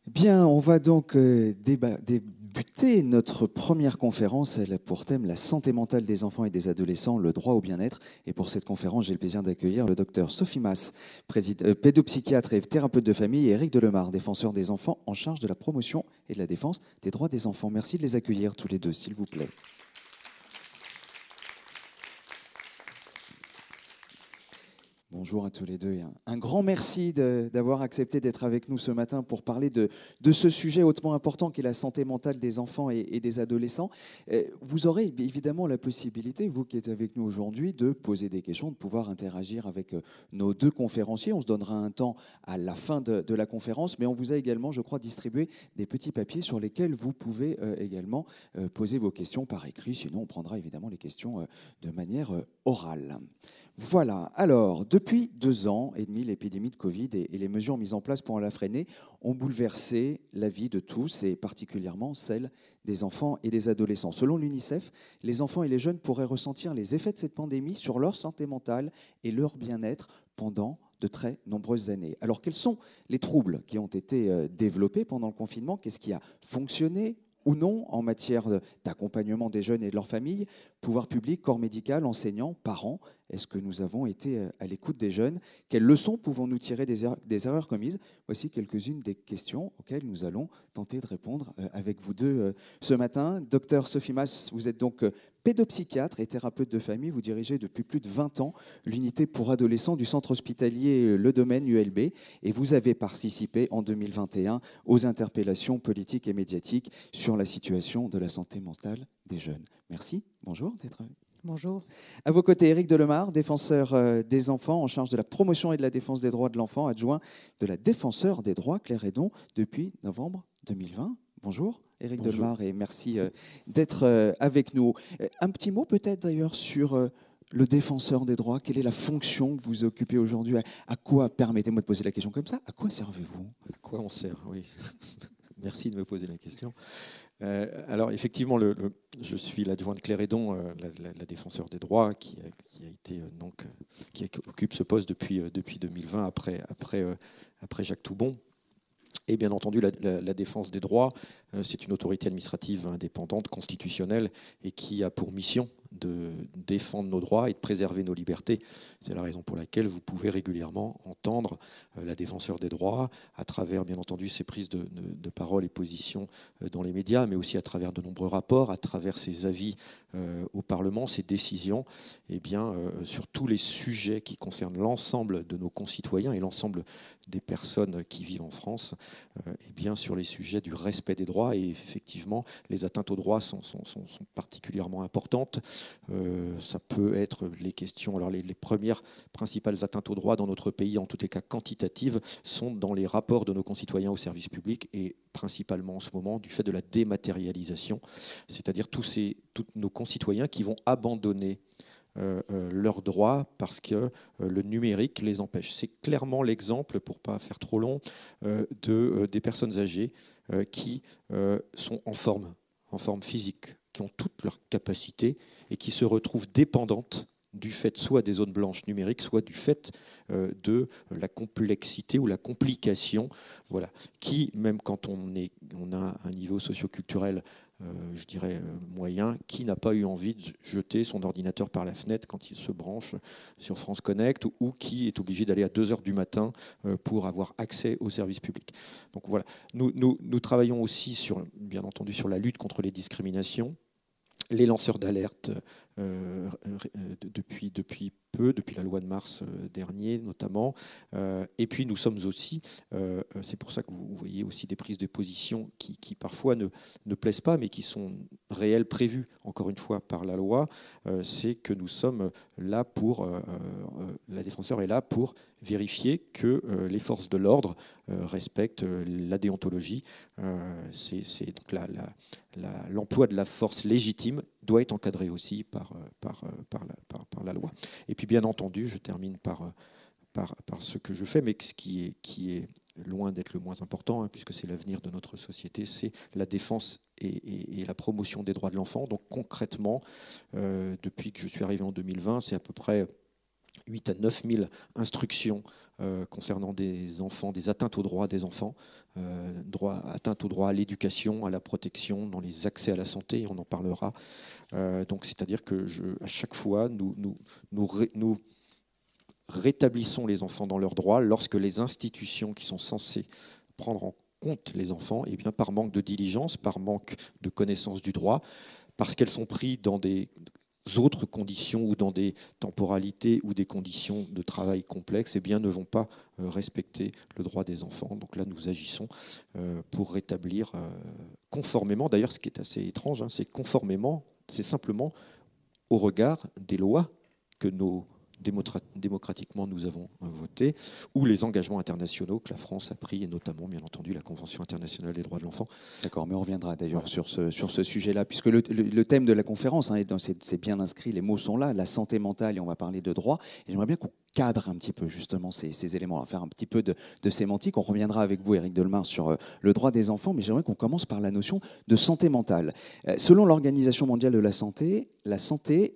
Bien, on va donc débuter notre première conférence. Elle a pour thème la santé mentale des enfants et des adolescents, le droit au bien-être. Et pour cette conférence, j'ai le plaisir d'accueillir le docteur Sophie Mas, pédopsychiatre et thérapeute de famille, et Éric Delemare, défenseur des enfants en charge de la promotion et de la défense des droits des enfants. Merci de les accueillir tous les deux, s'il vous plaît. Bonjour à tous les deux. Un grand merci d'avoir accepté d'être avec nous ce matin pour parler de ce sujet hautement important qui est la santé mentale des enfants et des adolescents. Vous aurez évidemment la possibilité, vous qui êtes avec nous aujourd'hui, de poser des questions, de pouvoir interagir avec nos deux conférenciers. On se donnera un temps à la fin de la conférence, mais on vous a également, je crois, distribué des petits papiers sur lesquels vous pouvez également poser vos questions par écrit. Sinon, on prendra évidemment les questions de manière orale. Voilà, alors, depuis 2 ans et demi, l'épidémie de Covid et les mesures mises en place pour la freiner ont bouleversé la vie de tous et particulièrement celle des enfants et des adolescents. Selon l'UNICEF, les enfants et les jeunes pourraient ressentir les effets de cette pandémie sur leur santé mentale et leur bien-être pendant de très nombreuses années. Alors, quels sont les troubles qui ont été développés pendant le confinement? Qu'est-ce qui a fonctionné ou non en matière d'accompagnement des jeunes et de leurs familles? Pouvoir public, corps médical, enseignants, parents, est-ce que nous avons été à l'écoute des jeunes? Quelles leçons pouvons-nous tirer des erreurs commises? Voici quelques-unes des questions auxquelles nous allons tenter de répondre avec vous deux ce matin. Docteur Sophie Mas, vous êtes donc pédopsychiatre et thérapeute de famille. Vous dirigez depuis plus de 20 ans l'unité pour adolescents du centre hospitalier Le Domaine ULB et vous avez participé en 2021 aux interpellations politiques et médiatiques sur la situation de la santé mentale des jeunes. Merci, bonjour d'être avec nous. Bonjour. À vos côtés, Éric Delemare, défenseur des enfants en charge de la promotion et de la défense des droits de l'enfant, adjoint de la défenseur des droits Claire Hédon depuis novembre 2020. Bonjour, Éric Delemare, et merci d'être avec nous. Un petit mot peut-être d'ailleurs sur le défenseur des droits. Quelle est la fonction que vous occupez aujourd'hui? À quoi, permettez-moi de poser la question comme ça, à quoi servez-vous? À quoi on sert, oui. Merci de me poser la question. Alors effectivement, je suis l'adjoint de Claire Hédon, la défenseur des droits, qui occupe ce poste depuis 2020 après Jacques Toubon. Et bien entendu, la défense des droits, c'est une autorité administrative indépendante, constitutionnelle, et qui a pour mission de défendre nos droits et de préserver nos libertés. C'est la raison pour laquelle vous pouvez régulièrement entendre la défenseur des droits à travers, bien entendu, ses prises de parole et positions dans les médias, mais aussi à travers de nombreux rapports, à travers ses avis au Parlement, ses décisions, et bien, sur tous les sujets qui concernent l'ensemble de nos concitoyens et l'ensemble des personnes qui vivent en France, et bien sur les sujets du respect des droits. Et effectivement, les atteintes aux droits sont particulièrement importantes. Ça peut être les questions. Alors les premières principales atteintes aux droits dans notre pays, en tous les cas quantitatives, sont dans les rapports de nos concitoyens au service public et principalement en ce moment du fait de la dématérialisation, c'est-à-dire tous nos concitoyens qui vont abandonner leurs droits parce que le numérique les empêche. C'est clairement l'exemple, pour ne pas faire trop long, des personnes âgées qui sont en forme physique, qui ont toutes leurs capacités et qui se retrouvent dépendantes du fait soit des zones blanches numériques, soit du fait de la complexité ou la complication, voilà, qui, même quand on a un niveau socioculturel je dirais moyen, qui n'a pas eu envie de jeter son ordinateur par la fenêtre quand il se branche sur France Connect, ou qui est obligé d'aller à 2h du matin pour avoir accès aux services publics. Donc voilà, nous travaillons aussi bien entendu sur la lutte contre les discriminations, les lanceurs d'alerte depuis la loi de mars dernier notamment. Et puis nous sommes aussi, c'est pour ça que vous voyez aussi des prises de position qui parfois ne plaisent pas, mais qui sont réelles, prévues encore une fois par la loi. C'est que nous sommes là la défenseur est là pour vérifier que les forces de l'ordre respectent la déontologie. C'est donc l'emploi de la force légitime doit être encadré aussi par la loi. Et puis bien entendu, je termine par ce que je fais, mais ce qui est loin d'être le moins important, puisque c'est l'avenir de notre société, c'est la défense et la promotion des droits de l'enfant. Donc concrètement, depuis que je suis arrivé en 2020, c'est à peu près 8 à 9 000 instructions concernant des enfants, des atteintes aux droits des enfants, atteintes aux droits à l'éducation, à la protection, dans les accès à la santé, on en parlera. Donc c'est-à-dire que à chaque fois, nous rétablissons les enfants dans leurs droits lorsque les institutions qui sont censées prendre en compte les enfants, eh bien, par manque de diligence, par manque de connaissance du droit, parce qu'elles sont prises dans des autres conditions ou dans des temporalités ou des conditions de travail complexes, eh bien, ne vont pas respecter le droit des enfants. Donc là, nous agissons pour rétablir conformément, d'ailleurs ce qui est assez étrange, hein, c'est simplement au regard des lois que démocratiquement nous avons voté, ou les engagements internationaux que la France a pris, et notamment, bien entendu, la Convention internationale des droits de l'enfant. D'accord, mais on reviendra d'ailleurs sur ce sujet-là, puisque le thème de la conférence, hein, c'est bien inscrit, les mots sont là, la santé mentale, et on va parler de droit. Et j'aimerais bien qu'on cadre un petit peu justement ces éléments, on va faire un petit peu de sémantique. On reviendra avec vous, Éric Delmar, sur le droit des enfants, mais j'aimerais qu'on commence par la notion de santé mentale. Selon l'Organisation mondiale de la santé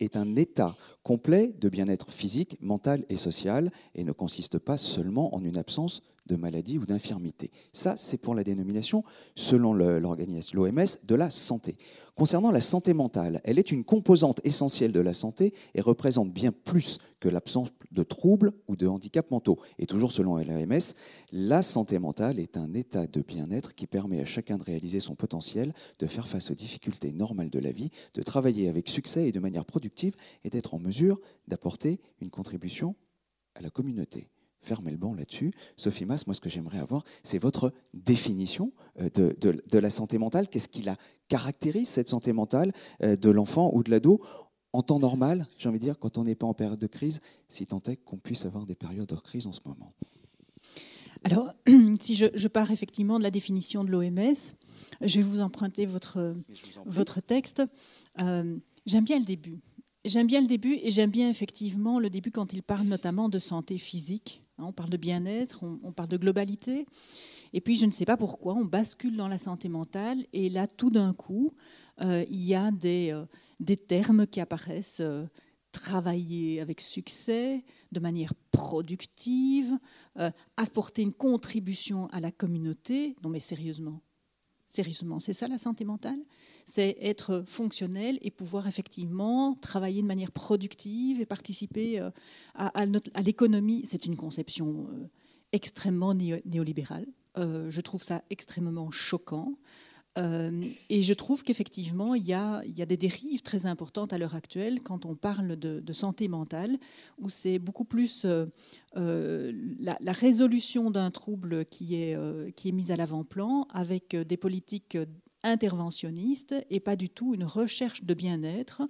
est un état complet de bien-être physique, mental et social, et ne consiste pas seulement en une absence de maladie ou d'infirmité. Ça, c'est pour la dénomination, selon l'organisme, l'OMS, de la santé. Concernant la santé mentale, elle est une composante essentielle de la santé et représente bien plus que l'absence de troubles ou de handicaps mentaux. Et toujours selon l'OMS, la santé mentale est un état de bien-être qui permet à chacun de réaliser son potentiel, de faire face aux difficultés normales de la vie, de travailler avec succès et de manière productive et d'être en mesure d'apporter une contribution à la communauté. Fermez le banc là-dessus. Sophie Mas, moi ce que j'aimerais avoir, c'est votre définition de la santé mentale. Qu'est-ce qui la caractérise, cette santé mentale de l'enfant ou de l'ado en temps normal, j'ai envie de dire, quand on n'est pas en période de crise, si tant est qu'on puisse avoir des périodes de crise en ce moment. Alors, si je pars effectivement de la définition de l'OMS, je vais vous emprunter votre texte. J'aime bien le début. J'aime bien le début et j'aime bien effectivement le début quand il parle notamment de santé physique. On parle de bien-être, on parle de globalité. Et puis, je ne sais pas pourquoi, on bascule dans la santé mentale. Et là, tout d'un coup, il y a des termes qui apparaissent. Travailler avec succès, de manière productive, apporter une contribution à la communauté. Non mais sérieusement, c'est ça la santé mentale? C'est être fonctionnel et pouvoir effectivement travailler de manière productive et participer à l'économie. C'est une conception extrêmement néolibérale. Je trouve ça extrêmement choquant. Et je trouve qu'effectivement, il y a des dérives très importantes à l'heure actuelle quand on parle de santé mentale, où c'est beaucoup plus la résolution d'un trouble qui est mise à l'avant-plan avec des politiques interventionnistes et pas du tout une recherche de bien-être.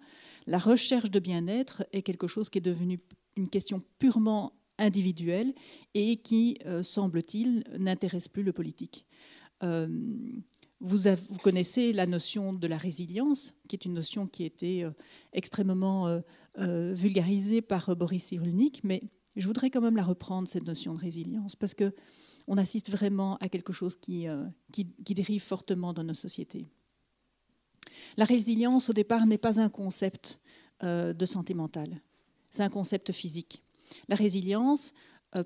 La recherche de bien-être est quelque chose qui est devenu une question purement individuelle et qui, semble-t-il, n'intéresse plus le politique. Vous connaissez la notion de la résilience, qui est une notion qui a été extrêmement vulgarisée par Boris Cyrulnik, mais je voudrais quand même la reprendre, cette notion de résilience, parce qu'on assiste vraiment à quelque chose qui dérive fortement dans nos sociétés. La résilience, au départ, n'est pas un concept de santé mentale, c'est un concept physique. La résilience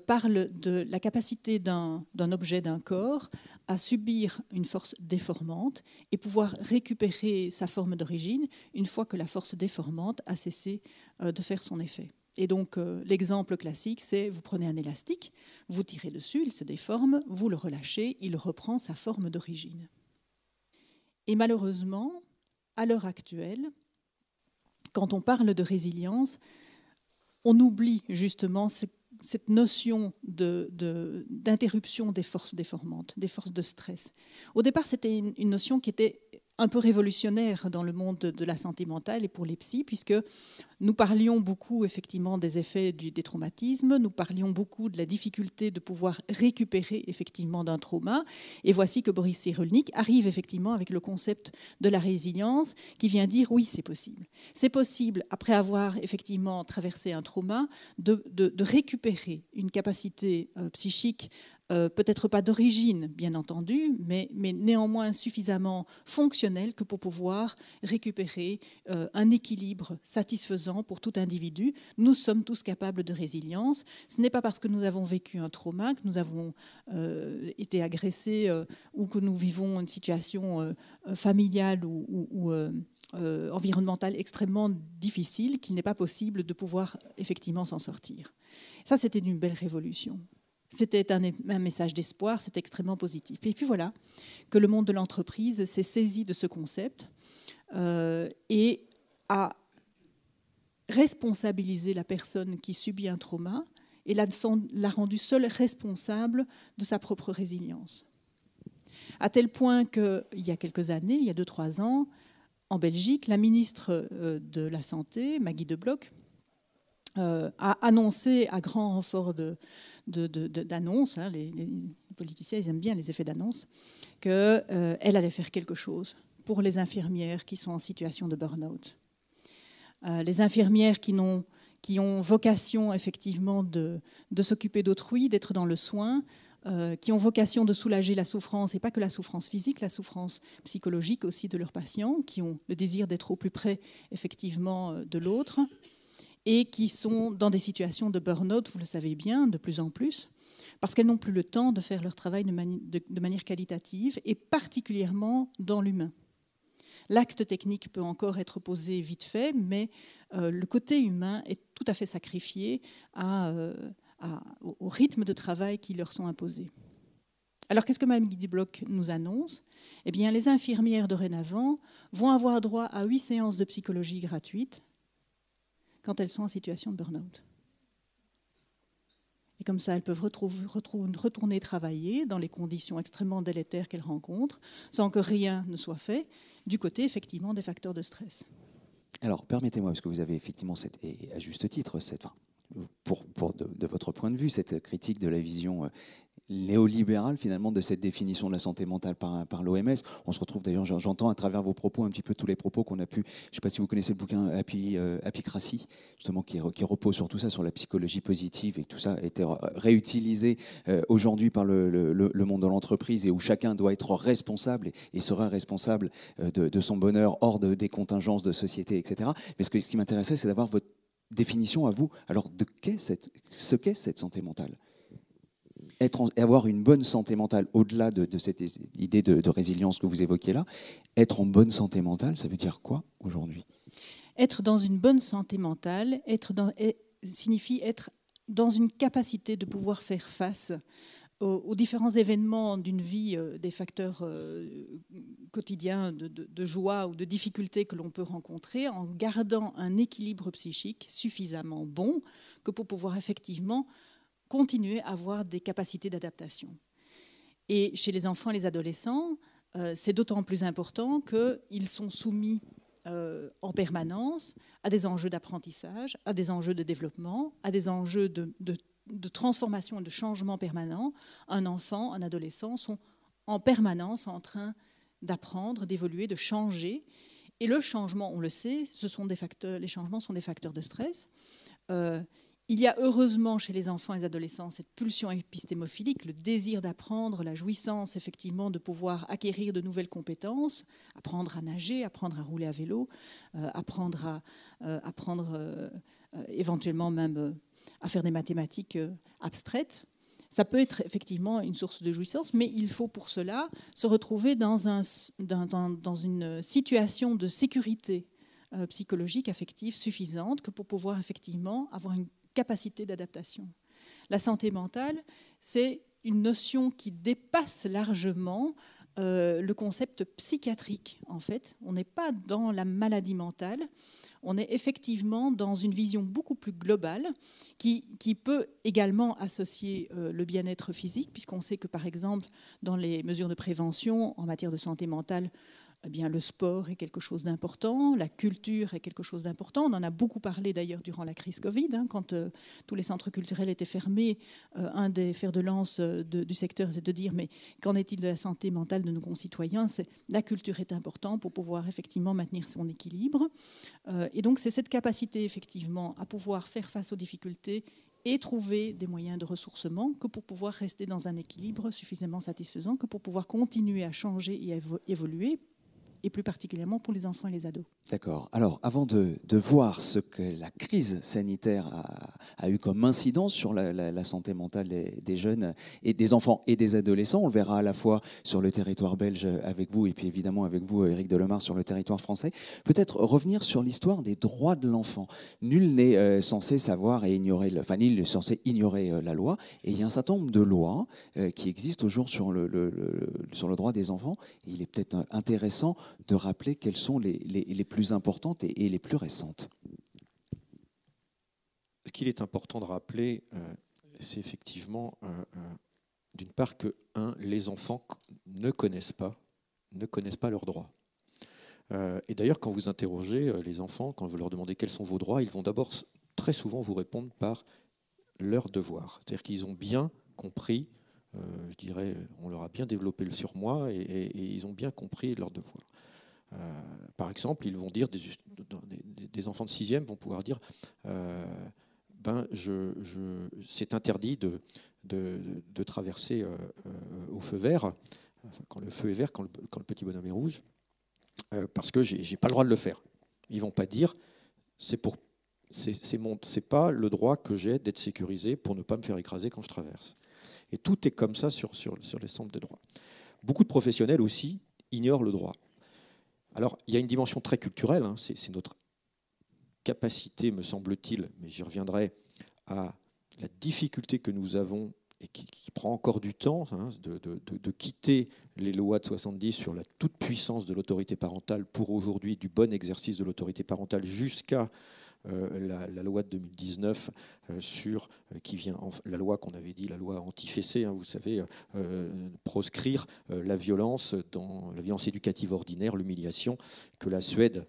parle de la capacité d'un objet, d'un corps, à subir une force déformante et pouvoir récupérer sa forme d'origine une fois que la force déformante a cessé de faire son effet. Et donc, l'exemple classique, c'est vous prenez un élastique, vous tirez dessus, il se déforme, vous le relâchez, il reprend sa forme d'origine. Et malheureusement, à l'heure actuelle, quand on parle de résilience, on oublie justement cette notion d'interruption des forces déformantes, des forces de stress. Au départ, c'était une notion qui était un peu révolutionnaire dans le monde de la santé mentale et pour les psys, puisque nous parlions beaucoup effectivement des effets des traumatismes, nous parlions beaucoup de la difficulté de pouvoir récupérer effectivement d'un trauma. Et voici que Boris Cyrulnik arrive effectivement avec le concept de la résilience qui vient dire oui, c'est possible. C'est possible, après avoir effectivement traversé un trauma, de récupérer une capacité psychique peut-être pas d'origine, bien entendu, mais néanmoins suffisamment fonctionnel que pour pouvoir récupérer un équilibre satisfaisant pour tout individu. Nous sommes tous capables de résilience. Ce n'est pas parce que nous avons vécu un trauma, que nous avons été agressés ou que nous vivons une situation familiale ou environnementale extrêmement difficile qu'il n'est pas possible de pouvoir effectivement s'en sortir. Ça, c'était une belle révolution. C'était un message d'espoir, c'est extrêmement positif. Et puis voilà que le monde de l'entreprise s'est saisi de ce concept et a responsabilisé la personne qui subit un trauma et l'a rendue seule responsable de sa propre résilience. À tel point qu'il y a quelques années, il y a 2-3 ans, en Belgique, la ministre de la Santé, Maggie De Blok, a annoncé à grand renfort d'annonces, hein, les politiciens ils aiment bien les effets d'annonce, qu'elle allait faire quelque chose pour les infirmières qui sont en situation de burn-out. Les infirmières qui ont vocation effectivement de s'occuper d'autrui, d'être dans le soin, qui ont vocation de soulager la souffrance, et pas que la souffrance physique, la souffrance psychologique aussi de leurs patients, qui ont le désir d'être au plus près effectivement de l'autre, et qui sont dans des situations de burn-out, vous le savez bien, de plus en plus, parce qu'elles n'ont plus le temps de faire leur travail de manière qualitative, et particulièrement dans l'humain. L'acte technique peut encore être posé vite fait, mais le côté humain est tout à fait sacrifié au rythme de travail qui leur sont imposés. Alors, qu'est-ce que Mme De Blok nous annonce ? Eh bien, les infirmières dorénavant vont avoir droit à 8 séances de psychologie gratuites quand elles sont en situation de burn-out. Et comme ça, elles peuvent retourner travailler dans les conditions extrêmement délétères qu'elles rencontrent, sans que rien ne soit fait, du côté, effectivement, des facteurs de stress. Alors, permettez-moi, parce que vous avez effectivement, et à juste titre, de votre point de vue, cette critique de la vision néolibérale, finalement, de cette définition de la santé mentale par l'OMS. On se retrouve d'ailleurs, j'entends à travers vos propos un petit peu tous les propos qu'on a pu, je ne sais pas si vous connaissez le bouquin Apicratie, justement, qui repose sur tout ça, sur la psychologie positive, et tout ça a été réutilisé aujourd'hui par le monde de l'entreprise, et où chacun doit être responsable et sera responsable de son bonheur hors des contingences de société, etc. Mais ce qui m'intéressait, c'est d'avoir votre définition à vous. Alors, ce qu'est cette santé mentale ? Avoir une bonne santé mentale, au-delà de cette idée de résilience que vous évoquiez là, être en bonne santé mentale, ça veut dire quoi aujourd'hui ? Être dans une bonne santé mentale signifie être dans une capacité de pouvoir faire face aux différents événements d'une vie, des facteurs quotidiens de joie ou de difficultés que l'on peut rencontrer, en gardant un équilibre psychique suffisamment bon que pour pouvoir effectivement continuer à avoir des capacités d'adaptation. Et chez les enfants et les adolescents, c'est d'autant plus important qu'ils sont soumis en permanence à des enjeux d'apprentissage, à des enjeux de développement, à des enjeux de transformation et de changement permanent. Un enfant, un adolescent sont en permanence en train d'apprendre, d'évoluer, de changer. Et le changement, on le sait, les changements sont des facteurs de stress. Il y a heureusement chez les enfants et les adolescents cette pulsion épistémophilique, le désir d'apprendre, la jouissance effectivement de pouvoir acquérir de nouvelles compétences, apprendre à nager, apprendre à rouler à vélo, apprendre éventuellement même à faire des mathématiques abstraites. Ça peut être effectivement une source de jouissance, mais il faut pour cela se retrouver dans une situation de sécurité psychologique, affective suffisante que pour pouvoir effectivement avoir une capacité d'adaptation. La santé mentale, c'est une notion qui dépasse largement le concept psychiatrique, en fait. On n'est pas dans la maladie mentale, on est effectivement dans une vision beaucoup plus globale qui peut également associer le bien-être physique, puisqu'on sait que, par exemple, dans les mesures de prévention en matière de santé mentale, eh bien, le sport est quelque chose d'important, la culture est quelque chose d'important. On en a beaucoup parlé d'ailleurs durant la crise Covid, quand tous les centres culturels étaient fermés. Un des fers de lance du secteur, c'est de dire mais qu'en est-il de la santé mentale de nos concitoyens ? La culture est importante pour pouvoir effectivement maintenir son équilibre. Et donc c'est cette capacité effectivement à pouvoir faire face aux difficultés et trouver des moyens de ressourcement que pour pouvoir rester dans un équilibre suffisamment satisfaisant, que pour pouvoir continuer à changer et à évoluer, et plus particulièrement pour les enfants et les ados. D'accord. Alors, avant de voir ce que la crise sanitaire a eu comme incidence sur la santé mentale des jeunes et des enfants et des adolescents, on le verra à la fois sur le territoire belge avec vous et puis évidemment avec vous, Éric Delemare, sur le territoire français, peut-être revenir sur l'histoire des droits de l'enfant. Nul n'est censé savoir et ignorer, nul n'est censé ignorer la loi, et il y a un certain nombre de lois qui existent aujourd'hui sur le droit des enfants. Et il est peut-être intéressant de rappeler quelles sont les plus importantes et les plus récentes. Ce qu'il est important de rappeler, c'est effectivement, d'une part, que les enfants ne connaissent pas leurs droits. Et d'ailleurs, quand vous interrogez les enfants, quand vous leur demandez quels sont vos droits, ils vont d'abord très souvent vous répondre par leurs devoirs. C'est-à-dire qu'ils ont bien compris, je dirais, on leur a bien développé le surmoi et ils ont bien compris leurs devoirs. Par exemple, ils vont dire, des enfants de 6e vont pouvoir dire c'est interdit de traverser au feu vert, quand le feu est vert, quand le petit bonhomme est rouge, parce que j'ai pas le droit de le faire. Ils vont pas dire c'est pas le droit que j'ai d'être sécurisé pour ne pas me faire écraser quand je traverse. Et tout est comme ça sur l'ensemble des droits. Beaucoup de professionnels aussi ignorent le droit. Alors, il y a une dimension très culturelle, hein, c'est notre capacité, me semble-t-il, mais j'y reviendrai, à la difficulté que nous avons et qui prend encore du temps, hein, de quitter les lois de 70 sur la toute-puissance de l'autorité parentale pour aujourd'hui du bon exercice de l'autorité parentale jusqu'à la loi de 2019 qui vient, la loi qu'on avait dit, la loi anti-fessée, hein, vous savez, proscrire la violence éducative ordinaire, l'humiliation, que la Suède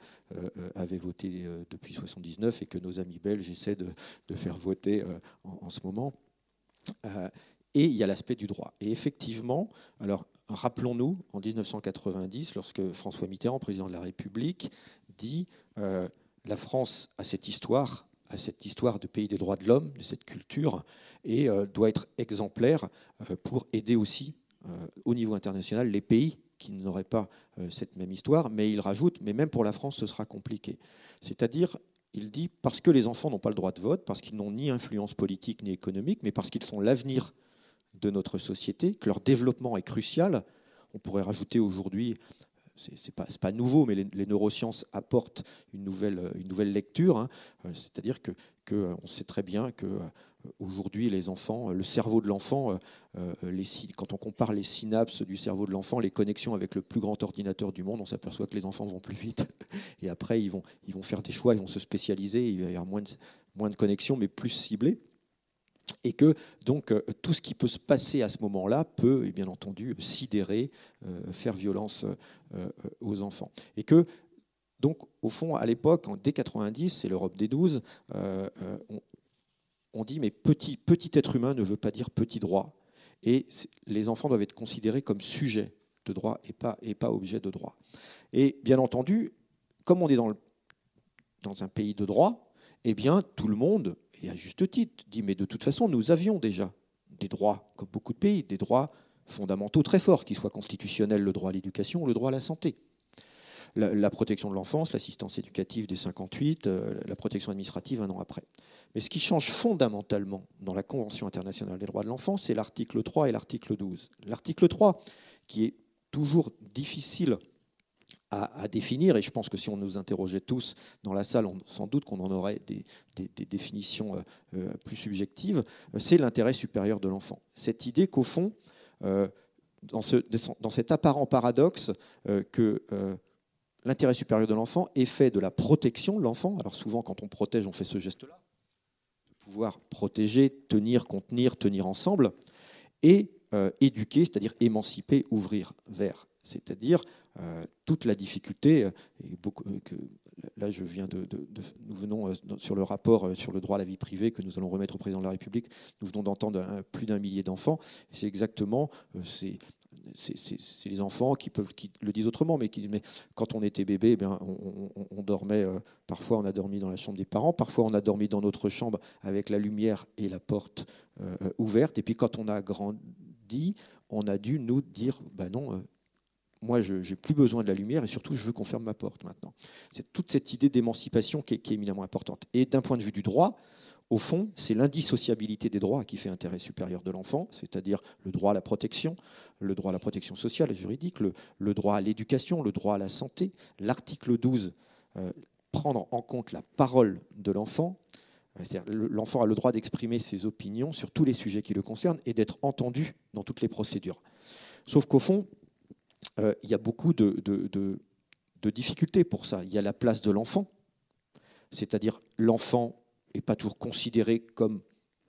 avait voté depuis 79 et que nos amis belges essaient de faire voter en ce moment. Et il y a l'aspect du droit. Et effectivement, alors rappelons-nous, en 1990, lorsque François Mitterrand, président de la République, dit la France a cette histoire de pays des droits de l'homme, de cette culture, et doit être exemplaire pour aider aussi au niveau international les pays qui n'auraient pas cette même histoire. Mais il rajoute, mais même pour la France, ce sera compliqué. C'est-à-dire, il dit, parce que les enfants n'ont pas le droit de vote, parce qu'ils n'ont ni influence politique ni économique, mais parce qu'ils sont l'avenir de notre société, que leur développement est crucial. On pourrait rajouter aujourd'hui, c'est pas nouveau, mais les neurosciences apportent une nouvelle lecture. Hein. C'est-à-dire que on sait très bien que aujourd'hui, les enfants, le cerveau de l'enfant, quand on compare les synapses du cerveau de l'enfant, les connexions avec le plus grand ordinateur du monde, on s'aperçoit que les enfants vont plus vite. Et après, ils vont faire des choix, ils vont se spécialiser, il va y avoir moins de connexions, mais plus ciblées. Et que donc tout ce qui peut se passer à ce moment-là peut, et bien entendu, sidérer, faire violence aux enfants. Et que donc au fond, à l'époque, dès 90, c'est l'Europe des 12, on dit mais petit être humain ne veut pas dire petit droit. Et les enfants doivent être considérés comme sujets de droit et pas objets de droit. Et bien entendu, comme on est dans un pays de droit, eh bien tout le monde, et à juste titre, dit mais de toute façon, nous avions déjà des droits, comme beaucoup de pays, des droits fondamentaux très forts, qu'ils soient constitutionnels, le droit à l'éducation ou le droit à la santé. La protection de l'enfance, l'assistance éducative dès 58, la protection administrative un an après. Mais ce qui change fondamentalement dans la Convention internationale des droits de l'enfant, c'est l'article 3 et l'article 12. L'article 3, qui est toujours difficile à définir, et je pense que si on nous interrogeait tous dans la salle, sans doute qu'on en aurait des définitions plus subjectives, c'est l'intérêt supérieur de l'enfant. Cette idée qu'au fond, dans cet apparent paradoxe que l'intérêt supérieur de l'enfant est fait de la protection de l'enfant. Alors souvent, quand on protège, on fait ce geste-là, de pouvoir protéger, tenir, contenir, tenir ensemble, et éduquer, c'est-à-dire émanciper, ouvrir vers. C'est-à-dire toute la difficulté, là je viens nous venons sur le rapport sur le droit à la vie privée que nous allons remettre au président de la République, nous venons d'entendre plus d'1 millier d'enfants, et c'est exactement c'est les enfants qui le disent autrement, mais qui disent, mais quand on était bébé, eh bien, on dormait, parfois on a dormi dans la chambre des parents, parfois on a dormi dans notre chambre avec la lumière et la porte ouverte, et puis quand on a grandi, on a dû nous dire, ben non, moi je n'ai plus besoin de la lumière, et surtout je veux qu'on ferme ma porte maintenant. C'est toute cette idée d'émancipation qui est éminemment importante. Et d'un point de vue du droit, au fond, c'est l'indissociabilité des droits qui fait intérêt supérieur de l'enfant, c'est-à-dire le droit à la protection sociale et juridique, le droit à l'éducation, le droit à la santé. L'article 12, prendre en compte la parole de l'enfant. L'enfant a le droit d'exprimer ses opinions sur tous les sujets qui le concernent et d'être entendu dans toutes les procédures. Sauf qu'au fond, il y a beaucoup de difficultés pour ça. Il y a la place de l'enfant, c'est-à-dire l'enfant n'est pas toujours considéré comme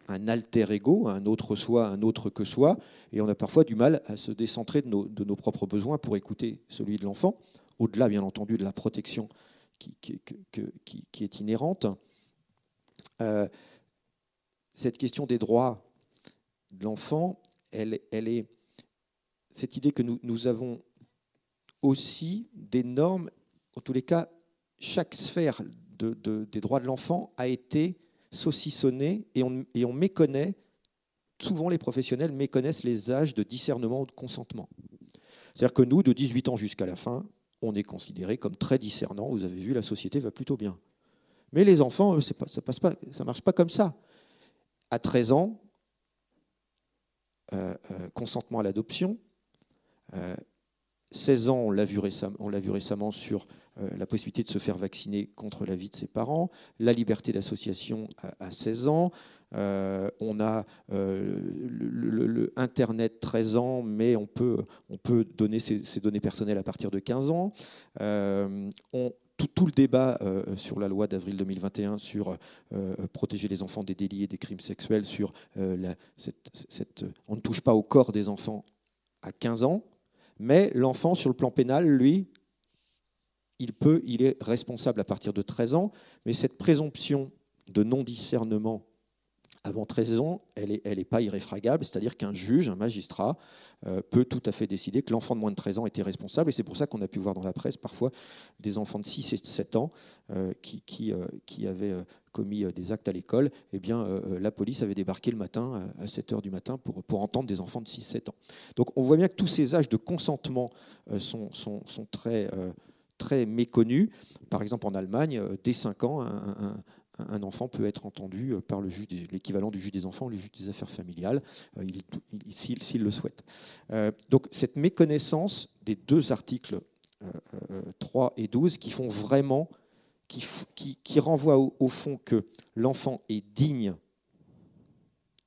un alter ego, un autre soi, un autre que soi, et on a parfois du mal à se décentrer de nos propres besoins pour écouter celui de l'enfant, au-delà bien entendu de la protection qui est inhérente. Cette question des droits de l'enfant, elle est cette idée que nous avons aussi des normes, en tous les cas, chaque sphère des droits de l'enfant a été saucissonnée et on méconnaît, souvent les professionnels méconnaissent les âges de discernement ou de consentement. C'est-à-dire que nous, de 18 ans jusqu'à la fin, on est considérés comme très discernants. Vous avez vu, la société va plutôt bien. Mais les enfants, eux, ça ne marche pas comme ça. À 13 ans, consentement à l'adoption. 16 ans, on l'a vu récemment sur la possibilité de se faire vacciner contre l'avis de ses parents, la liberté d'association à 16 ans, on a le Internet 13 ans, mais on peut donner ses données personnelles à partir de 15 ans. Tout le débat sur la loi d'avril 2021 sur protéger les enfants des délits et des crimes sexuels, sur on ne touche pas au corps des enfants à 15 ans, mais l'enfant, sur le plan pénal, lui, il est responsable à partir de 13 ans, mais cette présomption de non-discernement avant 13 ans, elle est pas irréfragable, c'est-à-dire qu'un juge, un magistrat, peut tout à fait décider que l'enfant de moins de 13 ans était responsable, et c'est pour ça qu'on a pu voir dans la presse parfois des enfants de 6 et 7 ans qui avaient commis des actes à l'école. Eh bien, la police avait débarqué le matin, à 7h du matin, pour entendre des enfants de 6-7 ans. Donc on voit bien que tous ces âges de consentement sont très méconnus. Par exemple, en Allemagne, dès 5 ans, un enfant peut être entendu par le juge, l'équivalent du juge des enfants, le juge des affaires familiales, s'il le souhaite. Donc cette méconnaissance des deux articles 3 et 12 qui font vraiment, qui renvoient au fond que l'enfant est digne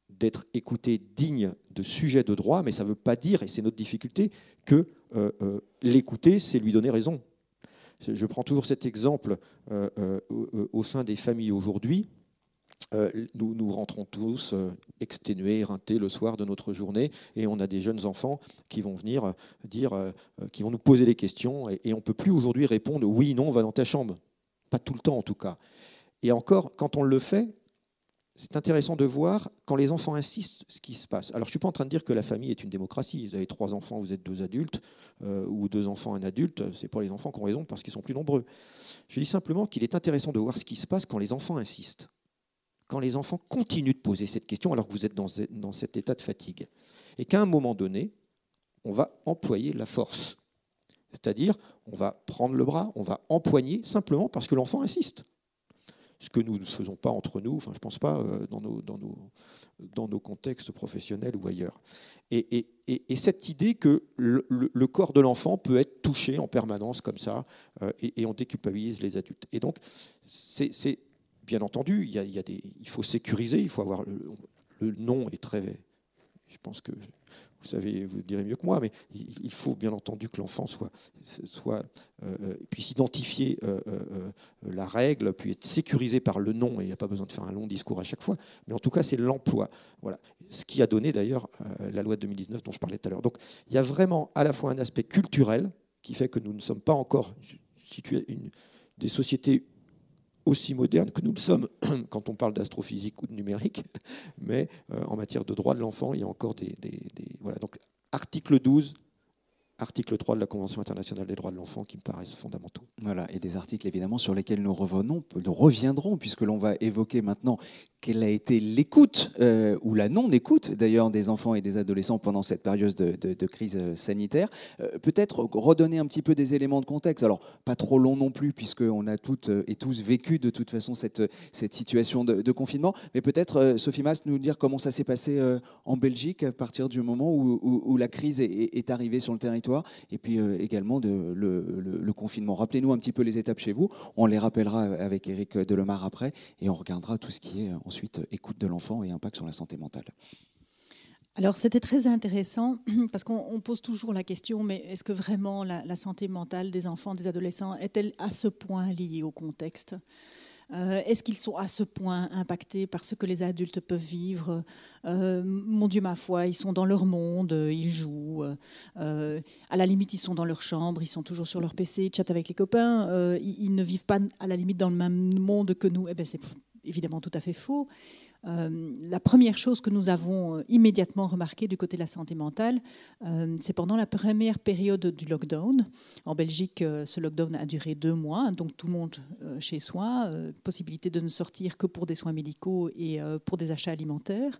d'être écouté, digne de sujet de droit, mais ça ne veut pas dire, et c'est notre difficulté, que l'écouter, c'est lui donner raison. Je prends toujours cet exemple au sein des familles aujourd'hui. Nous rentrons tous exténués, éreintés le soir de notre journée, et on a des jeunes enfants qui vont venir qui vont nous poser des questions, et on ne peut plus aujourd'hui répondre oui, non, va dans ta chambre. Pas tout le temps en tout cas. Et encore, quand on le fait, c'est intéressant de voir, quand les enfants insistent, ce qui se passe. Alors, je ne suis pas en train de dire que la famille est une démocratie. Vous avez 3 enfants, vous êtes 2 adultes, ou 2 enfants, 1 adulte. Ce n'est pas les enfants qui ont raison parce qu'ils sont plus nombreux. Je dis simplement qu'il est intéressant de voir ce qui se passe quand les enfants insistent, quand les enfants continuent de poser cette question alors que vous êtes dans cet état de fatigue. Et qu'à un moment donné, on va employer la force. C'est-à-dire, on va prendre le bras, on va empoigner simplement parce que l'enfant insiste. Ce que nous ne faisons pas entre nous, enfin, je ne pense pas dans nos contextes professionnels ou ailleurs. Et cette idée que le corps de l'enfant peut être touché en permanence comme ça, et on déculpabilise les adultes. Et donc, c'est bien entendu, il faut sécuriser, il faut avoir le nom est très... Je pense que vous savez, vous direz mieux que moi, mais il faut bien entendu que l'enfant puisse identifier la règle, puis être sécurisé par le nom, et il n'y a pas besoin de faire un long discours à chaque fois, mais en tout cas, c'est l'emploi. Voilà. Ce qui a donné d'ailleurs la loi de 2019 dont je parlais tout à l'heure. Donc, il y a vraiment à la fois un aspect culturel qui fait que nous ne sommes pas encore situés des sociétés aussi moderne que nous le sommes quand on parle d'astrophysique ou de numérique, mais en matière de droits de l'enfant, il y a encore voilà. Donc, article 12, article 3 de la Convention internationale des droits de l'enfant qui me paraissent fondamentaux. Voilà, et des articles évidemment sur lesquels nous reviendrons, puisque l'on va évoquer maintenant quelle a été l'écoute ou la non-écoute d'ailleurs des enfants et des adolescents pendant cette période de crise sanitaire. Peut-être redonner un petit peu des éléments de contexte. Alors, pas trop long non plus, puisqu'on a toutes et tous vécu de toute façon cette situation de confinement, mais peut-être, Sophie Mast, nous dire comment ça s'est passé en Belgique à partir du moment où la crise est arrivée sur le territoire, et puis également le confinement. Rappelez-nous un petit peu les étapes chez vous, on les rappellera avec Éric Delemare après, et on regardera tout ce qui est ensuite écoute de l'enfant et impact sur la santé mentale. Alors c'était très intéressant parce qu'on pose toujours la question, mais est-ce que vraiment la santé mentale des enfants, des adolescents est-elle à ce point liée au contexte ? Est-ce qu'ils sont à ce point impactés par ce que les adultes peuvent vivre ? Mon Dieu, ma foi, ils sont dans leur monde, ils jouent. À la limite, ils sont dans leur chambre, ils sont toujours sur leur PC, ils chattent avec les copains. Ils ne vivent pas à la limite dans le même monde que nous. Eh bien, c'est évidemment tout à fait faux. La première chose que nous avons immédiatement remarqué du côté de la santé mentale, c'est pendant la première période du lockdown. En Belgique, ce lockdown a duré 2 mois, donc tout le monde chez soi, possibilité de ne sortir que pour des soins médicaux et pour des achats alimentaires.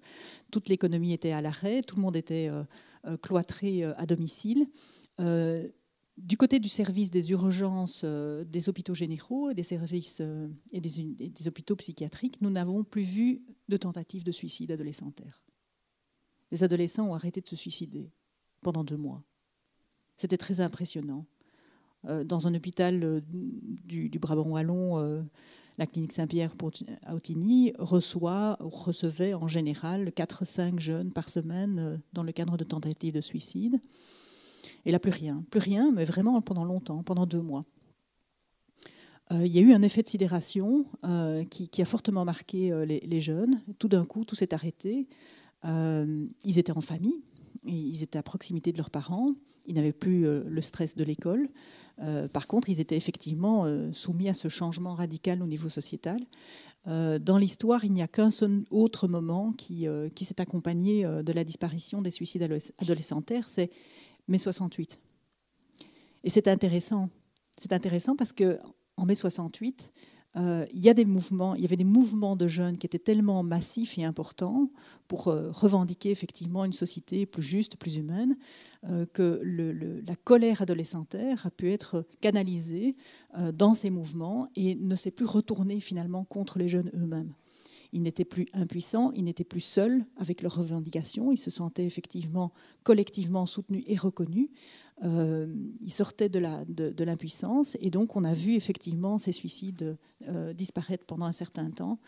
Toute l'économie était à l'arrêt, tout le monde était cloîtré à domicile. Du côté du service des urgences des hôpitaux généraux et des services et des hôpitaux psychiatriques, nous n'avons plus vu de tentatives de suicide adolescentaire. Les adolescents ont arrêté de se suicider pendant 2 mois. C'était très impressionnant. Dans un hôpital du Brabant wallon, la clinique Saint-Pierre à Autigny recevait en général 4-5 jeunes par semaine dans le cadre de tentatives de suicide. Et là, plus rien, mais vraiment pendant longtemps, pendant 2 mois. Il y a eu un effet de sidération qui a fortement marqué les jeunes. Tout d'un coup, tout s'est arrêté. Ils étaient en famille, ils étaient à proximité de leurs parents, ils n'avaient plus le stress de l'école. Par contre, ils étaient effectivement soumis à ce changement radical au niveau sociétal. Dans l'histoire, il n'y a qu'un seul autre moment qui s'est accompagné de la disparition des suicides adolescentaires, c'est mai 68. Et c'est intéressant. C'est intéressant parce qu'en mai 68, il y avait des mouvements de jeunes qui étaient tellement massifs et importants pour revendiquer effectivement une société plus juste, plus humaine, que la colère adolescentaire a pu être canalisée dans ces mouvements et ne s'est plus retournée finalement contre les jeunes eux-mêmes. Ils n'étaient plus impuissants, ils n'étaient plus seuls avec leurs revendications, ils se sentaient effectivement collectivement soutenus et reconnus. Ils sortaient de l'impuissance et donc on a vu effectivement ces suicides disparaître pendant un certain temps.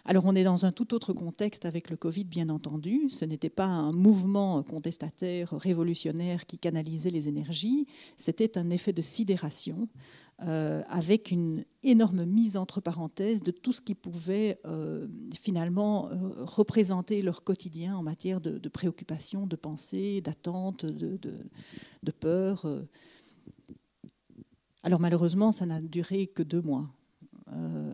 Alors on est dans un tout autre contexte avec le Covid, bien entendu. Ce n'était pas un mouvement contestataire, révolutionnaire qui canalisait les énergies, c'était un effet de sidération avec une énorme mise entre parenthèses de tout ce qui pouvait finalement représenter leur quotidien en matière de préoccupation, de pensée, d'attente, de peur. Alors malheureusement, ça n'a duré que 2 mois.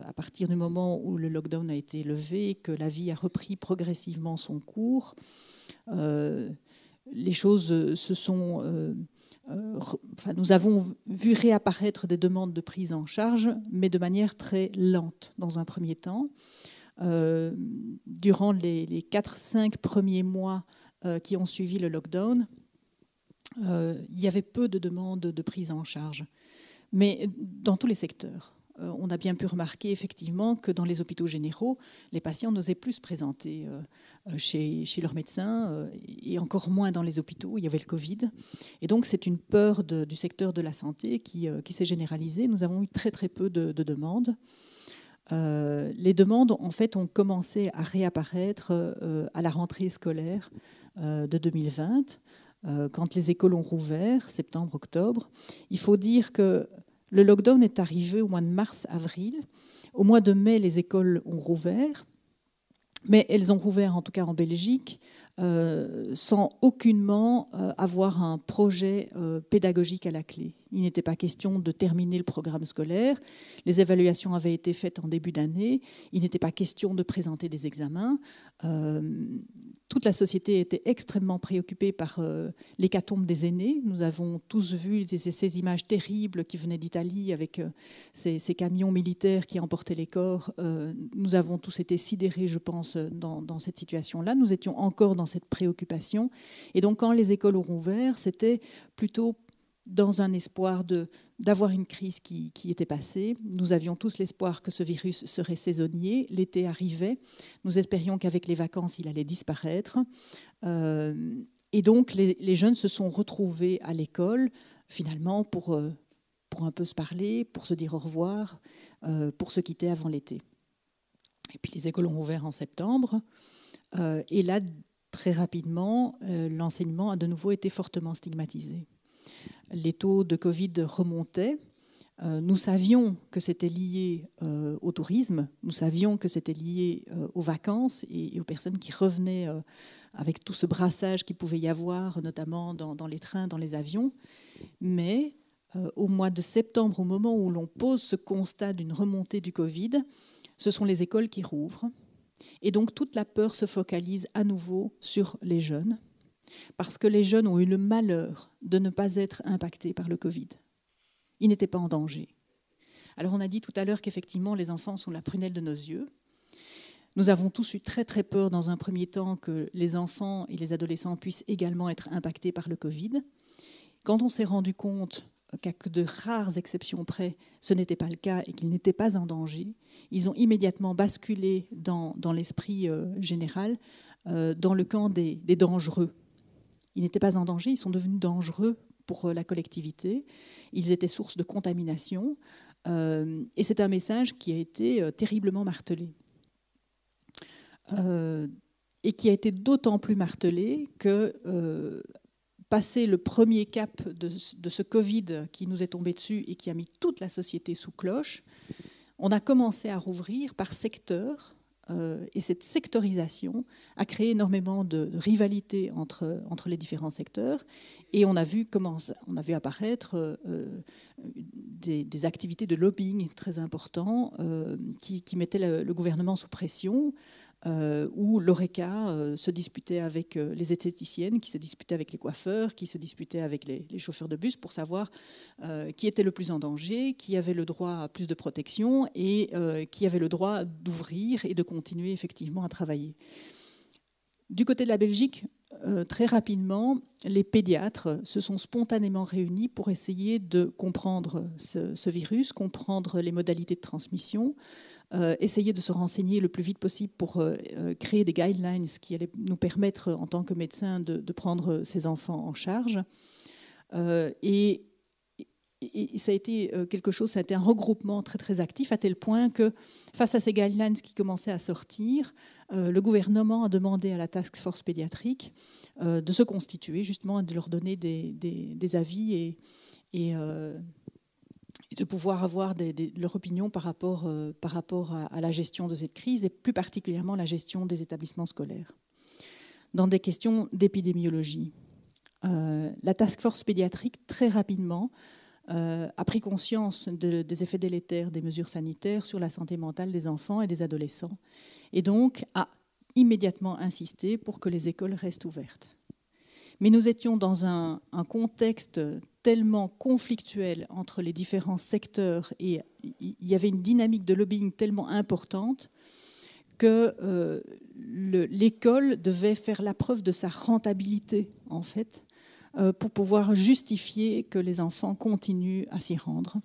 À partir du moment où le lockdown a été levé, que la vie a repris progressivement son cours, les choses se sont... nous avons vu réapparaître des demandes de prise en charge, mais de manière très lente dans un premier temps. Durant les 4-5 premiers mois qui ont suivi le lockdown, il y avait peu de demandes de prise en charge, mais dans tous les secteurs. On a bien pu remarquer effectivement que dans les hôpitaux généraux, les patients n'osaient plus se présenter chez leur médecin et encore moins dans les hôpitaux où il y avait le Covid. Et donc c'est une peur du secteur de la santé qui s'est généralisée. Nous avons eu très très peu de demandes. Les demandes en fait ont commencé à réapparaître à la rentrée scolaire de 2020, quand les écoles ont rouvert, septembre-octobre. Il faut dire que le lockdown est arrivé au mois de mars-avril. Au mois de mai, les écoles ont rouvert, mais elles ont rouvert, en tout cas en Belgique, sans aucunement avoir un projet pédagogique à la clé. Il n'était pas question de terminer le programme scolaire. Les évaluations avaient été faites en début d'année. Il n'était pas question de présenter des examens. Toute la société était extrêmement préoccupée par l'hécatombe des aînés. Nous avons tous vu ces images terribles qui venaient d'Italie avec ces camions militaires qui emportaient les corps. Nous avons tous été sidérés, je pense, dans cette situation-là. Nous étions encore dans cette préoccupation. Et donc, quand les écoles auront ouvert, c'était plutôt dans un espoir d'avoir une crise qui était passée. Nous avions tous l'espoir que ce virus serait saisonnier. L'été arrivait. Nous espérions qu'avec les vacances, il allait disparaître. Et donc, les jeunes se sont retrouvés à l'école, finalement, pour un peu se parler, pour se dire au revoir, pour se quitter avant l'été. Et puis, les écoles ont ouvert en septembre. Et là, très rapidement, l'enseignement a de nouveau été fortement stigmatisé. Les taux de Covid remontaient. Nous savions que c'était lié au tourisme, nous savions que c'était lié aux vacances et aux personnes qui revenaient avec tout ce brassage qu'il pouvait y avoir, notamment dans les trains, dans les avions. Mais au mois de septembre, au moment où l'on pose ce constat d'une remontée du Covid, ce sont les écoles qui rouvrent. Et donc toute la peur se focalise à nouveau sur les jeunes, parce que les jeunes ont eu le malheur de ne pas être impactés par le Covid. Ils n'étaient pas en danger. Alors on a dit tout à l'heure qu'effectivement les enfants sont la prunelle de nos yeux. Nous avons tous eu très très peur dans un premier temps que les enfants et les adolescents puissent également être impactés par le Covid. Quand on s'est rendu compte qu'à que de rares exceptions près, ce n'était pas le cas et qu'ils n'étaient pas en danger, ils ont immédiatement basculé dans l'esprit général, dans le camp des dangereux. Ils n'étaient pas en danger, ils sont devenus dangereux pour la collectivité. Ils étaient source de contamination. Et c'est un message qui a été terriblement martelé. Et qui a été d'autant plus martelé que, passé le premier cap de ce Covid qui nous est tombé dessus et qui a mis toute la société sous cloche, on a commencé à rouvrir par secteur. Et cette sectorisation a créé énormément de rivalité entre les différents secteurs. Et on a vu apparaître des activités de lobbying très importantes qui mettaient le gouvernement sous pression, où l'ORECA se disputait avec les esthéticiennes, qui se disputaient avec les coiffeurs, qui se disputaient avec les chauffeurs de bus pour savoir qui était le plus en danger, qui avait le droit à plus de protection et qui avait le droit d'ouvrir et de continuer effectivement à travailler. Du côté de la Belgique, très rapidement, les pédiatres se sont spontanément réunis pour essayer de comprendre ce virus, comprendre les modalités de transmission, essayer de se renseigner le plus vite possible pour créer des guidelines qui allaient nous permettre, en tant que médecins, de prendre ces enfants en charge. Et ça a été quelque chose, ça a été un regroupement très très actif, à tel point que face à ces guidelines qui commençaient à sortir, le gouvernement a demandé à la task force pédiatrique de se constituer, justement, et de leur donner des avis et de pouvoir avoir leur opinion par rapport à la gestion de cette crise, et plus particulièrement la gestion des établissements scolaires. Dans des questions d'épidémiologie, la task force pédiatrique, très rapidement, a pris conscience des effets délétères des mesures sanitaires sur la santé mentale des enfants et des adolescents, et donc a immédiatement insisté pour que les écoles restent ouvertes. Mais nous étions dans un contexte tellement conflictuel entre les différents secteurs, et il y avait une dynamique de lobbying tellement importante que l'école devait faire la preuve de sa rentabilité, en fait, pour pouvoir justifier que les enfants continuent à s'y rendre.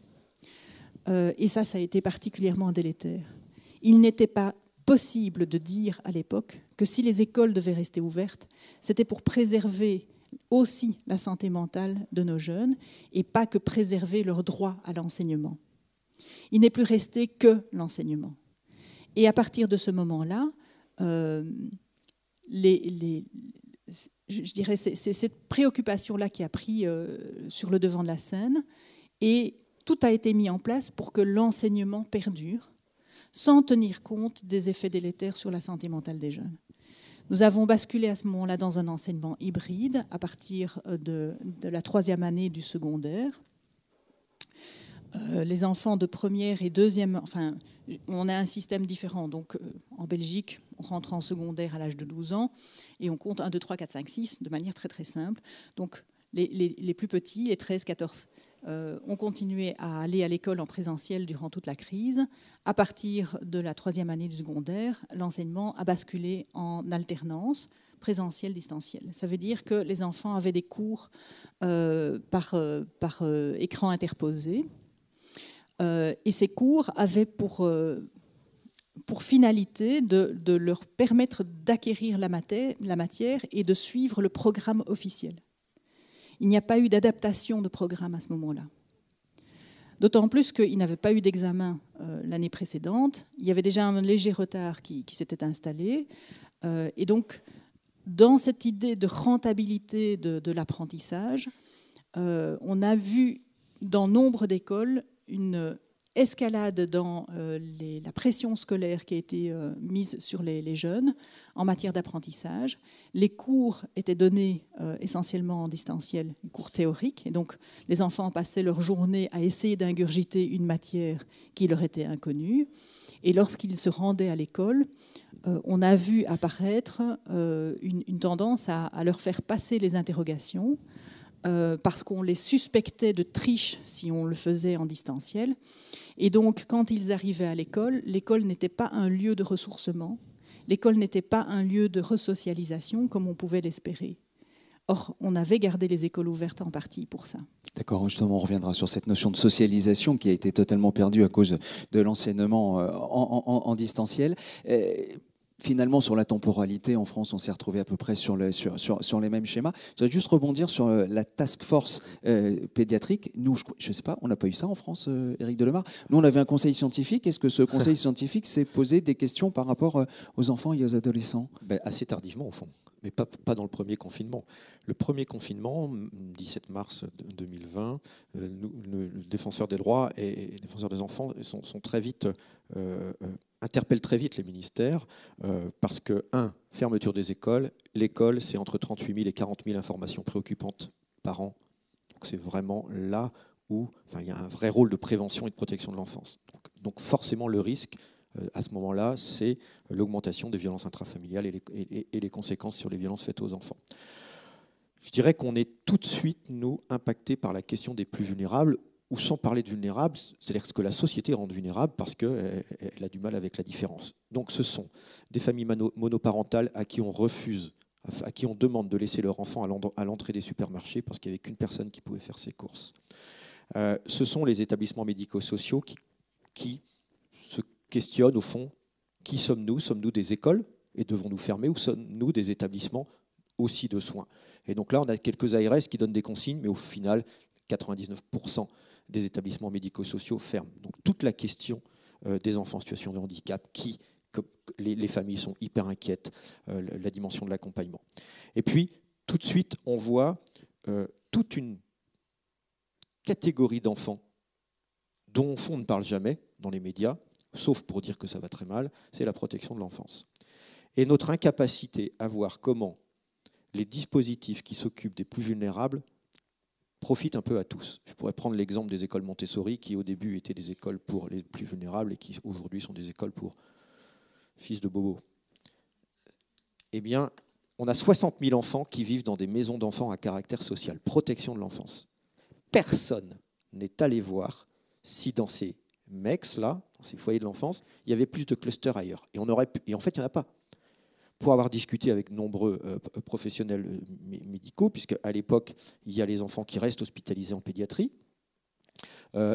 Et ça a été particulièrement délétère. Il n'était pas possible de dire à l'époque que si les écoles devaient rester ouvertes, c'était pour préserver aussi la santé mentale de nos jeunes et pas que préserver leur droit à l'enseignement. Il n'est plus resté que l'enseignement. Et à partir de ce moment-là, je dirais, c'est cette préoccupation-là qui a pris sur le devant de la scène, et tout a été mis en place pour que l'enseignement perdure, sans tenir compte des effets délétères sur la santé mentale des jeunes. Nous avons basculé à ce moment-là dans un enseignement hybride à partir de la 3e année du secondaire. Les enfants de première et deuxième, enfin, on a un système différent. Donc, en Belgique, on rentre en secondaire à l'âge de 12 ans et on compte 1, 2, 3, 4, 5, 6 de manière très très simple. Donc, les plus petits, les 13, 14, ont continué à aller à l'école en présentiel durant toute la crise. À partir de la 3e année du secondaire, l'enseignement a basculé en alternance présentiel, distanciel. Ça veut dire que les enfants avaient des cours par écran interposé. Et ces cours avaient pour finalité de leur permettre d'acquérir la matière et de suivre le programme officiel. Il n'y a pas eu d'adaptation de programme à ce moment-là. D'autant plus qu'ils n'avaient pas eu d'examen l'année précédente. Il y avait déjà un léger retard qui s'était installé. Et donc, dans cette idée de rentabilité de l'apprentissage, on a vu dans nombre d'écoles une escalade dans la pression scolaire qui a été mise sur les jeunes en matière d'apprentissage. Les cours étaient donnés essentiellement en distanciel, cours théoriques, et donc les enfants passaient leur journée à essayer d'ingurgiter une matière qui leur était inconnue. Et lorsqu'ils se rendaient à l'école, on a vu apparaître une tendance à leur faire passer les interrogations, parce qu'on les suspectait de triche si on le faisait en distanciel. Et donc, quand ils arrivaient à l'école n'était pas un lieu de ressourcement, l'école n'était pas un lieu de resocialisation comme on pouvait l'espérer. Or, on avait gardé les écoles ouvertes en partie pour ça. D'accord, justement, on reviendra sur cette notion de socialisation qui a été totalement perdue à cause de l'enseignement en distanciel. Finalement, sur la temporalité, en France, on s'est retrouvé à peu près sur les mêmes schémas. Je voudrais juste rebondir sur la task force pédiatrique. Nous, je ne sais pas, on n'a pas eu ça en France, Éric Delemare. Nous, on avait un conseil scientifique. Est-ce que ce conseil scientifique s'est posé des questions par rapport aux enfants et aux adolescents ? Assez tardivement, au fond, mais pas dans le premier confinement. Le premier confinement, 17 mars 2020, le défenseur des droits et le défenseur des enfants sont très vite... interpelle très vite les ministères parce que, fermeture des écoles. L'école, c'est entre 38 000 et 40 000 informations préoccupantes par an. Donc c'est vraiment là où il y a un vrai rôle de prévention et de protection de l'enfance. Donc forcément, le risque, à ce moment-là, c'est l'augmentation des violences intrafamiliales et les conséquences sur les violences faites aux enfants. Je dirais qu'on est tout de suite, nous, impactés par la question des plus vulnérables, ou sans parler de vulnérables, c'est-à-dire ce que la société rend vulnérable parce qu'elle a du mal avec la différence. Donc ce sont des familles monoparentales à qui on refuse, à qui on demande de laisser leur enfant à l'entrée des supermarchés parce qu'il n'y avait qu'une personne qui pouvait faire ses courses. Ce sont les établissements médico-sociaux qui se questionnent au fond, qui sommes-nous ? Sommes-nous des écoles et devons-nous fermer ou sommes-nous des établissements aussi de soins ? Et donc là, on a quelques ARS qui donnent des consignes, mais au final, 99% des établissements médico-sociaux ferment. Donc toute la question des enfants en situation de handicap, les familles sont hyper inquiètes, la dimension de l'accompagnement. Et puis, tout de suite, on voit toute une catégorie d'enfants dont, au fond, on ne parle jamais dans les médias, sauf pour dire que ça va très mal, c'est la protection de l'enfance. Et notre incapacité à voir comment les dispositifs qui s'occupent des plus vulnérables profitent un peu à tous. Je pourrais prendre l'exemple des écoles Montessori qui au début étaient des écoles pour les plus vulnérables et qui aujourd'hui sont des écoles pour fils de bobo. Eh bien, on a 60 000 enfants qui vivent dans des maisons d'enfants à caractère social, protection de l'enfance. Personne n'est allé voir si dans ces MEX-là, dans ces foyers de l'enfance, il y avait plus de clusters ailleurs. Et en fait, il n'y en a pas. Pour avoir discuté avec nombreux professionnels médicaux, puisqu'à l'époque, il y a les enfants qui restent hospitalisés en pédiatrie,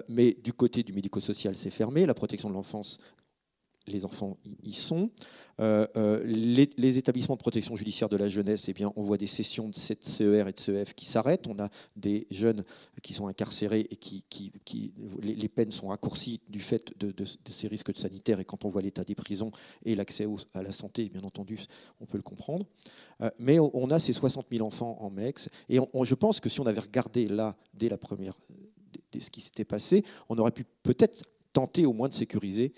mais du côté du médico-social, c'est fermé. La protection de l'enfance, les enfants y sont. Les établissements de protection judiciaire de la jeunesse, eh bien, on voit des sessions de CER et de CEF qui s'arrêtent. On a des jeunes qui sont incarcérés et les peines sont raccourcies du fait de ces risques sanitaires. Et quand on voit l'état des prisons et l'accès à la santé, bien entendu, on peut le comprendre. Mais on a ces 60 000 enfants en MEX. Et je pense que si on avait regardé là, dès la première, dès ce qui s'était passé, on aurait pu peut-être tenter au moins de sécuriser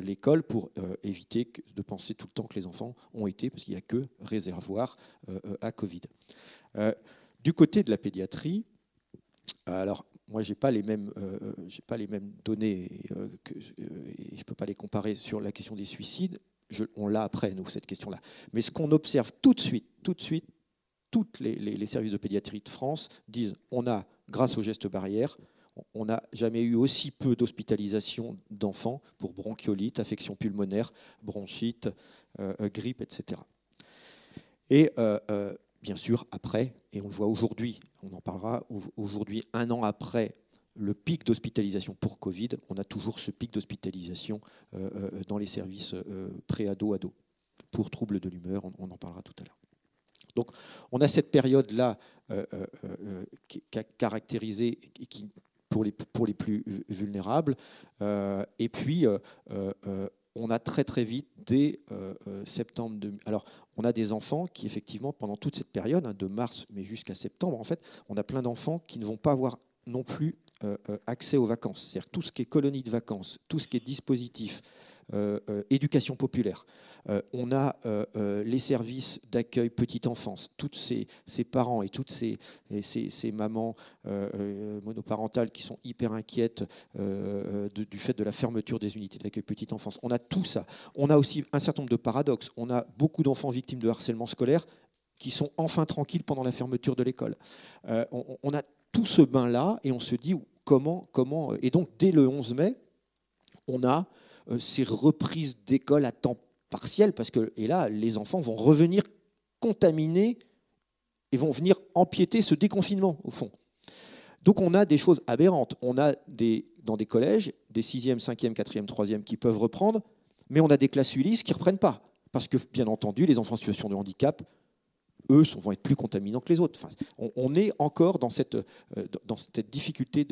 l'école pour éviter de penser tout le temps que les enfants ont été, parce qu'il n'y a que réservoir à Covid. Du côté de la pédiatrie, alors moi j'ai pas les mêmes données et je ne peux pas les comparer sur la question des suicides. On l'a après nous cette question-là. Mais ce qu'on observe tout de suite, tous les services de pédiatrie de France disent on a, grâce aux gestes barrières, on n'a jamais eu aussi peu d'hospitalisation d'enfants pour bronchiolite, affection pulmonaire, bronchite, grippe, etc. Et bien sûr, après, et on le voit aujourd'hui, on en parlera, aujourd'hui, 1 an après le pic d'hospitalisation pour Covid, on a toujours ce pic d'hospitalisation dans les services pré-ado, pour troubles de l'humeur, on en parlera tout à l'heure. Donc on a cette période-là caractérisée qui, pour les plus vulnérables. Et puis, on a très vite, dès septembre, alors on a des enfants qui, effectivement, pendant toute cette période, de mars, mais jusqu'à septembre, en fait, on a plein d'enfants qui ne vont pas avoir non plus accès aux vacances. C'est-à-dire tout ce qui est colonie de vacances, tout ce qui est dispositif, éducation populaire. On a les services d'accueil petite enfance, toutes ces parents et toutes ces mamans monoparentales qui sont hyper inquiètes du fait de la fermeture des unités d'accueil petite enfance. On a tout ça. On a aussi un certain nombre de paradoxes. On a beaucoup d'enfants victimes de harcèlement scolaire qui sont enfin tranquilles pendant la fermeture de l'école. On a tout ce bain-là et on se dit comment... Et donc, dès le 11 mai, on a ces reprises d'école à temps partiel, et là, les enfants vont revenir contaminés et vont venir empiéter ce déconfinement, au fond. Donc, on a des choses aberrantes. On a dans des collèges, des 6e, 5e, 4e, 3e qui peuvent reprendre, mais on a des classes Ulysse qui ne reprennent pas. Parce que, bien entendu, les enfants en situation de handicap, eux, vont être plus contaminants que les autres. Enfin, on est encore dans cette difficulté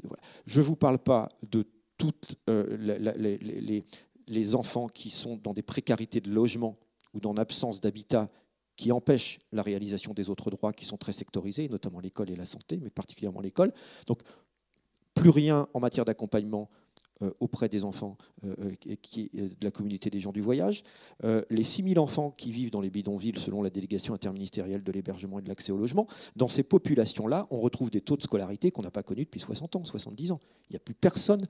voilà. Je ne vous parle pas de toutes les enfants qui sont dans des précarités de logement ou dans l'absence d'habitat qui empêchent la réalisation des autres droits qui sont très sectorisés, notamment l'école et la santé, mais particulièrement l'école. Donc, plus rien en matière d'accompagnement auprès des enfants de la communauté des gens du voyage. Les 6 000 enfants qui vivent dans les bidonvilles, selon la délégation interministérielle de l'hébergement et de l'accès au logement, dans ces populations-là, on retrouve des taux de scolarité qu'on n'a pas connus depuis 60 ans, 70 ans. Il n'y a plus personne.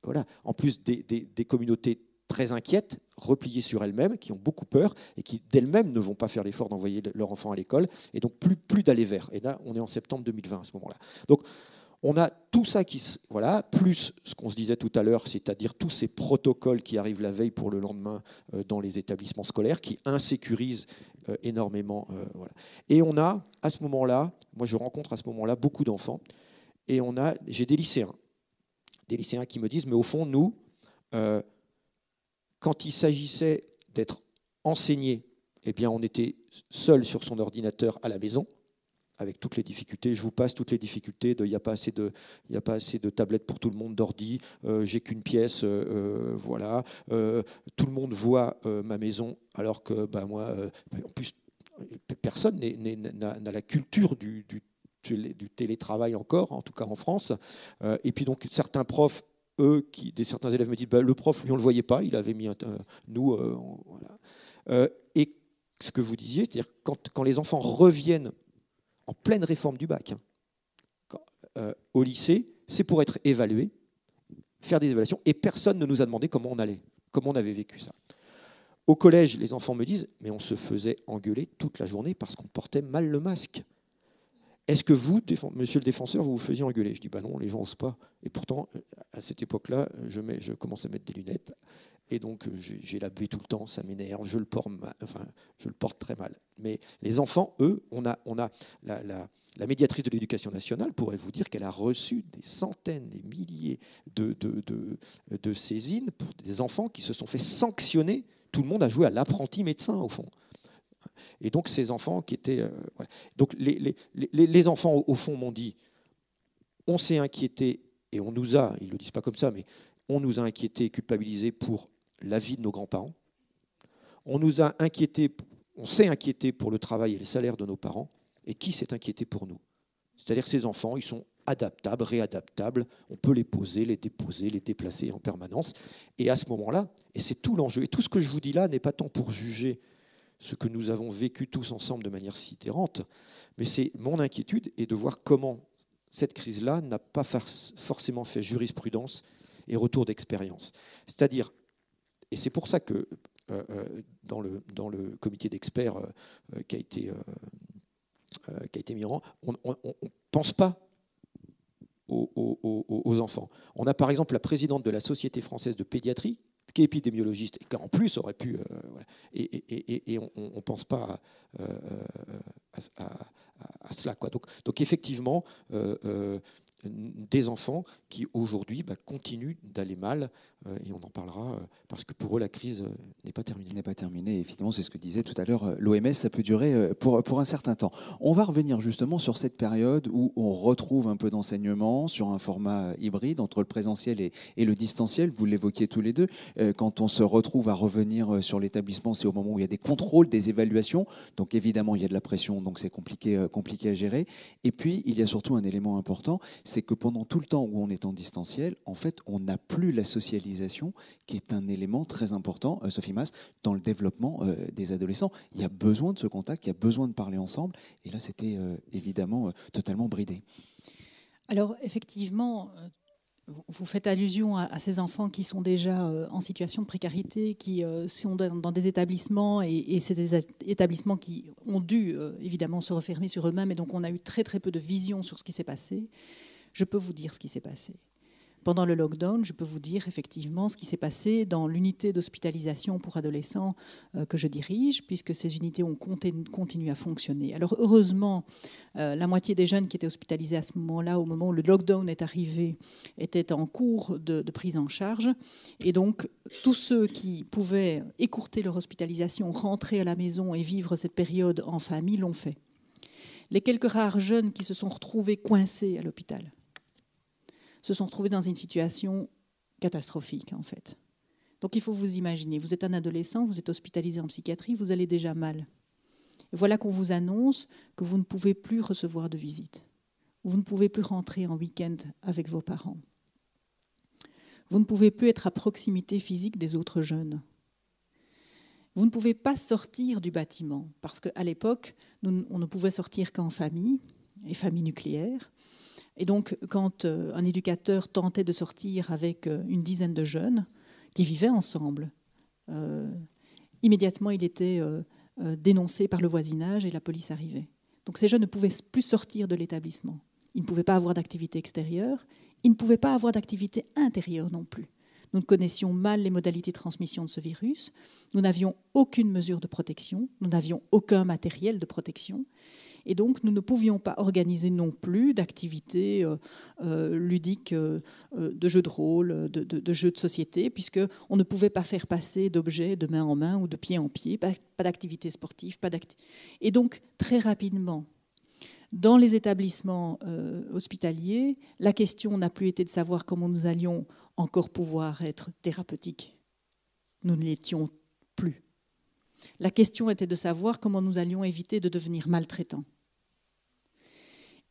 Voilà. En plus des communautés très inquiètes, repliées sur elles-mêmes, qui ont beaucoup peur et qui d'elles-mêmes ne vont pas faire l'effort d'envoyer leurs enfants à l'école, et donc plus d'aller vers. Et là, on est en septembre 2020 à ce moment-là. Donc, on a tout ça voilà, plus ce qu'on se disait tout à l'heure, c'est-à-dire tous ces protocoles qui arrivent la veille pour le lendemain dans les établissements scolaires, qui insécurisent énormément. Voilà. Et on a, à ce moment-là, moi je rencontre à ce moment-là beaucoup d'enfants, et j'ai des lycéens qui me disent, mais au fond, nous, quand il s'agissait d'être enseigné, eh bien, on était seul sur son ordinateur à la maison, avec toutes les difficultés. Je vous passe toutes les difficultés il n'y a pas assez de tablettes pour tout le monde, d'ordi, j'ai qu'une pièce, voilà. Tout le monde voit ma maison, alors que moi, en plus, personne n'a la culture du télétravail encore, en tout cas en France. Et puis donc certains profs, certains élèves me disent, le prof, lui, on ne le voyait pas, il avait mis nous, voilà. Et ce que vous disiez, c'est-à-dire quand les enfants reviennent en pleine réforme du bac, au lycée, c'est pour être évalué, faire des évaluations, et personne ne nous a demandé comment on avait vécu ça. Au collège, les enfants me disent, mais on se faisait engueuler toute la journée parce qu'on portait mal le masque. Est-ce que vous, monsieur le défenseur, vous vous faisiez engueuler? Je dis, non, les gens n'osent pas. Et pourtant, à cette époque-là, je commence à mettre des lunettes. Et donc, j'ai la buée tout le temps, ça m'énerve, je le porte très mal. Mais les enfants, eux, on a la médiatrice de l'éducation nationale pourrait vous dire qu'elle a reçu des centaines, des milliers de saisines pour des enfants qui se sont fait sanctionner. Tout le monde a joué à l'apprenti médecin, au fond. Et donc, ces enfants qui étaient... voilà. Donc, les enfants, au fond, m'ont dit, on s'est inquiété, et on nous a, ils ne le disent pas comme ça, mais on nous a inquiétés et culpabilisés pour la vie de nos grands-parents. On s'est inquiété pour le travail et le salaire de nos parents. Et qui s'est inquiété pour nous? C'est-à-dire que ces enfants, ils sont adaptables, réadaptables, on peut les poser, les déposer, les déplacer en permanence. Et à ce moment-là, et c'est tout l'enjeu, et tout ce que je vous dis là n'est pas tant pour juger ce que nous avons vécu tous ensemble de manière sidérante, mais c'est mon inquiétude et de voir comment cette crise-là n'a pas forcément fait jurisprudence et retour d'expérience. C'est-à-dire, et c'est pour ça que dans le comité d'experts qui a été mis en rang, on ne pense pas aux enfants. On a par exemple la présidente de la Société française de pédiatrie, qui est épidémiologiste, et qui en plus aurait pu... voilà. Et on ne pense pas à cela, quoi. Donc effectivement, des enfants qui aujourd'hui continuent d'aller mal, et on en parlera, parce que pour eux la crise n'est pas terminée. N'est pas terminée, effectivement, c'est ce que disait tout à l'heure l'OMS, ça peut durer pour un certain temps. On va revenir justement sur cette période où on retrouve un peu d'enseignement sur un format hybride entre le présentiel et le distanciel, vous l'évoquiez tous les deux, quand on se retrouve à revenir sur l'établissement, c'est au moment où il y a des contrôles, des évaluations, donc évidemment il y a de la pression, donc c'est compliqué à gérer, et puis il y a surtout un élément important, c'est que pendant tout le temps où on est en distanciel, en fait, on n'a plus la socialisation, qui est un élément très important, Sophie Mas, dans le développement des adolescents. Il y a besoin de ce contact, il y a besoin de parler ensemble, et là, c'était évidemment totalement bridé. Alors, effectivement, vous faites allusion à ces enfants qui sont déjà en situation de précarité, qui sont dans des établissements, et c'est des établissements qui ont dû évidemment se refermer sur eux-mêmes, et donc on a eu très très peu de vision sur ce qui s'est passé. Je peux vous dire ce qui s'est passé. Pendant le lockdown, je peux vous dire effectivement ce qui s'est passé dans l'unité d'hospitalisation pour adolescents que je dirige, puisque ces unités ont continué à fonctionner. Alors heureusement, la moitié des jeunes qui étaient hospitalisés à ce moment-là, au moment où le lockdown est arrivé, étaient en cours de prise en charge. Et donc, tous ceux qui pouvaient écourter leur hospitalisation, rentrer à la maison et vivre cette période en famille l'ont fait. Les quelques rares jeunes qui se sont retrouvés coincés à l'hôpital se sont retrouvés dans une situation catastrophique, en fait. Donc il faut vous imaginer, vous êtes un adolescent, vous êtes hospitalisé en psychiatrie, vous allez déjà mal. Et voilà qu'on vous annonce que vous ne pouvez plus recevoir de visite. Vous ne pouvez plus rentrer en week-end avec vos parents. Vous ne pouvez plus être à proximité physique des autres jeunes. Vous ne pouvez pas sortir du bâtiment, parce qu'à l'époque, on ne pouvait sortir qu'en famille, et famille nucléaire. Et donc, quand un éducateur tentait de sortir avec une dizaine de jeunes qui vivaient ensemble, immédiatement, il était dénoncé par le voisinage et la police arrivait. Donc, ces jeunes ne pouvaient plus sortir de l'établissement. Ils ne pouvaient pas avoir d'activité extérieure, ils ne pouvaient pas avoir d'activité intérieure non plus. Nous connaissions mal les modalités de transmission de ce virus, nous n'avions aucune mesure de protection, nous n'avions aucun matériel de protection. Et donc, nous ne pouvions pas organiser non plus d'activités ludiques, de jeux de rôle, de jeux de société, puisqu'on ne pouvait pas faire passer d'objets de main en main ou de pied en pied, pas d'activités sportives. Et donc, très rapidement, dans les établissements hospitaliers, la question n'a plus été de savoir comment nous allions encore pouvoir être thérapeutiques. Nous ne l'étions plus. La question était de savoir comment nous allions éviter de devenir maltraitants.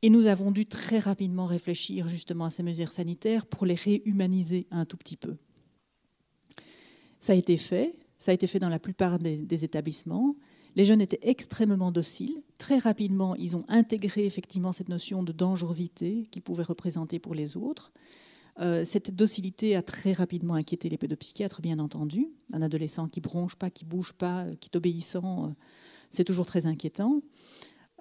Et nous avons dû très rapidement réfléchir justement à ces mesures sanitaires pour les réhumaniser un tout petit peu. Ça a été fait dans la plupart des établissements. Les jeunes étaient extrêmement dociles. Très rapidement, ils ont intégré effectivement cette notion de dangerosité qu'ils pouvaient représenter pour les autres. Cette docilité a très rapidement inquiété les pédopsychiatres, bien entendu. Un adolescent qui bronche pas, qui bouge pas, qui est obéissant, c'est toujours très inquiétant.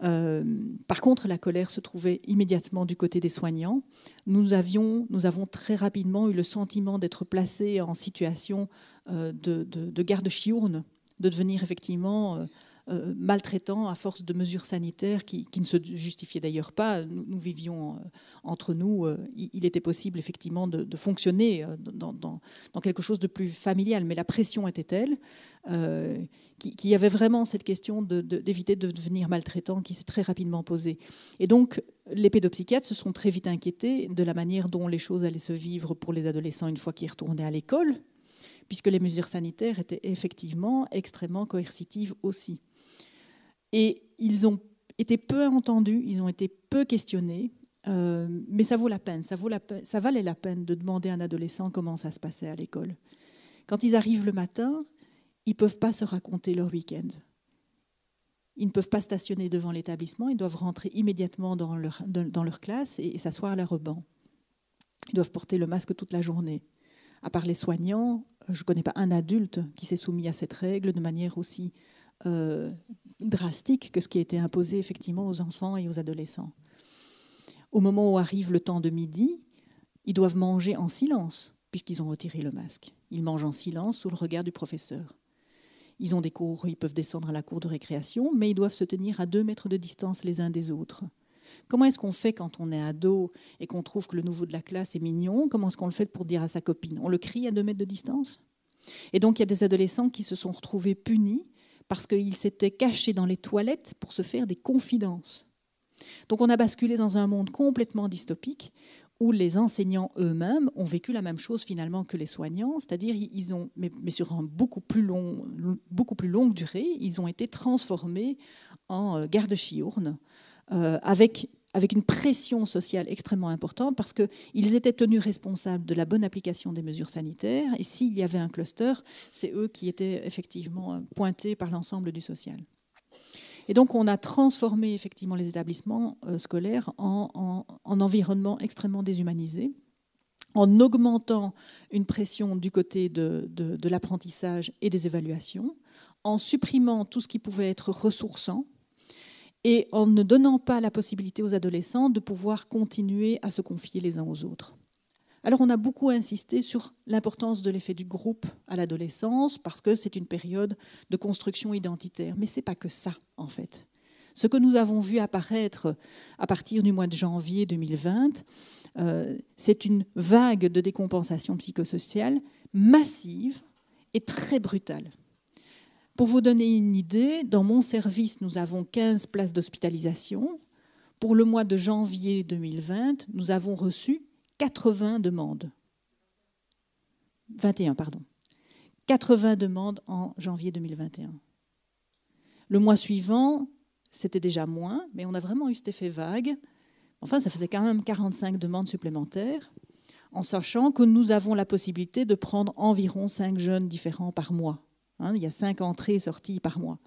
Par contre, la colère se trouvait immédiatement du côté des soignants. Nous avons très rapidement eu le sentiment d'être placés en situation de garde chiourne, de devenir effectivement maltraitants à force de mesures sanitaires qui ne se justifiaient d'ailleurs pas. Nous vivions entre nous, il était possible effectivement de fonctionner dans quelque chose de plus familial, mais la pression était telle qu'il y avait vraiment cette question d'éviter de devenir maltraitant qui s'est très rapidement posée. Et donc, les pédopsychiatres se sont très vite inquiétés de la manière dont les choses allaient se vivre pour les adolescents une fois qu'ils retournaient à l'école, puisque les mesures sanitaires étaient effectivement extrêmement coercitives aussi. Et ils ont été peu entendus, ils ont été peu questionnés, mais ça vaut la peine, ça valait la peine de demander à un adolescent comment ça se passait à l'école. Quand ils arrivent le matin, ils ne peuvent pas se raconter leur week-end. Ils ne peuvent pas stationner devant l'établissement, ils doivent rentrer immédiatement dans leur classe et s'asseoir à leur banc. Ils doivent porter le masque toute la journée. À part les soignants, je ne connais pas un adulte qui s'est soumis à cette règle de manière aussi drastique que ce qui a été imposé effectivement aux enfants et aux adolescents. Au moment où arrive le temps de midi, ils doivent manger en silence, puisqu'ils ont retiré le masque. Ils mangent en silence sous le regard du professeur. Ils ont des cours, ils peuvent descendre à la cour de récréation, mais ils doivent se tenir à 2 mètres de distance les uns des autres. Comment est-ce qu'on fait quand on est ado et qu'on trouve que le nouveau de la classe est mignon? Comment est-ce qu'on le fait pour dire à sa copine? On le crie à 2 mètres de distance? Et donc il y a des adolescents qui se sont retrouvés punis parce qu'ils s'étaient cachés dans les toilettes pour se faire des confidences. Donc on a basculé dans un monde complètement dystopique où les enseignants eux-mêmes ont vécu la même chose finalement que les soignants, c'est-à-dire ils ont, mais sur un beaucoup plus longue durée, ils ont été transformés en gardes-chiournes avec une pression sociale extrêmement importante parce qu'ils étaient tenus responsables de la bonne application des mesures sanitaires et s'il y avait un cluster, c'est eux qui étaient effectivement pointés par l'ensemble du social. Et donc, on a transformé effectivement les établissements scolaires en environnement extrêmement déshumanisé, en augmentant une pression du côté de l'apprentissage et des évaluations, en supprimant tout ce qui pouvait être ressourçant et en ne donnant pas la possibilité aux adolescents de pouvoir continuer à se confier les uns aux autres. Alors on a beaucoup insisté sur l'importance de l'effet du groupe à l'adolescence parce que c'est une période de construction identitaire. Mais ce n'est pas que ça, en fait. Ce que nous avons vu apparaître à partir du mois de janvier 2020, c'est une vague de décompensation psychosociale massive et très brutale. Pour vous donner une idée, dans mon service, nous avons 15 places d'hospitalisation. Pour le mois de janvier 2020, nous avons reçu 80 demandes. 21, pardon. 80 demandes en janvier 2021. Le mois suivant, c'était déjà moins, mais on a vraiment eu cet effet vague. Enfin, ça faisait quand même 45 demandes supplémentaires, en sachant que nous avons la possibilité de prendre environ 5 jeunes différents par mois. Il y a 5 entrées et sorties par mois.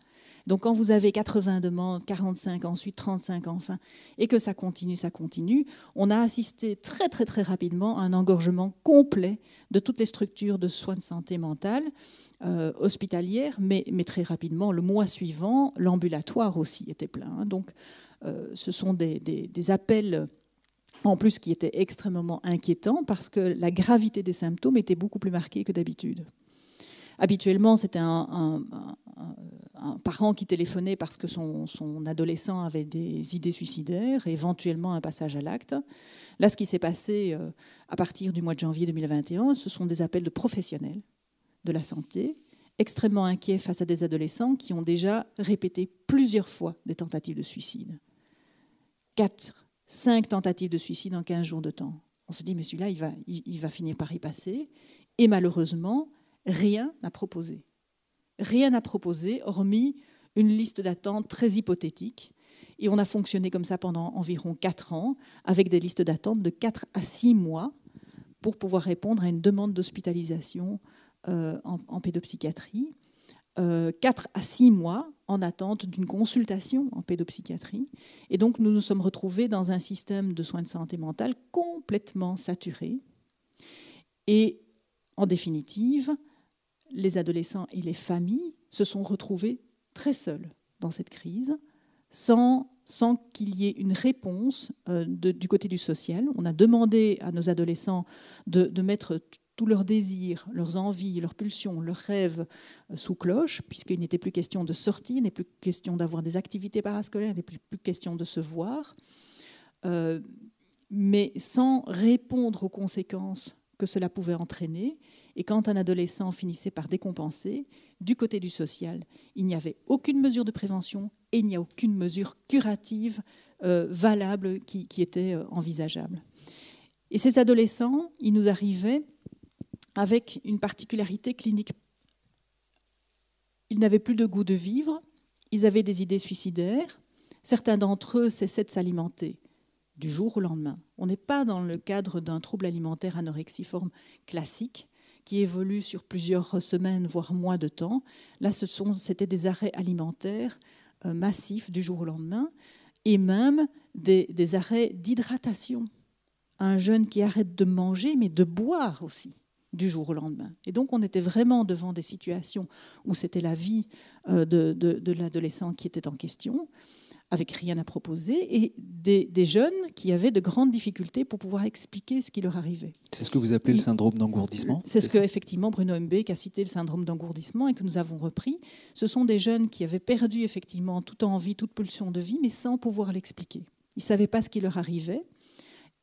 Donc quand vous avez 80 demandes, 45 ensuite, 35 enfin, et que ça continue, on a assisté très très très rapidement à un engorgement complet de toutes les structures de soins de santé mentale, hospitalières, mais très rapidement, le mois suivant, l'ambulatoire aussi était plein. Donc ce sont des appels en plus qui étaient extrêmement inquiétants parce que la gravité des symptômes était beaucoup plus marquée que d'habitude. Habituellement, c'était un parent qui téléphonait parce que son adolescent avait des idées suicidaires, et éventuellement un passage à l'acte. Là, ce qui s'est passé à partir du mois de janvier 2021, ce sont des appels de professionnels de la santé, extrêmement inquiets face à des adolescents qui ont déjà répété plusieurs fois des tentatives de suicide. 4, 5 tentatives de suicide en 15 jours de temps. On se dit, mais celui-là, il va finir par y passer. Et malheureusement, rien n'a proposé. Rien n'a proposé, hormis une liste d'attente très hypothétique. Et on a fonctionné comme ça pendant environ 4 ans, avec des listes d'attente de 4 à 6 mois pour pouvoir répondre à une demande d'hospitalisation en pédopsychiatrie. 4 à 6 mois en attente d'une consultation en pédopsychiatrie. Et donc, nous nous sommes retrouvés dans un système de soins de santé mentale complètement saturé. Et en définitive, les adolescents et les familles se sont retrouvés très seuls dans cette crise, sans qu'il y ait une réponse du côté du social. On a demandé à nos adolescents de mettre tous leurs désirs, leurs envies, leurs pulsions, leurs rêves sous cloche, puisqu'il n'était plus question de sortir, il n'est plus question d'avoir des activités parascolaires, il n'est plus question de se voir, mais sans répondre aux conséquences que cela pouvait entraîner. Et quand un adolescent finissait par décompenser, du côté du social, il n'y avait aucune mesure de prévention et il n'y a aucune mesure curative valable qui était envisageable. Et ces adolescents, ils nous arrivaient avec une particularité clinique. Ils n'avaient plus de goût de vivre, ils avaient des idées suicidaires, Certains d'entre eux cessaient de s'alimenter du jour au lendemain. On n'est pas dans le cadre d'un trouble alimentaire anorexiforme classique qui évolue sur plusieurs semaines, voire mois de temps. Là, c'était des arrêts alimentaires massifs du jour au lendemain et même des arrêts d'hydratation. Un jeune qui arrête de manger, mais de boire aussi, du jour au lendemain. Et donc, on était vraiment devant des situations où c'était la vie de l'adolescent qui était en question, avec rien à proposer, et des jeunes qui avaient de grandes difficultés pour pouvoir expliquer ce qui leur arrivait. C'est ce que vous appelez le syndrome d'engourdissement? C'est ce que, effectivement, Bruno Hembeek a cité, le syndrome d'engourdissement, et que nous avons repris. Ce sont des jeunes qui avaient perdu, effectivement, toute envie, toute pulsion de vie, mais sans pouvoir l'expliquer. Ils ne savaient pas ce qui leur arrivait,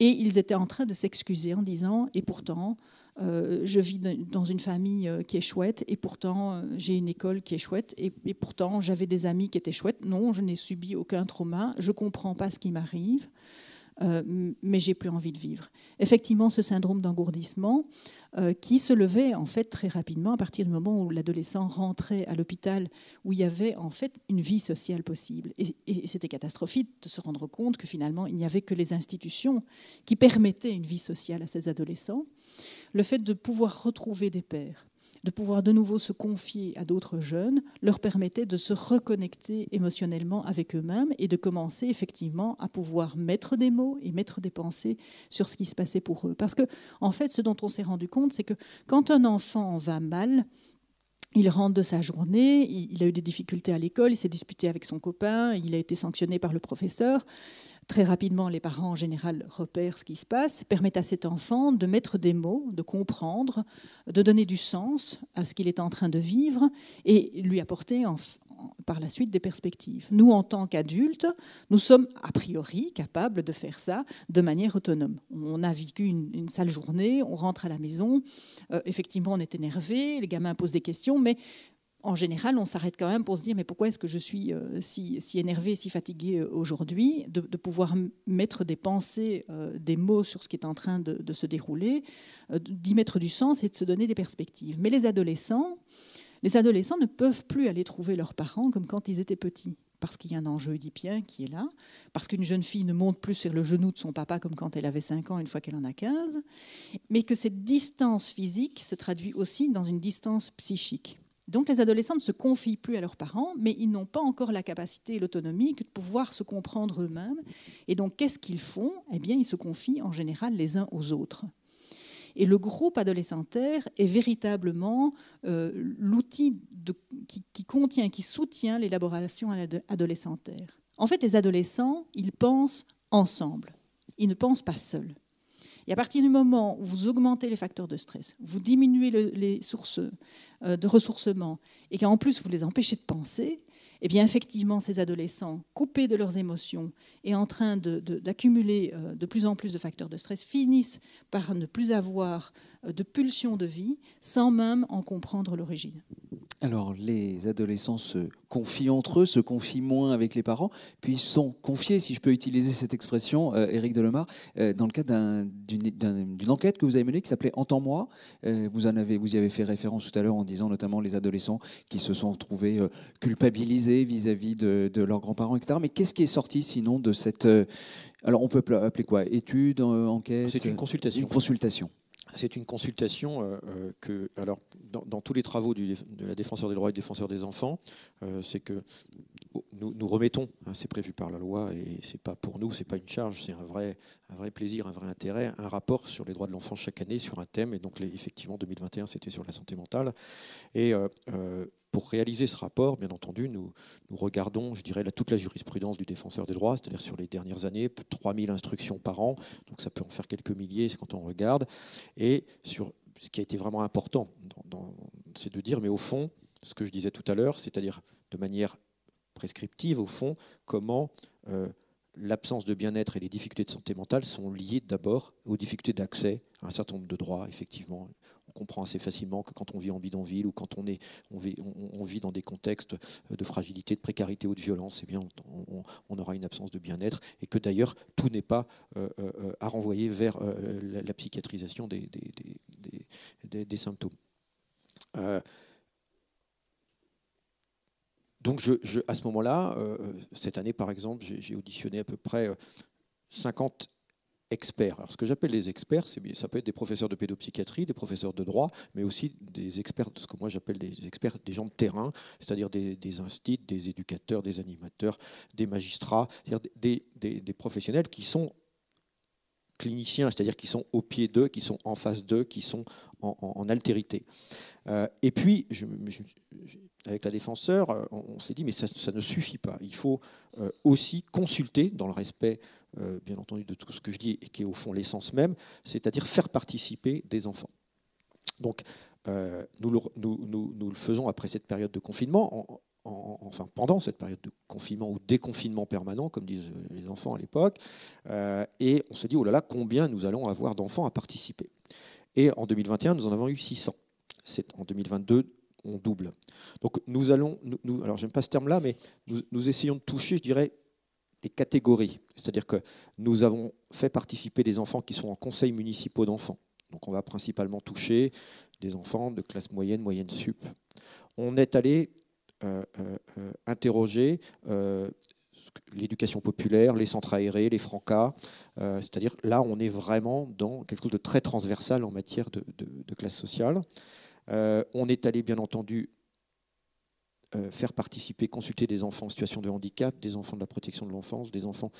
et ils étaient en train de s'excuser en disant « et pourtant, je vis dans une famille qui est chouette, et pourtant j'ai une école qui est chouette, et pourtant j'avais des amis qui étaient chouettes. Non, je n'ai subi aucun trauma, je ne comprends pas ce qui m'arrive, mais j'ai plus envie de vivre. » Effectivement, ce syndrome d'engourdissement qui se levait en fait très rapidement à partir du moment où l'adolescent rentrait à l'hôpital, où il y avait en fait une vie sociale possible. Et c'était catastrophique de se rendre compte que finalement il n'y avait que les institutions qui permettaient une vie sociale à ces adolescents. Le fait de pouvoir retrouver des pairs, de pouvoir de nouveau se confier à d'autres jeunes, leur permettait de se reconnecter émotionnellement avec eux-mêmes et de commencer effectivement à pouvoir mettre des mots et mettre des pensées sur ce qui se passait pour eux. Parce que, en fait, ce dont on s'est rendu compte, c'est que quand un enfant va mal, il rentre de sa journée, il a eu des difficultés à l'école, il s'est disputé avec son copain, il a été sanctionné par le professeur. Très rapidement, les parents, en général, repèrent ce qui se passe, permettent à cet enfant de mettre des mots, de comprendre, de donner du sens à ce qu'il est en train de vivre et lui apporter par la suite des perspectives. Nous, en tant qu'adultes, nous sommes a priori capables de faire ça de manière autonome. On a vécu une sale journée, on rentre à la maison, effectivement on est énervé, les gamins posent des questions, mais en général on s'arrête quand même pour se dire mais pourquoi est-ce que je suis si énervé, si fatigué aujourd'hui, de pouvoir mettre des pensées, des mots sur ce qui est en train de se dérouler, d'y mettre du sens et de se donner des perspectives. Mais les adolescents ne peuvent plus aller trouver leurs parents comme quand ils étaient petits, parce qu'il y a un enjeu oedipien qui est là, parce qu'une jeune fille ne monte plus sur le genou de son papa comme quand elle avait 5 ans une fois qu'elle en a 15, mais que cette distance physique se traduit aussi dans une distance psychique. Donc les adolescents ne se confient plus à leurs parents, mais ils n'ont pas encore la capacité et l'autonomie que de pouvoir se comprendre eux-mêmes. Et donc qu'est-ce qu'ils font ? Eh bien, ils se confient en général les uns aux autres. Et le groupe adolescentaire est véritablement l'outil qui soutient l'élaboration adolescentaire. En fait, les adolescents, ils pensent ensemble. Ils ne pensent pas seuls. Et à partir du moment où vous augmentez les facteurs de stress, vous diminuez les sources de ressourcement et qu'en plus vous les empêchez de penser, eh bien effectivement ces adolescents, coupés de leurs émotions et en train d'accumuler de plus en plus de facteurs de stress, finissent par ne plus avoir de pulsion de vie sans même en comprendre l'origine. Alors, les adolescents se confient entre eux, se confient moins avec les parents, puis ils sont confiés, si je peux utiliser cette expression, Éric Delemare, dans le cadre d'une enquête que vous avez menée qui s'appelait « Entends-moi ». Vous y avez fait référence tout à l'heure en disant notamment les adolescents qui se sont retrouvés culpabilisés vis-à-vis de leurs grands-parents, etc. Mais qu'est-ce qui est sorti sinon de cette... alors, on peut appeler quoi ? Étude, enquête ? C'est une consultation. Une consultation. C'est une consultation que, alors, dans tous les travaux de la défenseur des droits et défenseur des enfants, c'est que nous remettons, hein, c'est prévu par la loi et c'est pas pour nous, c'est pas une charge, c'est un vrai plaisir, un vrai intérêt, un rapport sur les droits de l'enfant chaque année sur un thème. Et donc, effectivement, 2021, c'était sur la santé mentale. Et pour réaliser ce rapport, bien entendu, nous regardons, je dirais, toute la jurisprudence du défenseur des droits, c'est-à-dire sur les dernières années, 3000 instructions par an, donc ça peut en faire quelques milliers quand on regarde. Et sur ce qui a été vraiment important, c'est de dire, mais au fond, ce que je disais tout à l'heure, c'est-à-dire de manière prescriptive, au fond, comment l'absence de bien-être et les difficultés de santé mentale sont liées d'abord aux difficultés d'accès à un certain nombre de droits, effectivement. On comprend assez facilement que quand on vit en bidonville ou quand on vit dans des contextes de fragilité, de précarité ou de violence, eh bien on aura une absence de bien-être et que d'ailleurs tout n'est pas à renvoyer vers la psychiatrisation des symptômes. Donc à ce moment-là, cette année par exemple, j'ai auditionné à peu près 50 experts. Alors, ce que j'appelle les experts, ça peut être des professeurs de pédopsychiatrie, des professeurs de droit, mais aussi des experts, ce que moi j'appelle des experts, des gens de terrain, c'est-à-dire des instituts, des éducateurs, des animateurs, des magistrats, c'est-à-dire des professionnels qui sont cliniciens, c'est-à-dire qui sont au pied d'eux, qui sont en face d'eux, qui sont en altérité. Et puis, avec la défenseure, on s'est dit, mais ça ne suffit pas. Il faut aussi consulter, dans le respect, bien entendu, de tout ce que je dis, et qui est au fond l'essence même, c'est-à-dire faire participer des enfants. Donc, nous le faisons après cette période de confinement, enfin pendant cette période de confinement ou déconfinement permanent, comme disent les enfants à l'époque, et on se dit, oh là là, combien nous allons avoir d'enfants à participer. Et en 2021, nous en avons eu 600. En 2022, on double. Donc alors j'aime pas ce terme-là, mais nous essayons de toucher, je dirais, des catégories. C'est-à-dire que nous avons fait participer des enfants qui sont en conseils municipaux d'enfants. Donc on va principalement toucher des enfants de classe moyenne, moyenne sup. On est allé interroger l'éducation populaire, les centres aérés, les francas, c'est-à-dire là on est vraiment dans quelque chose de très transversal en matière de classe sociale. On est allé bien entendu faire participer, consulter des enfants en situation de handicap, des enfants de la protection de l'enfance, des enfants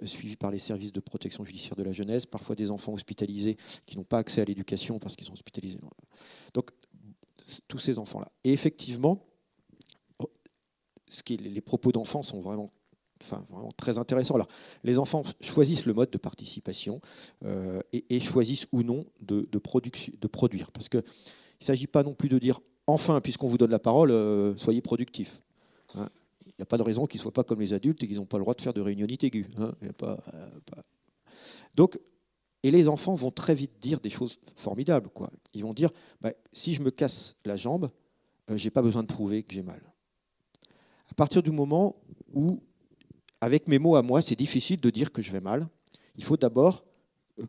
suivis par les services de protection judiciaire de la jeunesse, parfois des enfants hospitalisés qui n'ont pas accès à l'éducation parce qu'ils sont hospitalisés. Donc tous ces enfants-là. Et effectivement, les propos d'enfants sont vraiment très intéressants. Alors, les enfants choisissent le mode de participation et choisissent ou non de produire. Parce qu'il ne s'agit pas non plus de dire « enfin, puisqu'on vous donne la parole, soyez productifs hein. ». Il n'y a pas de raison qu'ils ne soient pas comme les adultes et qu'ils n'ont pas le droit de faire de réunionnite aiguë. Hein. Donc, et les enfants vont très vite dire des choses formidables, quoi. Ils vont dire si je me casse la jambe, je n'ai pas besoin de prouver que j'ai mal. À partir du moment où, avec mes mots à moi, c'est difficile de dire que je vais mal, il faut d'abord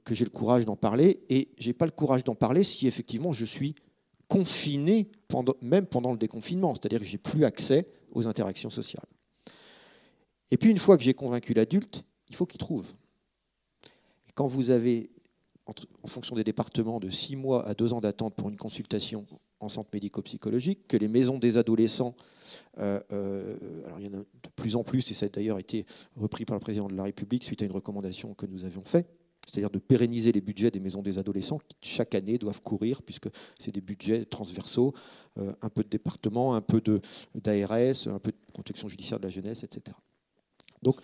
que j'ai le courage d'en parler, et je n'ai pas le courage d'en parler si effectivement je suis confiné, même pendant le déconfinement, c'est-à-dire que je n'ai plus accès aux interactions sociales. Et puis une fois que j'ai convaincu l'adulte, il faut qu'il trouve. Et quand vous avez, en fonction des départements, de 6 mois à 2 ans d'attente pour une consultation en centre médico-psychologique, que les maisons des adolescents, alors il y en a de plus en plus, et ça a d'ailleurs été repris par le président de la République suite à une recommandation que nous avions faite, c'est-à-dire de pérenniser les budgets des maisons des adolescents qui, chaque année, doivent courir, puisque c'est des budgets transversaux, un peu de département, un peu d'ARS, un peu de protection judiciaire de la jeunesse, etc. Donc,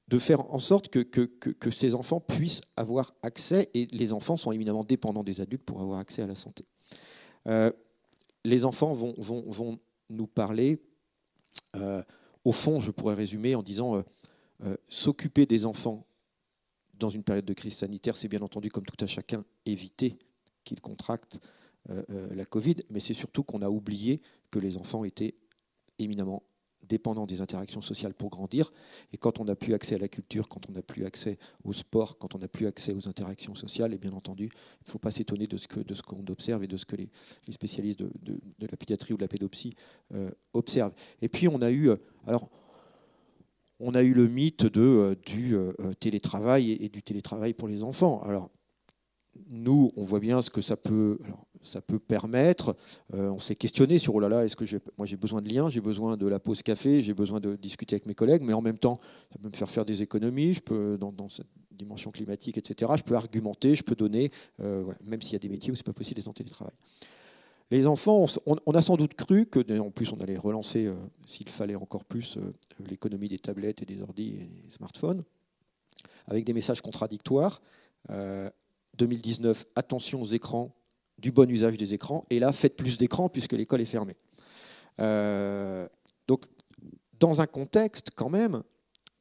de faire en sorte que ces enfants puissent avoir accès, et les enfants sont éminemment dépendants des adultes pour avoir accès à la santé. Les enfants vont nous parler, au fond, je pourrais résumer en disant s'occuper des enfants dans une période de crise sanitaire, c'est bien entendu, comme tout à chacun, éviter qu'ils contractent la Covid, mais c'est surtout qu'on a oublié que les enfants étaient éminemment dépendants des interactions sociales pour grandir, et quand on n'a plus accès à la culture, quand on n'a plus accès au sport, quand on n'a plus accès aux interactions sociales, et bien entendu, il ne faut pas s'étonner de ce qu'on observe et de ce que les spécialistes de la pédiatrie ou de la pédopsie observent. Et puis on a eu le mythe du télétravail et du télétravail pour les enfants. Alors, nous, on voit bien ce que ça peut permettre. On s'est questionné sur, oh là là, est-ce que moi j'ai besoin de liens, j'ai besoin de la pause café, j'ai besoin de discuter avec mes collègues, mais en même temps, ça peut me faire des économies, je peux, dans cette dimension climatique, etc., je peux argumenter, je peux donner, voilà, même s'il y a des métiers où ce n'est pas possible d'être en télétravail. Les enfants, on a sans doute cru que, en plus, on allait relancer, s'il fallait encore plus, l'économie des tablettes et des ordi et des smartphones, avec des messages contradictoires. 2019, attention aux écrans, du bon usage des écrans, et là, faites plus d'écrans puisque l'école est fermée. Donc, dans un contexte, quand même,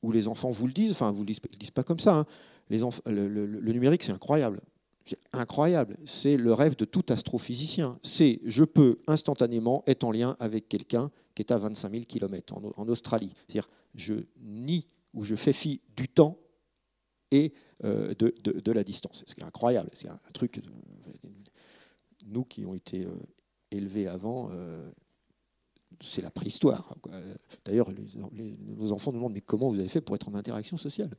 où les enfants vous le disent, enfin, vous ne le disent pas comme ça, hein, le numérique, c'est incroyable. C'est incroyable, c'est le rêve de tout astrophysicien. C'est je peux instantanément être en lien avec quelqu'un qui est à 25 000 km en Australie. C'est-à-dire je nie ou je fais fi du temps et de la distance. C'est incroyable, c'est un truc. Nous qui ont été élevés avant, c'est la préhistoire. D'ailleurs, nos enfants nous demandent mais comment vous avez fait pour être en interaction sociale?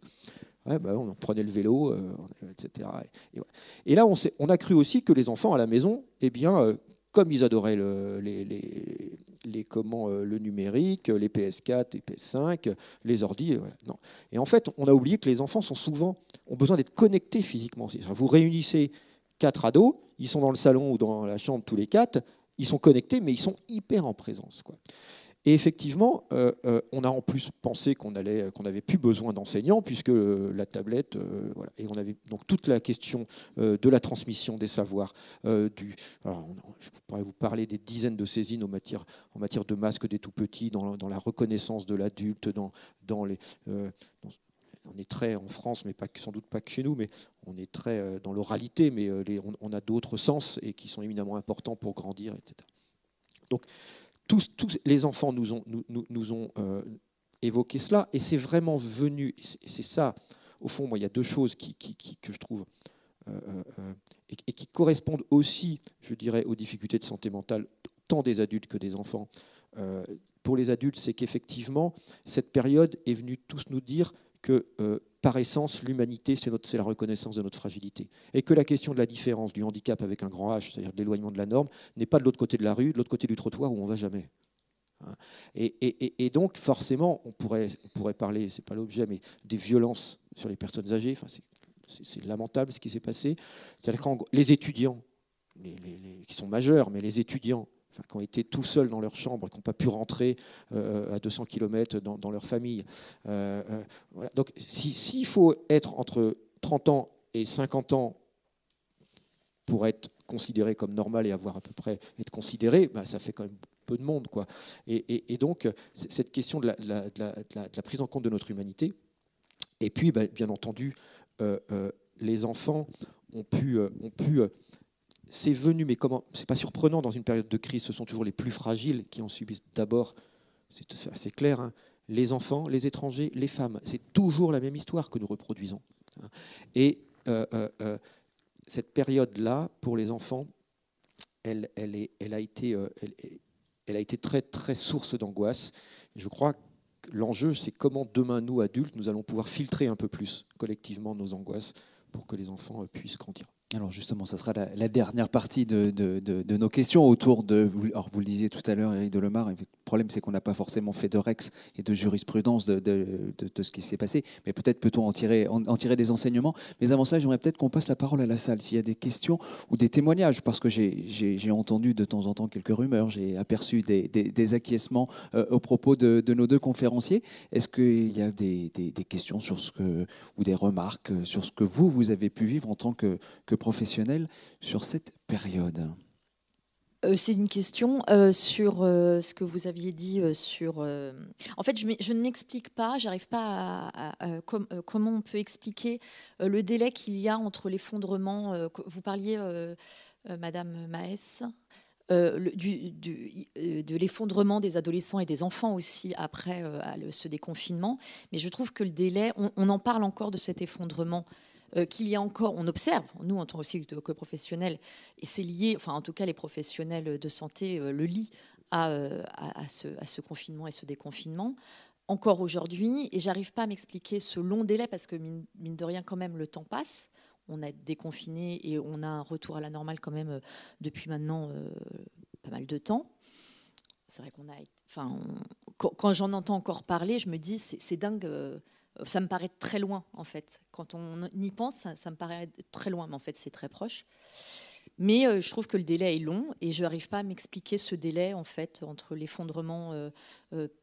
Ouais, bah, on prenait le vélo, etc. Et là, on a cru aussi que les enfants à la maison, eh bien, comme ils adoraient le numérique, les PS4, les PS5, les ordi, voilà. Non. Et en fait, on a oublié que les enfants ont besoin d'être connectés physiquement. Vous réunissez 4 ados, ils sont dans le salon ou dans la chambre tous les 4, ils sont connectés, mais ils sont hyper en présence, quoi. Et effectivement, on a en plus pensé qu'on n'avait plus besoin d'enseignants, puisque la tablette, voilà. Et on avait donc toute la question de la transmission des savoirs. Alors, je pourrais vous parler des dizaines de saisines en matière de masques des tout-petits, dans la reconnaissance de l'adulte, on est très en France, mais sans doute pas que chez nous, mais on est très dans l'oralité, mais on a d'autres sens et qui sont éminemment importants pour grandir, etc. Donc, tous les enfants nous ont évoqué cela, et c'est vraiment venu, c'est ça, au fond, moi, il y a deux choses que je trouve, et qui correspondent aussi, je dirais, aux difficultés de santé mentale, tant des adultes que des enfants. Pour les adultes, c'est qu'effectivement, cette période est venue tous nous dire que, par essence, l'humanité, c'est la reconnaissance de notre fragilité. Et que la question de la différence, du handicap avec un grand H, c'est-à-dire de l'éloignement de la norme, n'est pas de l'autre côté de la rue, de l'autre côté du trottoir où on ne va jamais. Et donc, forcément, on pourrait parler, ce n'est pas l'objet, mais des violences sur les personnes âgées. Enfin, c'est lamentable ce qui s'est passé. C'est-à-dire que les étudiants, qui sont majeurs, mais les étudiants, qui ont été tout seuls dans leur chambre, qui n'ont pas pu rentrer à 200 km dans leur famille. Voilà. Donc, s'il faut être entre 30 ans et 50 ans pour être considéré comme normal et avoir à peu près être considéré, ça fait quand même peu de monde, quoi. Et donc, cette question de la prise en compte de notre humanité. Et puis, bien entendu, les enfants ont pu c'est venu, mais comment? C'est pas surprenant dans une période de crise. Ce sont toujours les plus fragiles qui en subissent d'abord. C'est assez clair. Hein. Les enfants, les étrangers, les femmes. C'est toujours la même histoire que nous reproduisons. Et cette période-là, pour les enfants, elle a été très, très source d'angoisse. Et je crois que l'enjeu, c'est comment demain, nous, adultes, nous allons pouvoir filtrer un peu plus collectivement nos angoisses pour que les enfants puissent grandir. Alors justement, ça sera la dernière partie de nos questions autour de... Alors vous le disiez tout à l'heure, Éric Delemare, le problème c'est qu'on n'a pas forcément fait de Rex et de jurisprudence de ce qui s'est passé, mais peut-être peut-on en tirer des enseignements. Mais avant cela, j'aimerais peut-être qu'on passe la parole à la salle, s'il y a des questions ou des témoignages, parce que j'ai entendu de temps en temps quelques rumeurs, j'ai aperçu des acquiescements au propos de nos deux conférenciers. Est-ce qu'il y a des questions sur ou des remarques sur ce que vous avez pu vivre en tant que professionnel sur cette période? C'est une question sur ce que vous aviez dit sur... En fait, je ne m'explique pas, j'arrive pas comment on peut expliquer le délai qu'il y a entre l'effondrement, vous parliez, Madame Maes, de l'effondrement des adolescents et des enfants aussi après ce déconfinement. Mais je trouve que le délai, on en parle encore de cet effondrement, qu'il y a encore, on observe, nous en tant que professionnels, et c'est lié, enfin en tout cas les professionnels de santé le lient à ce confinement et ce déconfinement, encore aujourd'hui, et j'arrive pas à m'expliquer ce long délai, parce que mine de rien quand même le temps passe, on a déconfiné et on a un retour à la normale quand même depuis maintenant pas mal de temps. C'est vrai qu'on a... Enfin, quand j'en entends encore parler, je me dis c'est dingue... Ça me paraît très loin, en fait. Quand on y pense, ça me paraît très loin, mais en fait, c'est très proche. Mais je trouve que le délai est long et je n'arrive pas à m'expliquer ce délai, en fait, entre l'effondrement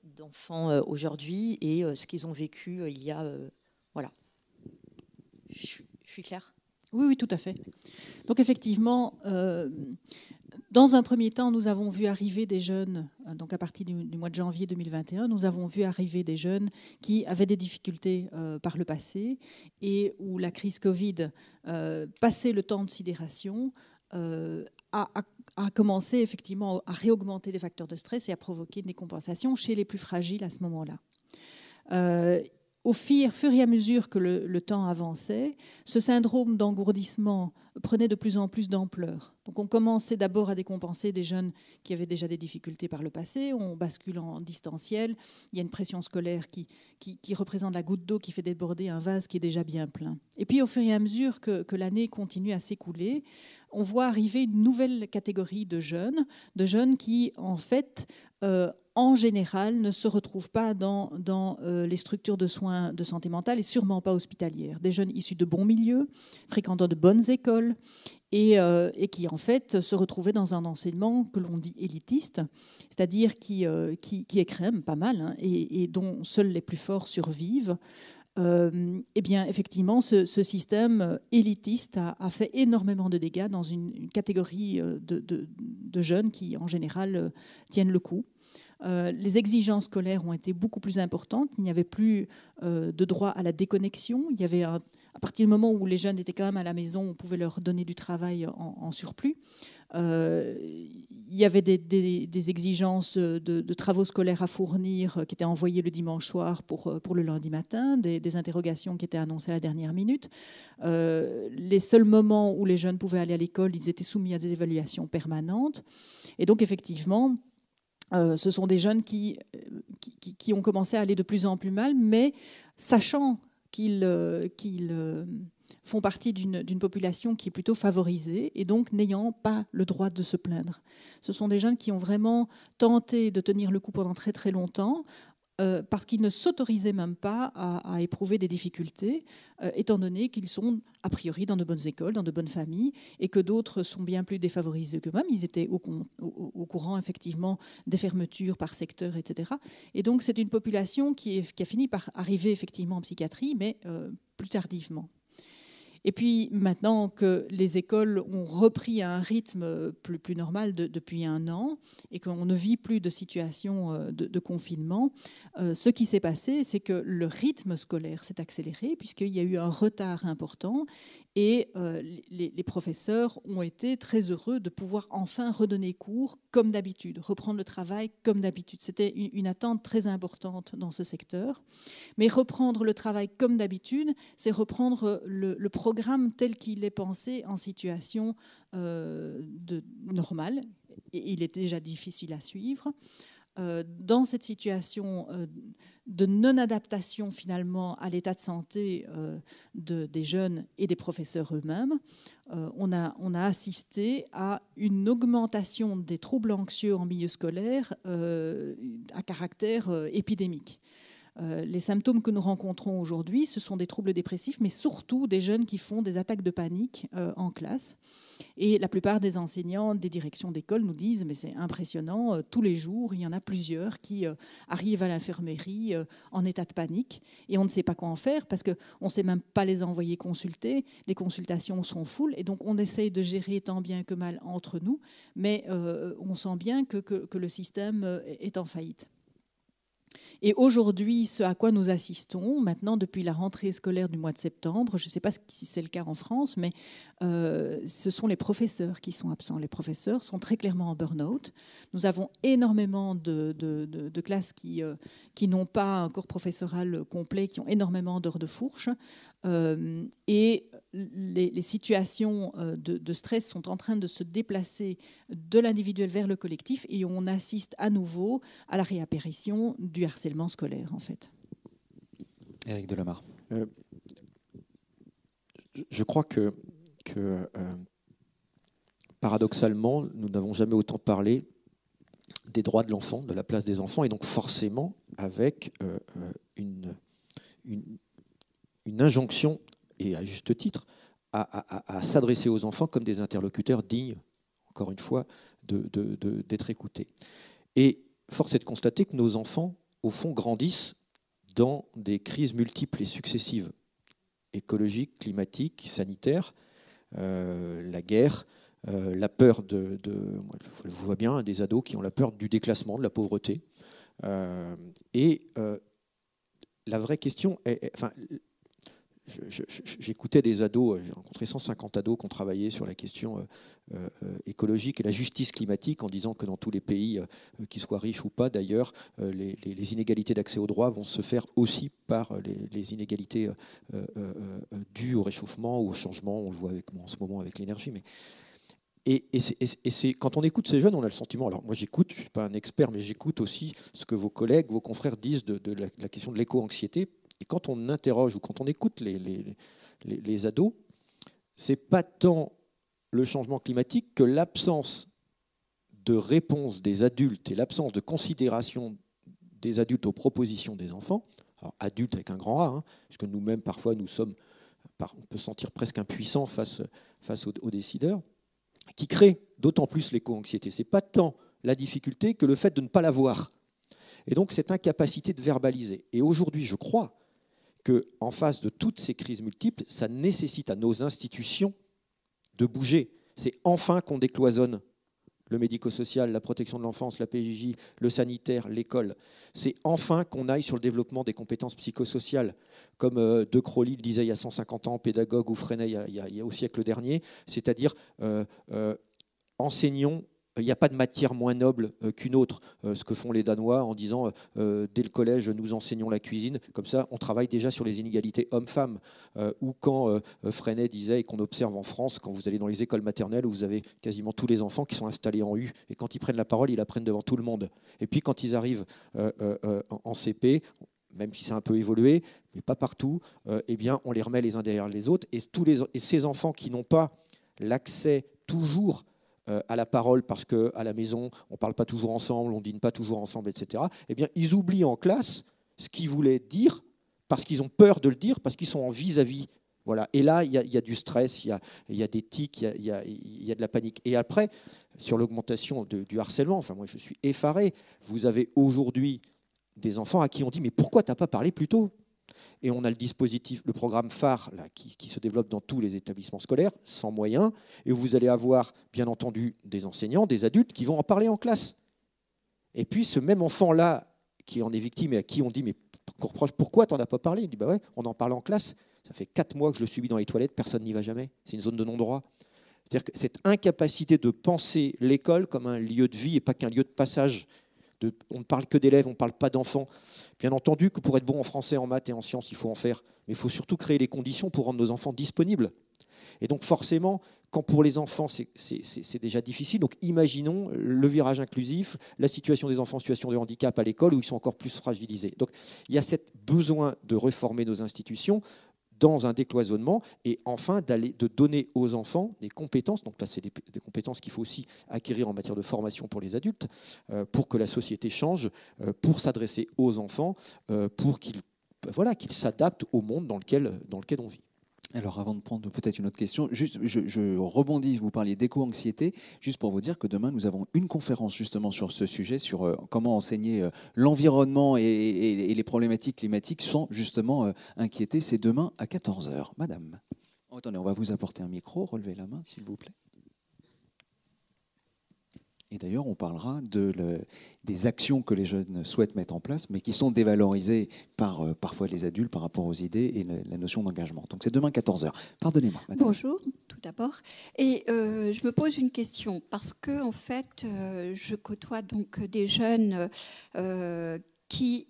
d'enfants aujourd'hui et ce qu'ils ont vécu il y a... voilà. Je suis claire ? Oui, tout à fait. Donc, effectivement... dans un premier temps, nous avons vu arriver des jeunes, donc à partir du mois de janvier 2021, nous avons vu arriver des jeunes qui avaient des difficultés par le passé et où la crise Covid, passé le temps de sidération, a commencé effectivement à réaugmenter les facteurs de stress et à provoquer une décompensation chez les plus fragiles à ce moment-là. Au fur et à mesure que le temps avançait, ce syndrome d'engourdissement prenait de plus en plus d'ampleur. Donc on commençait d'abord à décompenser des jeunes qui avaient déjà des difficultés par le passé, on bascule en distanciel, il y a une pression scolaire qui représente la goutte d'eau qui fait déborder un vase qui est déjà bien plein. Et puis au fur et à mesure que l'année continue à s'écouler, on voit arriver une nouvelle catégorie de jeunes qui en fait en général ne se retrouvent pas dans les structures de soins de santé mentale et sûrement pas hospitalières. Des jeunes issus de bons milieux, fréquentant de bonnes écoles et qui en fait se retrouvaient dans un enseignement que l'on dit élitiste, c'est-à-dire qui écrème pas mal et dont seuls les plus forts survivent. Eh bien, effectivement, ce système élitiste a fait énormément de dégâts dans une catégorie de jeunes qui, en général, tiennent le coup. Les exigences scolaires ont été beaucoup plus importantes. Il n'y avait plus de droit à la déconnexion. Il y avait à partir du moment où les jeunes étaient quand même à la maison, on pouvait leur donner du travail en surplus. Il y avait des exigences de travaux scolaires à fournir qui étaient envoyés le dimanche soir pour le lundi matin, des interrogations qui étaient annoncées à la dernière minute. Les seuls moments où les jeunes pouvaient aller à l'école, ils étaient soumis à des évaluations permanentes. Et donc, effectivement, ce sont des jeunes qui ont commencé à aller de plus en plus mal, mais sachant qu'ils font partie d'une population qui est plutôt favorisée et donc n'ayant pas le droit de se plaindre. Ce sont des jeunes qui ont vraiment tenté de tenir le coup pendant très très longtemps parce qu'ils ne s'autorisaient même pas à éprouver des difficultés, étant donné qu'ils sont a priori dans de bonnes écoles, dans de bonnes familles, et que d'autres sont bien plus défavorisés qu'eux-mêmes. Ils étaient au courant effectivement des fermetures par secteur, etc. Et donc c'est une population qui a fini par arriver effectivement en psychiatrie, mais plus tardivement. Et puis maintenant que les écoles ont repris à un rythme plus normal depuis un an et qu'on ne vit plus de situation de confinement, ce qui s'est passé, c'est que le rythme scolaire s'est accéléré puisqu'il y a eu un retard important et les professeurs ont été très heureux de pouvoir enfin redonner cours comme d'habitude, reprendre le travail comme d'habitude. C'était une attente très importante dans ce secteur. Mais reprendre le travail comme d'habitude, c'est reprendre le programme tel qu'il est pensé en situation normale. Et il est déjà difficile à suivre. Dans cette situation de non-adaptation finalement à l'état de santé des jeunes et des professeurs eux-mêmes, on a assisté à une augmentation des troubles anxieux en milieu scolaire à caractère épidémique. Les symptômes que nous rencontrons aujourd'hui, ce sont des troubles dépressifs, mais surtout des jeunes qui font des attaques de panique en classe. Et la plupart des enseignants des directions d'école nous disent « mais c'est impressionnant, tous les jours, il y en a plusieurs qui arrivent à l'infirmerie en état de panique et on ne sait pas quoi en faire parce qu'on ne sait même pas les envoyer consulter, les consultations sont full et donc on essaye de gérer tant bien que mal entre nous, mais on sent bien que le système est en faillite. » Et aujourd'hui, ce à quoi nous assistons maintenant depuis la rentrée scolaire du mois de septembre, je ne sais pas si c'est le cas en France, mais ce sont les professeurs qui sont absents. Les professeurs sont très clairement en burn-out. Nous avons énormément de classes qui n'ont pas un corps professoral complet, qui ont énormément d'heures de fourche. Et les situations de stress sont en train de se déplacer de l'individuel vers le collectif et on assiste à nouveau à la réapparition du harcèlement scolaire, en fait. Éric Delamare. Je crois que paradoxalement, nous n'avons jamais autant parlé des droits de l'enfant, de la place des enfants, et donc forcément avec une injonction, et à juste titre, à s'adresser aux enfants comme des interlocuteurs dignes, encore une fois, d'être écoutés. Et force est de constater que nos enfants, au fond, grandissent dans des crises multiples et successives, écologiques, climatiques, sanitaires, la guerre, la peur je vois bien des ados qui ont la peur du déclassement, de la pauvreté. Et la vraie question est... J'écoutais des ados, j'ai rencontré 150 ados qui ont travaillé sur la question écologique et la justice climatique en disant que dans tous les pays, qu'ils soient riches ou pas d'ailleurs, les inégalités d'accès aux droits vont se faire aussi par les inégalités dues au réchauffement ou au changement, on le voit en ce moment avec l'énergie. Mais Et quand on écoute ces jeunes, on a le sentiment, alors moi j'écoute, je ne suis pas un expert, mais j'écoute aussi ce que vos collègues, vos confrères disent de la question de l'éco-anxiété. Et quand on interroge ou quand on écoute les ados, ce n'est pas tant le changement climatique que l'absence de réponse des adultes et l'absence de considération des adultes aux propositions des enfants. Alors adultes avec un grand A, hein, puisque nous-mêmes parfois on peut se sentir presque impuissants face aux décideurs, qui crée d'autant plus l'éco-anxiété. Ce n'est pas tant la difficulté que le fait de ne pas la voir. Et donc cette incapacité de verbaliser. Et aujourd'hui, je crois qu'en face de toutes ces crises multiples, ça nécessite à nos institutions de bouger. C'est enfin qu'on décloisonne le médico-social, la protection de l'enfance, la PJJ, le sanitaire, l'école. C'est enfin qu'on aille sur le développement des compétences psychosociales, comme De Crowley le disait il y a 150 ans, pédagogue, ou Freinet il y a au siècle dernier, c'est-à-dire enseignons. Il n'y a pas de matière moins noble qu'une autre, ce que font les Danois en disant dès le collège, nous enseignons la cuisine. Comme ça, on travaille déjà sur les inégalités hommes-femmes. Ou quand Freinet disait, et qu'on observe en France, quand vous allez dans les écoles maternelles, où vous avez quasiment tous les enfants qui sont installés en U, et quand ils prennent la parole, ils la prennent devant tout le monde. Et puis quand ils arrivent en CP, même si c'est un peu évolué, mais pas partout, eh bien, on les remet les uns derrière les autres. Et ces enfants qui n'ont pas l'accès toujours à la parole, parce qu'à la maison, on ne parle pas toujours ensemble, on ne dîne pas toujours ensemble, etc., eh bien, ils oublient en classe ce qu'ils voulaient dire, parce qu'ils ont peur de le dire, parce qu'ils sont en vis-à-vis. Voilà. Et là, il y a du stress, il y a des tics, il y a de la panique. Et après, sur l'augmentation du harcèlement, enfin, moi, je suis effaré. Vous avez aujourd'hui des enfants à qui on dit « Mais pourquoi tu n'as pas parlé plus tôt ?» Et on a le dispositif, le programme phare là, qui se développe dans tous les établissements scolaires, sans moyens, et où vous allez avoir, bien entendu, des enseignants, des adultes qui vont en parler en classe. Et puis ce même enfant-là, qui en est victime et à qui on dit « Mais qu'on reproche, pourquoi tu n'en as pas parlé ?» Il dit « Bah ouais, on en parle en classe, ça fait 4 mois que je le subis dans les toilettes, personne n'y va jamais, c'est une zone de non-droit. » C'est-à-dire que cette incapacité de penser l'école comme un lieu de vie et pas qu'un lieu de passage. On ne parle que d'élèves, on ne parle pas d'enfants. Bien entendu que pour être bon en français, en maths et en sciences, il faut en faire. Mais il faut surtout créer les conditions pour rendre nos enfants disponibles. Et donc forcément, quand pour les enfants, c'est déjà difficile, donc imaginons le virage inclusif, la situation des enfants en situation de handicap à l'école, où ils sont encore plus fragilisés. Donc il y a ce besoin de réformer nos institutions dans un décloisonnement, et enfin de donner aux enfants des compétences. Donc là, c'est des compétences qu'il faut aussi acquérir en matière de formation pour les adultes, pour que la société change, pour s'adresser aux enfants, pour qu'ils s'adaptent au monde dans lequel on vit. Alors, avant de prendre peut-être une autre question, juste, je rebondis, vous parliez d'éco-anxiété, juste pour vous dire que demain, nous avons une conférence justement sur ce sujet, sur comment enseigner l'environnement et les problématiques climatiques sans justement inquiéter. C'est demain à 14h. Madame. Oh, attendez, on va vous apporter un micro. Relevez la main, s'il vous plaît. Et d'ailleurs, on parlera des actions que les jeunes souhaitent mettre en place, mais qui sont dévalorisées par parfois les adultes par rapport aux idées et la notion d'engagement. Donc c'est demain 14h. Pardonnez-moi. Madame. Bonjour, tout d'abord. Et je me pose une question, parce que en fait, je côtoie donc des jeunes qui,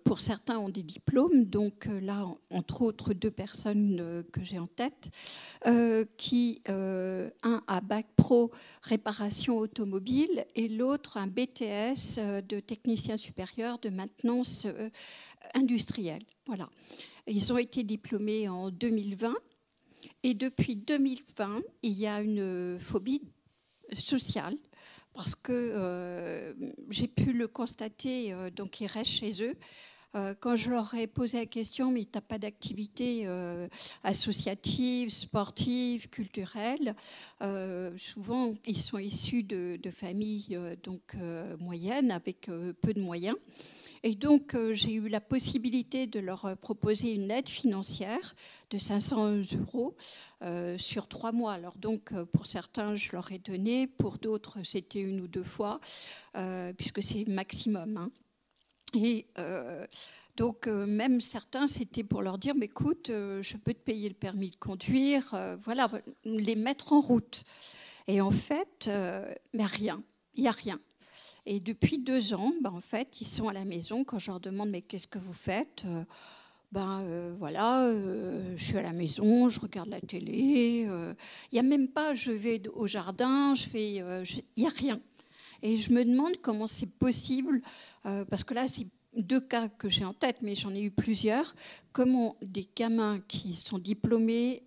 pour certains, ont des diplômes. Donc là, entre autres, 2 personnes que j'ai en tête, un à Bac Pro réparation automobile et l'autre un BTS de technicien supérieur de maintenance industrielle. Voilà. Ils ont été diplômés en 2020 et depuis 2020, il y a une phobie sociale. Parce que j'ai pu le constater, donc ils restent chez eux. Quand je leur ai posé la question, mais tu n'as pas d'activité associative, sportive, culturelle, souvent ils sont issus de familles moyennes, avec peu de moyens. Et donc, j'ai eu la possibilité de leur proposer une aide financière de 500 € sur 3 mois. Alors donc, pour certains, je leur ai donné. Pour d'autres, c'était 1 ou 2 fois, puisque c'est le maximum. Hein. Et donc, même certains, c'était pour leur dire, mais écoute, je peux te payer le permis de conduire. Voilà, les mettre en route. Et en fait, mais rien, il n'y a rien. Et depuis 2 ans, en fait, ils sont à la maison. Quand je leur demande « mais qu'est-ce que vous faites ?» voilà, je suis à la maison, je regarde la télé. Il n'y a même pas, je vais au jardin, il n'y a rien. Et je me demande comment c'est possible, parce que là, c'est 2 cas que j'ai en tête, mais j'en ai eu plusieurs. Comment des gamins qui sont diplômés,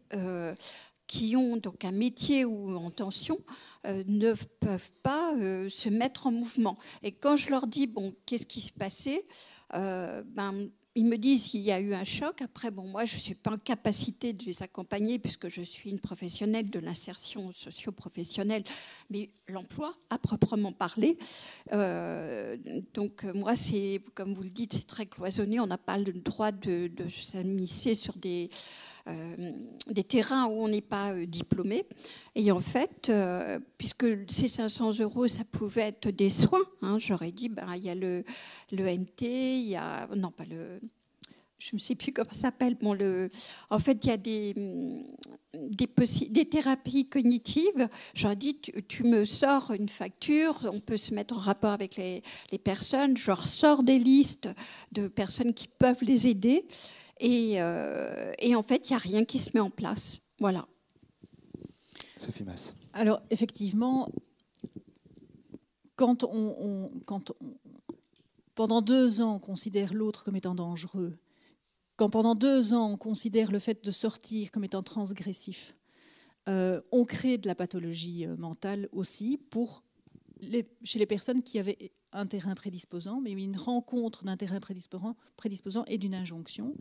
qui ont donc un métier ou en tension, ne peuvent pas se mettre en mouvement. Et quand je leur dis, bon, qu'est-ce qui s'est passé, ils me disent qu'il y a eu un choc. Après, moi, je ne suis pas en capacité de les accompagner puisque je suis une professionnelle de l'insertion socio-professionnelle, mais l'emploi, à proprement parler. Donc, moi, comme vous le dites, c'est très cloisonné. On n'a pas le droit de s'immiscer sur des terrains où on n'est pas diplômé. Et en fait, puisque ces 500 €, ça pouvait être des soins, j'aurais dit, il y a le MT, il y a... Non, pas le... Je ne sais plus comment ça s'appelle. En fait, il y a des thérapies cognitives. J'aurais dit, tu me sors une facture, on peut se mettre en rapport avec les personnes. Je leur sors des listes de personnes qui peuvent les aider. Et en fait, il n'y a rien qui se met en place. Voilà. Sophie Masse. Alors, effectivement, quand pendant 2 ans, on considère l'autre comme étant dangereux, quand pendant 2 ans, on considère le fait de sortir comme étant transgressif, on crée de la pathologie mentale aussi chez les personnes qui avaient un terrain prédisposant, mais une rencontre d'un terrain prédisposant et d'une injonction.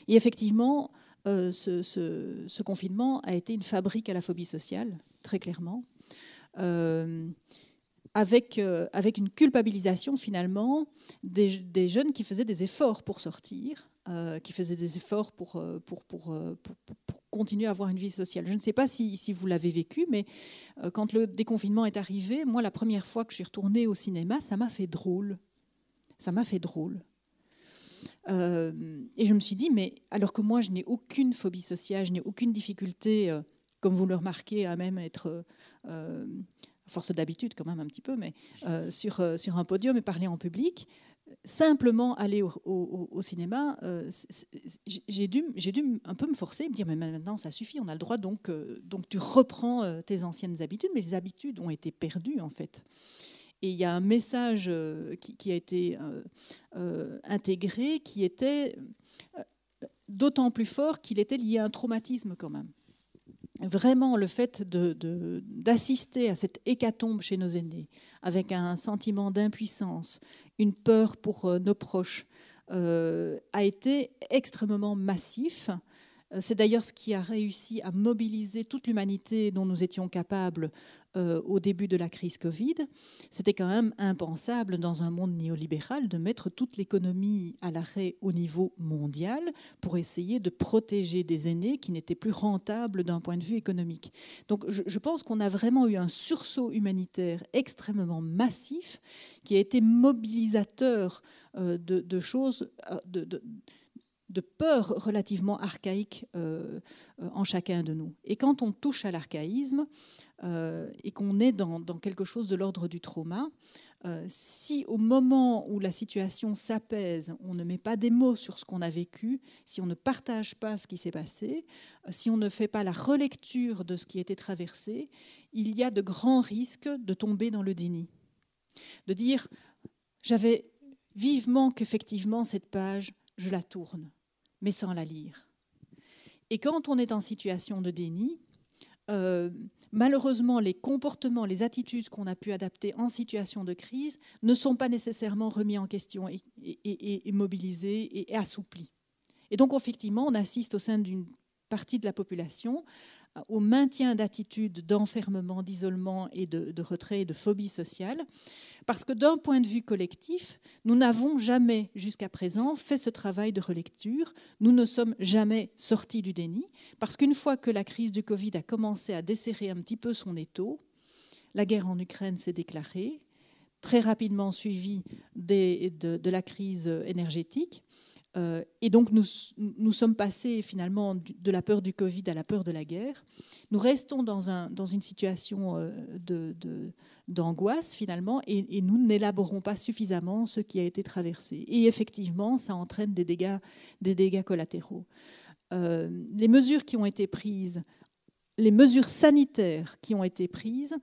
Et effectivement, ce confinement a été une fabrique à la phobie sociale, très clairement, avec une culpabilisation finalement des jeunes qui faisaient des efforts pour sortir, qui faisaient des efforts pour continuer à avoir une vie sociale. Je ne sais pas si vous l'avez vécu, mais quand le déconfinement est arrivé, moi, la première fois que je suis retournée au cinéma, ça m'a fait drôle. Ça m'a fait drôle. Et je me suis dit, mais alors que moi, je n'ai aucune phobie sociale, je n'ai aucune difficulté, comme vous le remarquez, à même être... à force d'habitude quand même un petit peu, mais sur un podium et parler en public, simplement aller au cinéma, j'ai dû un peu me forcer, me dire mais maintenant ça suffit, on a le droit, donc tu reprends tes anciennes habitudes, mais les habitudes ont été perdues en fait. Et il y a un message qui a été intégré, qui était d'autant plus fort qu'il était lié à un traumatisme quand même. Vraiment, le fait d'assister à cette hécatombe chez nos aînés, avec un sentiment d'impuissance, une peur pour nos proches, a été extrêmement massif. C'est d'ailleurs ce qui a réussi à mobiliser toute l'humanité dont nous étions capables au début de la crise Covid. C'était quand même impensable dans un monde néolibéral de mettre toute l'économie à l'arrêt au niveau mondial pour essayer de protéger des aînés qui n'étaient plus rentables d'un point de vue économique. Donc je pense qu'on a vraiment eu un sursaut humanitaire extrêmement massif qui a été mobilisateur de choses... de peurs relativement archaïques en chacun de nous. Et quand on touche à l'archaïsme et qu'on est dans quelque chose de l'ordre du trauma, si au moment où la situation s'apaise, on ne met pas des mots sur ce qu'on a vécu, si on ne partage pas ce qui s'est passé, si on ne fait pas la relecture de ce qui a été traversé, il y a de grands risques de tomber dans le déni. De dire, j'avais vivement qu'effectivement cette page, je la tourne, mais sans la lire. Et quand on est en situation de déni, malheureusement, les comportements, les attitudes qu'on a pu adapter en situation de crise ne sont pas nécessairement remis en question et mobilisés et assouplis. Et donc, effectivement, on assiste au sein d'une partie de la population au maintien d'attitudes d'enfermement, d'isolement et de retrait et de phobie sociale, parce que d'un point de vue collectif, nous n'avons jamais jusqu'à présent fait ce travail de relecture, nous ne sommes jamais sortis du déni, parce qu'une fois que la crise du Covid a commencé à desserrer un petit peu son étau, la guerre en Ukraine s'est déclarée, très rapidement suivie de la crise énergétique. Et donc nous sommes passés finalement de la peur du Covid à la peur de la guerre. Nous restons dans une situation d'angoisse finalement, et nous n'élaborons pas suffisamment ce qui a été traversé. Et effectivement, ça entraîne des dégâts collatéraux. Les mesures qui ont été prises, les mesures sanitaires qui ont été prises,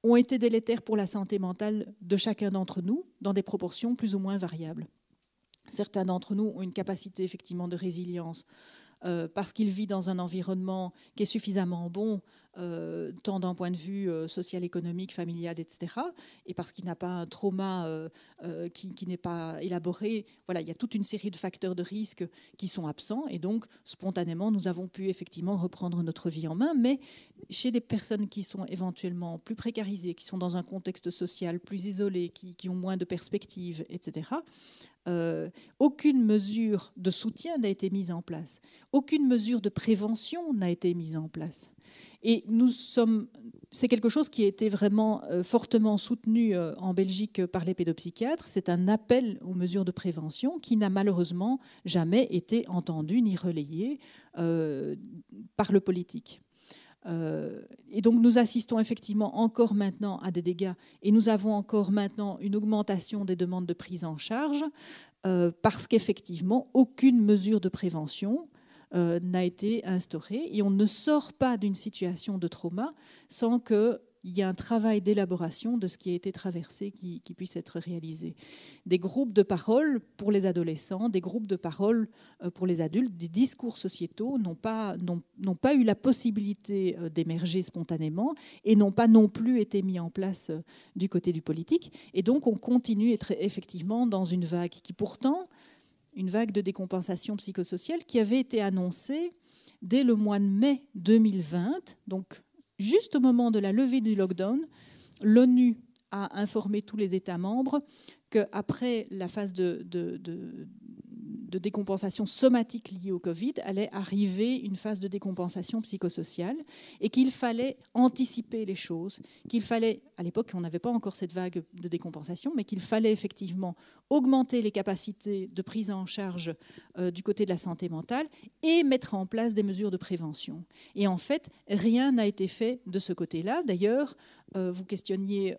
ont été délétères pour la santé mentale de chacun d'entre nous, dans des proportions plus ou moins variables. Certains d'entre nous ont une capacité effectivement de résilience parce qu'ils vivent dans un environnement qui est suffisamment bon, tant d'un point de vue social, économique, familial, etc. Et parce qu'il n'a pas un trauma qui n'est pas élaboré. Voilà, il y a toute une série de facteurs de risque qui sont absents. Et donc, spontanément, nous avons pu effectivement reprendre notre vie en main. Mais chez des personnes qui sont éventuellement plus précarisées, qui sont dans un contexte social plus isolé, qui ont moins de perspectives, etc., aucune mesure de soutien n'a été mise en place. Aucune mesure de prévention n'a été mise en place. Et c'est quelque chose qui a été vraiment fortement soutenu en Belgique par les pédopsychiatres. C'est un appel aux mesures de prévention qui n'a malheureusement jamais été entendu ni relayé par le politique. Et donc nous assistons effectivement encore maintenant à des dégâts, et nous avons encore maintenant une augmentation des demandes de prise en charge parce qu'effectivement aucune mesure de prévention n'a été instaurée, et on ne sort pas d'une situation de trauma sans qu'il y ait un travail d'élaboration de ce qui a été traversé qui puisse être réalisé. Des groupes de parole pour les adolescents, des groupes de parole pour les adultes, des discours sociétaux n'ont pas eu la possibilité d'émerger spontanément et n'ont pas non plus été mis en place du côté du politique. Et donc on continue d'être effectivement dans une vague qui pourtant, une vague de décompensation psychosociale qui avait été annoncée dès le mois de mai 2020, donc juste au moment de la levée du lockdown. L'ONU a informé tous les États membres qu'après la phase de décompensation somatique liée au Covid, allait arriver une phase de décompensation psychosociale, et qu'il fallait anticiper les choses, qu'il fallait, à l'époque on n'avait pas encore cette vague de décompensation, mais qu'il fallait effectivement augmenter les capacités de prise en charge du côté de la santé mentale et mettre en place des mesures de prévention. Et en fait, rien n'a été fait de ce côté-là. D'ailleurs, vous questionniez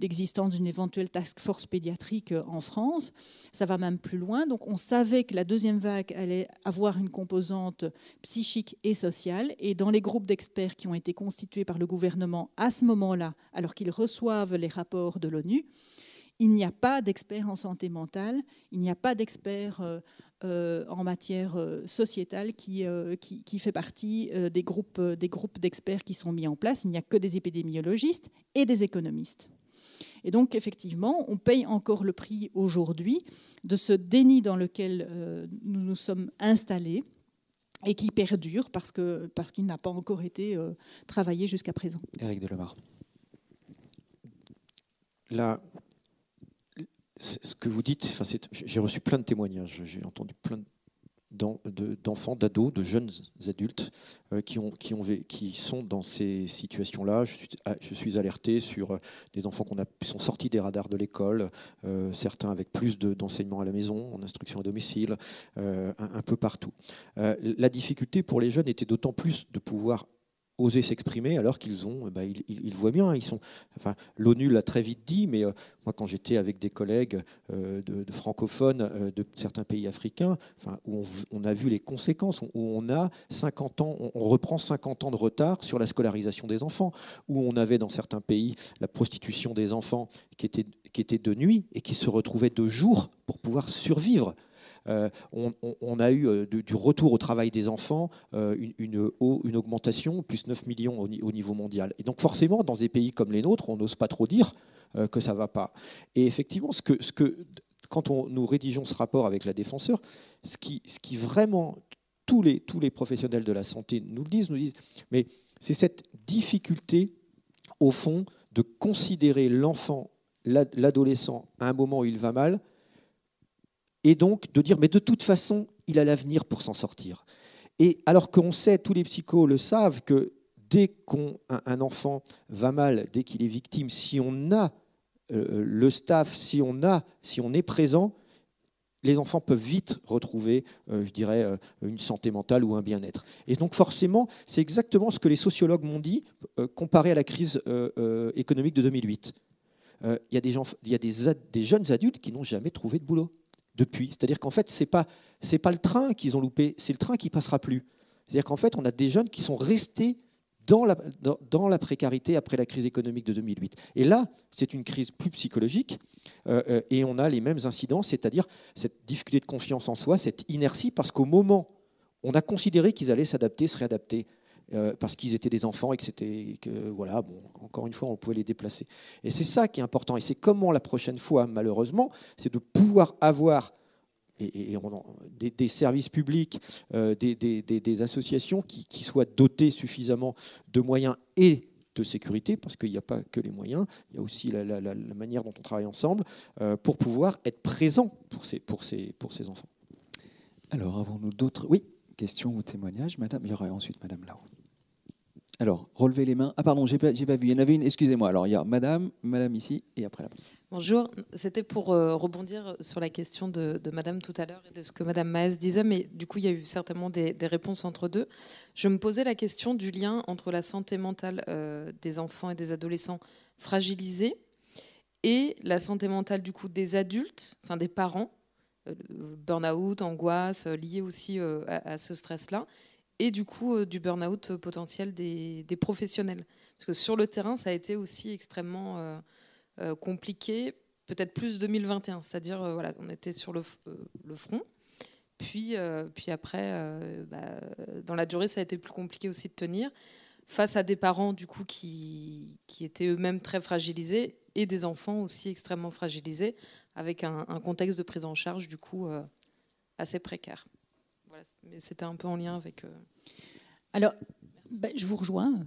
l'existence d'une éventuelle task force pédiatrique en France. Ça va même plus loin. Donc on savait que la deuxième vague allait avoir une composante psychique et sociale. Et dans les groupes d'experts qui ont été constitués par le gouvernement à ce moment-là, alors qu'ils reçoivent les rapports de l'ONU, il n'y a pas d'experts en santé mentale, il n'y a pas d'experts en matière sociétale qui fait partie des groupes d'experts qui sont mis en place. Il n'y a que des épidémiologistes et des économistes. Et donc, effectivement, on paye encore le prix aujourd'hui de ce déni dans lequel nous nous sommes installés et qui perdure parce qu'il n'a pas encore été travaillé jusqu'à présent. Éric Delamare. Là, ce que vous dites, j'ai reçu plein de témoignages, j'ai entendu plein d'enfants, d'ados, de jeunes adultes qui sont dans ces situations-là. Je suis alerté sur des enfants qui sont sortis des radars de l'école, certains avec plus d'enseignement à la maison, en instruction à domicile, un peu partout. La difficulté pour les jeunes était d'autant plus de pouvoir oser s'exprimer alors qu'ils ils voient bien. L'ONU l'a très vite dit, mais moi quand j'étais avec des collègues de francophones de certains pays africains, où on a vu les conséquences, où on a 50 ans, on reprend 50 ans de retard sur la scolarisation des enfants, où on avait dans certains pays la prostitution des enfants qui était de nuit et qui se retrouvait de jour pour pouvoir survivre. On a eu du retour au travail des enfants, une augmentation, plus 9 millions au niveau mondial. Et donc forcément, dans des pays comme les nôtres, on n'ose pas trop dire que ça ne va pas. Et effectivement, quand nous rédigeons ce rapport avec la défenseure, ce qui vraiment, tous les professionnels de la santé nous disent, mais c'est cette difficulté, au fond, de considérer l'enfant, l'adolescent, à un moment où il va mal, et donc de dire, mais de toute façon, il a l'avenir pour s'en sortir. Et alors qu'on sait, tous les psychos le savent, que dès qu'un enfant va mal, dès qu'il est victime, si on a le staff, si on est présent, les enfants peuvent vite retrouver, je dirais, une santé mentale ou un bien-être. Et donc forcément, c'est exactement ce que les sociologues m'ont dit, comparé à la crise économique de 2008. Il y a des jeunes adultes qui n'ont jamais trouvé de boulot depuis. C'est-à-dire qu'en fait, c'est pas le train qu'ils ont loupé, c'est le train qui passera plus. C'est-à-dire qu'en fait, on a des jeunes qui sont restés dans la précarité après la crise économique de 2008. Et là, c'est une crise plus psychologique et on a les mêmes incidents, c'est-à-dire cette difficulté de confiance en soi, cette inertie, parce qu'au moment, on a considéré qu'ils allaient s'adapter, se réadapter, parce qu'ils étaient des enfants et que voilà, bon, encore une fois, on pouvait les déplacer. Et c'est ça qui est important. Et c'est comment la prochaine fois, malheureusement, c'est de pouvoir avoir des services publics, des associations qui soient dotées suffisamment de moyens et de sécurité, parce qu'il n'y a pas que les moyens, il y a aussi la manière dont on travaille ensemble, pour pouvoir être présent pour ces enfants. Alors, avons-nous d'autres... Oui, questions ou témoignages, madame? Il y aura ensuite madame là-haut. Alors, relevez les mains. Ah pardon, j'ai pas vu. Il y en avait une, excusez-moi. Alors, il y a madame ici, et après là-bas. Bonjour, c'était pour rebondir sur la question de madame tout à l'heure et de ce que madame Maes disait, mais du coup, il y a eu certainement des réponses entre deux. Je me posais la question du lien entre la santé mentale des enfants et des adolescents fragilisés et la santé mentale du coup des adultes, enfin des parents, burn-out, angoisse, liée aussi à ce stress-là, et du coup du burn-out potentiel des professionnels. Parce que sur le terrain, ça a été aussi extrêmement compliqué, peut-être plus 2021, c'est-à-dire voilà, on était sur le front, puis après, dans la durée, ça a été plus compliqué aussi de tenir, face à des parents du coup qui étaient eux-mêmes très fragilisés, et des enfants aussi extrêmement fragilisés, avec un contexte de prise en charge du coup assez précaire. Voilà, mais c'était un peu en lien avec... Alors, je vous rejoins.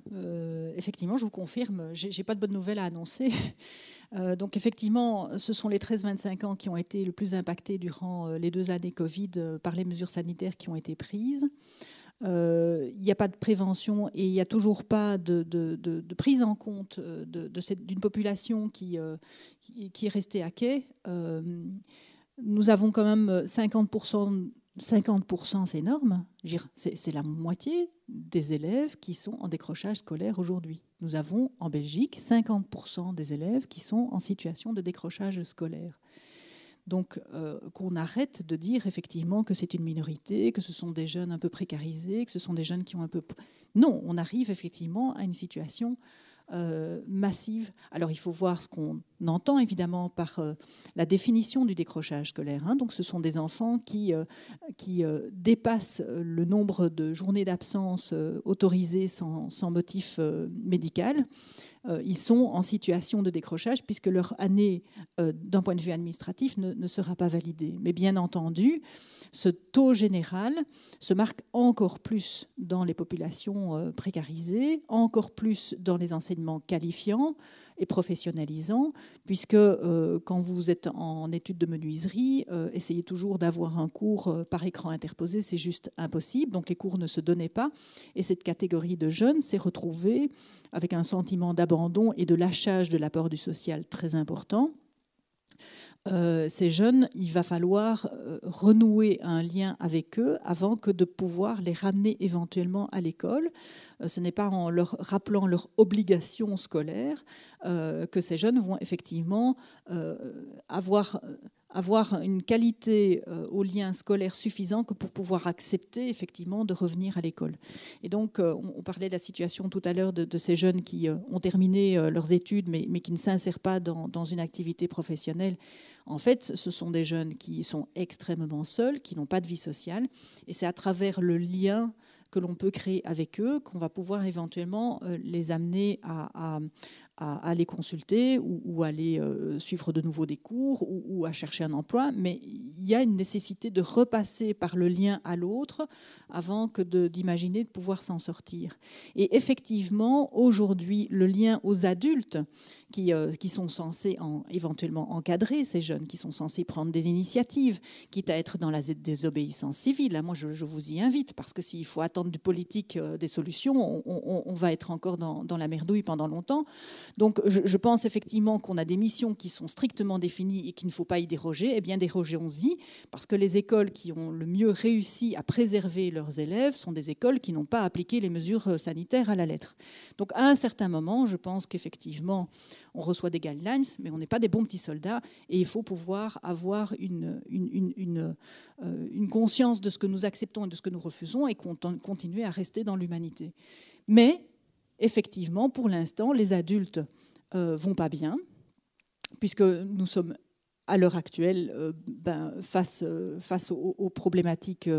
Effectivement, je vous confirme, je n'ai pas de bonnes nouvelles à annoncer. Donc effectivement, ce sont les 13-25 ans qui ont été le plus impactés durant les 2 années Covid par les mesures sanitaires qui ont été prises. Il n'y a pas de prévention et il n'y a toujours pas de prise en compte d'une population qui est restée à quai. Nous avons quand même 50%, c'est énorme. C'est la moitié des élèves qui sont en décrochage scolaire aujourd'hui. Nous avons en Belgique 50% des élèves qui sont en situation de décrochage scolaire. Donc qu'on arrête de dire effectivement que c'est une minorité, que ce sont des jeunes un peu précarisés, que ce sont des jeunes qui ont un peu... Non, on arrive effectivement à une situation massive. Alors il faut voir ce qu'on entend évidemment par la définition du décrochage scolaire. Hein. Donc ce sont des enfants qui dépassent le nombre de journées d'absence autorisées sans motif médical. Ils sont en situation de décrochage puisque leur année, d'un point de vue administratif, ne sera pas validée. Mais bien entendu, ce taux général se marque encore plus dans les populations précarisées, encore plus dans les enseignements qualifiants et professionnalisants, puisque quand vous êtes en études de menuiserie, essayez toujours d'avoir un cours par écran interposé, c'est juste impossible. Donc les cours ne se donnaient pas. Et cette catégorie de jeunes s'est retrouvée avec un sentiment d'abandon et de lâchage de l'apport du social très important. Ces jeunes, il va falloir renouer un lien avec eux avant que de pouvoir les ramener éventuellement à l'école. Ce n'est pas en leur rappelant leur obligation scolaire que ces jeunes vont effectivement avoir une qualité au lien scolaire suffisant que pour pouvoir accepter effectivement de revenir à l'école. Et donc, on parlait de la situation tout à l'heure de ces jeunes qui ont terminé leurs études mais qui ne s'insèrent pas dans une activité professionnelle. En fait, ce sont des jeunes qui sont extrêmement seuls, qui n'ont pas de vie sociale. Et c'est à travers le lien que l'on peut créer avec eux qu'on va pouvoir éventuellement les amener à les consulter ou à aller suivre de nouveau des cours ou à chercher un emploi. Mais il y a une nécessité de repasser par le lien à l'autre avant que d'imaginer de pouvoir s'en sortir. Et effectivement, aujourd'hui, le lien aux adultes qui sont censés éventuellement encadrer ces jeunes, qui sont censés prendre des initiatives, quitte à être dans la désobéissance civile. Là, moi, je vous y invite, parce que s'il faut attendre du politique des solutions, on va être encore dans la merdouille pendant longtemps. Donc je pense effectivement qu'on a des missions qui sont strictement définies et qu'il ne faut pas y déroger. Eh bien, dérogeons-y, parce que les écoles qui ont le mieux réussi à préserver leurs élèves sont des écoles qui n'ont pas appliqué les mesures sanitaires à la lettre. Donc à un certain moment, je pense qu'effectivement, on reçoit des guidelines, mais on n'est pas des bons petits soldats, et il faut pouvoir avoir une conscience de ce que nous acceptons et de ce que nous refusons, et continuer à rester dans l'humanité. Mais effectivement, pour l'instant, les adultes vont pas bien, puisque nous sommes à l'heure actuelle face aux problématiques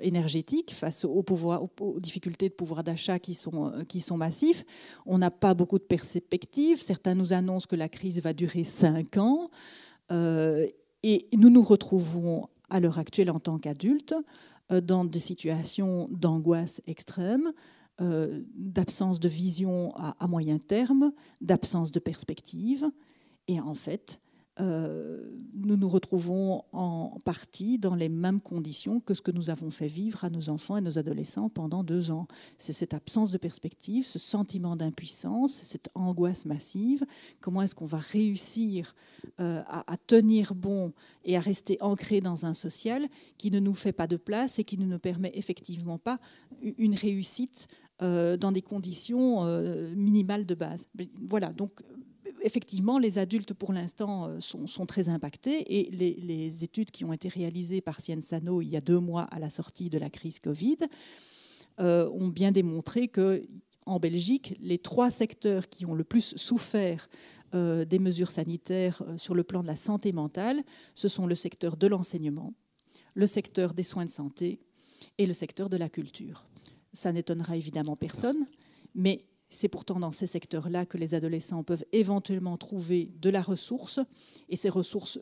énergétiques, face aux difficultés de pouvoir d'achat qui sont massifs. On n'a pas beaucoup de perspectives. Certains nous annoncent que la crise va durer 5 ans. Et nous nous retrouvons à l'heure actuelle en tant qu'adultes dans des situations d'angoisse extrême, d'absence de vision à moyen terme, d'absence de perspective. Et en fait, nous nous retrouvons en partie dans les mêmes conditions que ce que nous avons fait vivre à nos enfants et nos adolescents pendant 2 ans. C'est cette absence de perspective, ce sentiment d'impuissance, cette angoisse massive. Comment est-ce qu'on va réussir à tenir bon et à rester ancré dans un social qui ne nous fait pas de place et qui ne nous permet effectivement pas une réussite dans des conditions minimales de base. Voilà, donc effectivement, les adultes, pour l'instant, sont très impactés, et les études qui ont été réalisées par Cienzano il y a 2 mois à la sortie de la crise Covid ont bien démontré qu'en Belgique, les 3 secteurs qui ont le plus souffert des mesures sanitaires sur le plan de la santé mentale, ce sont le secteur de l'enseignement, le secteur des soins de santé et le secteur de la culture. Ça n'étonnera évidemment personne, mais c'est pourtant dans ces secteurs-là que les adolescents peuvent éventuellement trouver de la ressource, et ces ressources,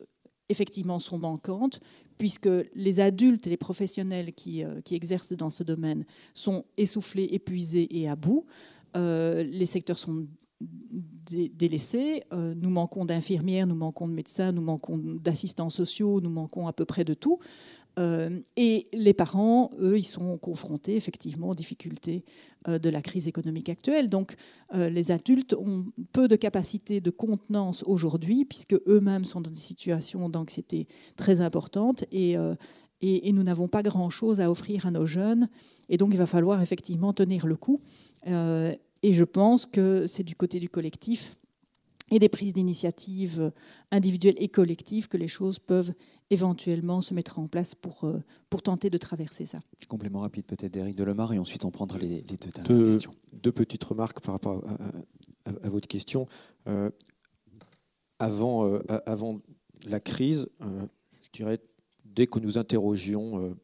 effectivement, sont manquantes, puisque les adultes et les professionnels qui exercent dans ce domaine sont essoufflés, épuisés et à bout. Les secteurs sont délaissés. Nous manquons d'infirmières, nous manquons de médecins, nous manquons d'assistants sociaux, nous manquons à peu près de tout. Et les parents, eux, ils sont confrontés effectivement aux difficultés de la crise économique actuelle. Donc les adultes ont peu de capacité de contenance aujourd'hui, puisque eux-mêmes sont dans des situations d'anxiété très importantes, et nous n'avons pas grand-chose à offrir à nos jeunes. Et donc il va falloir effectivement tenir le coup. Et je pense que c'est du côté du collectif et des prises d'initiatives individuelles et collectives que les choses peuvent éventuellement se mettre en place pour tenter de traverser ça. Complément rapide peut-être d'Éric Delemare, et ensuite on prendra les 2 dernières questions. 2 petites remarques par rapport à votre question. Avant la crise, je dirais, dès que nous interrogions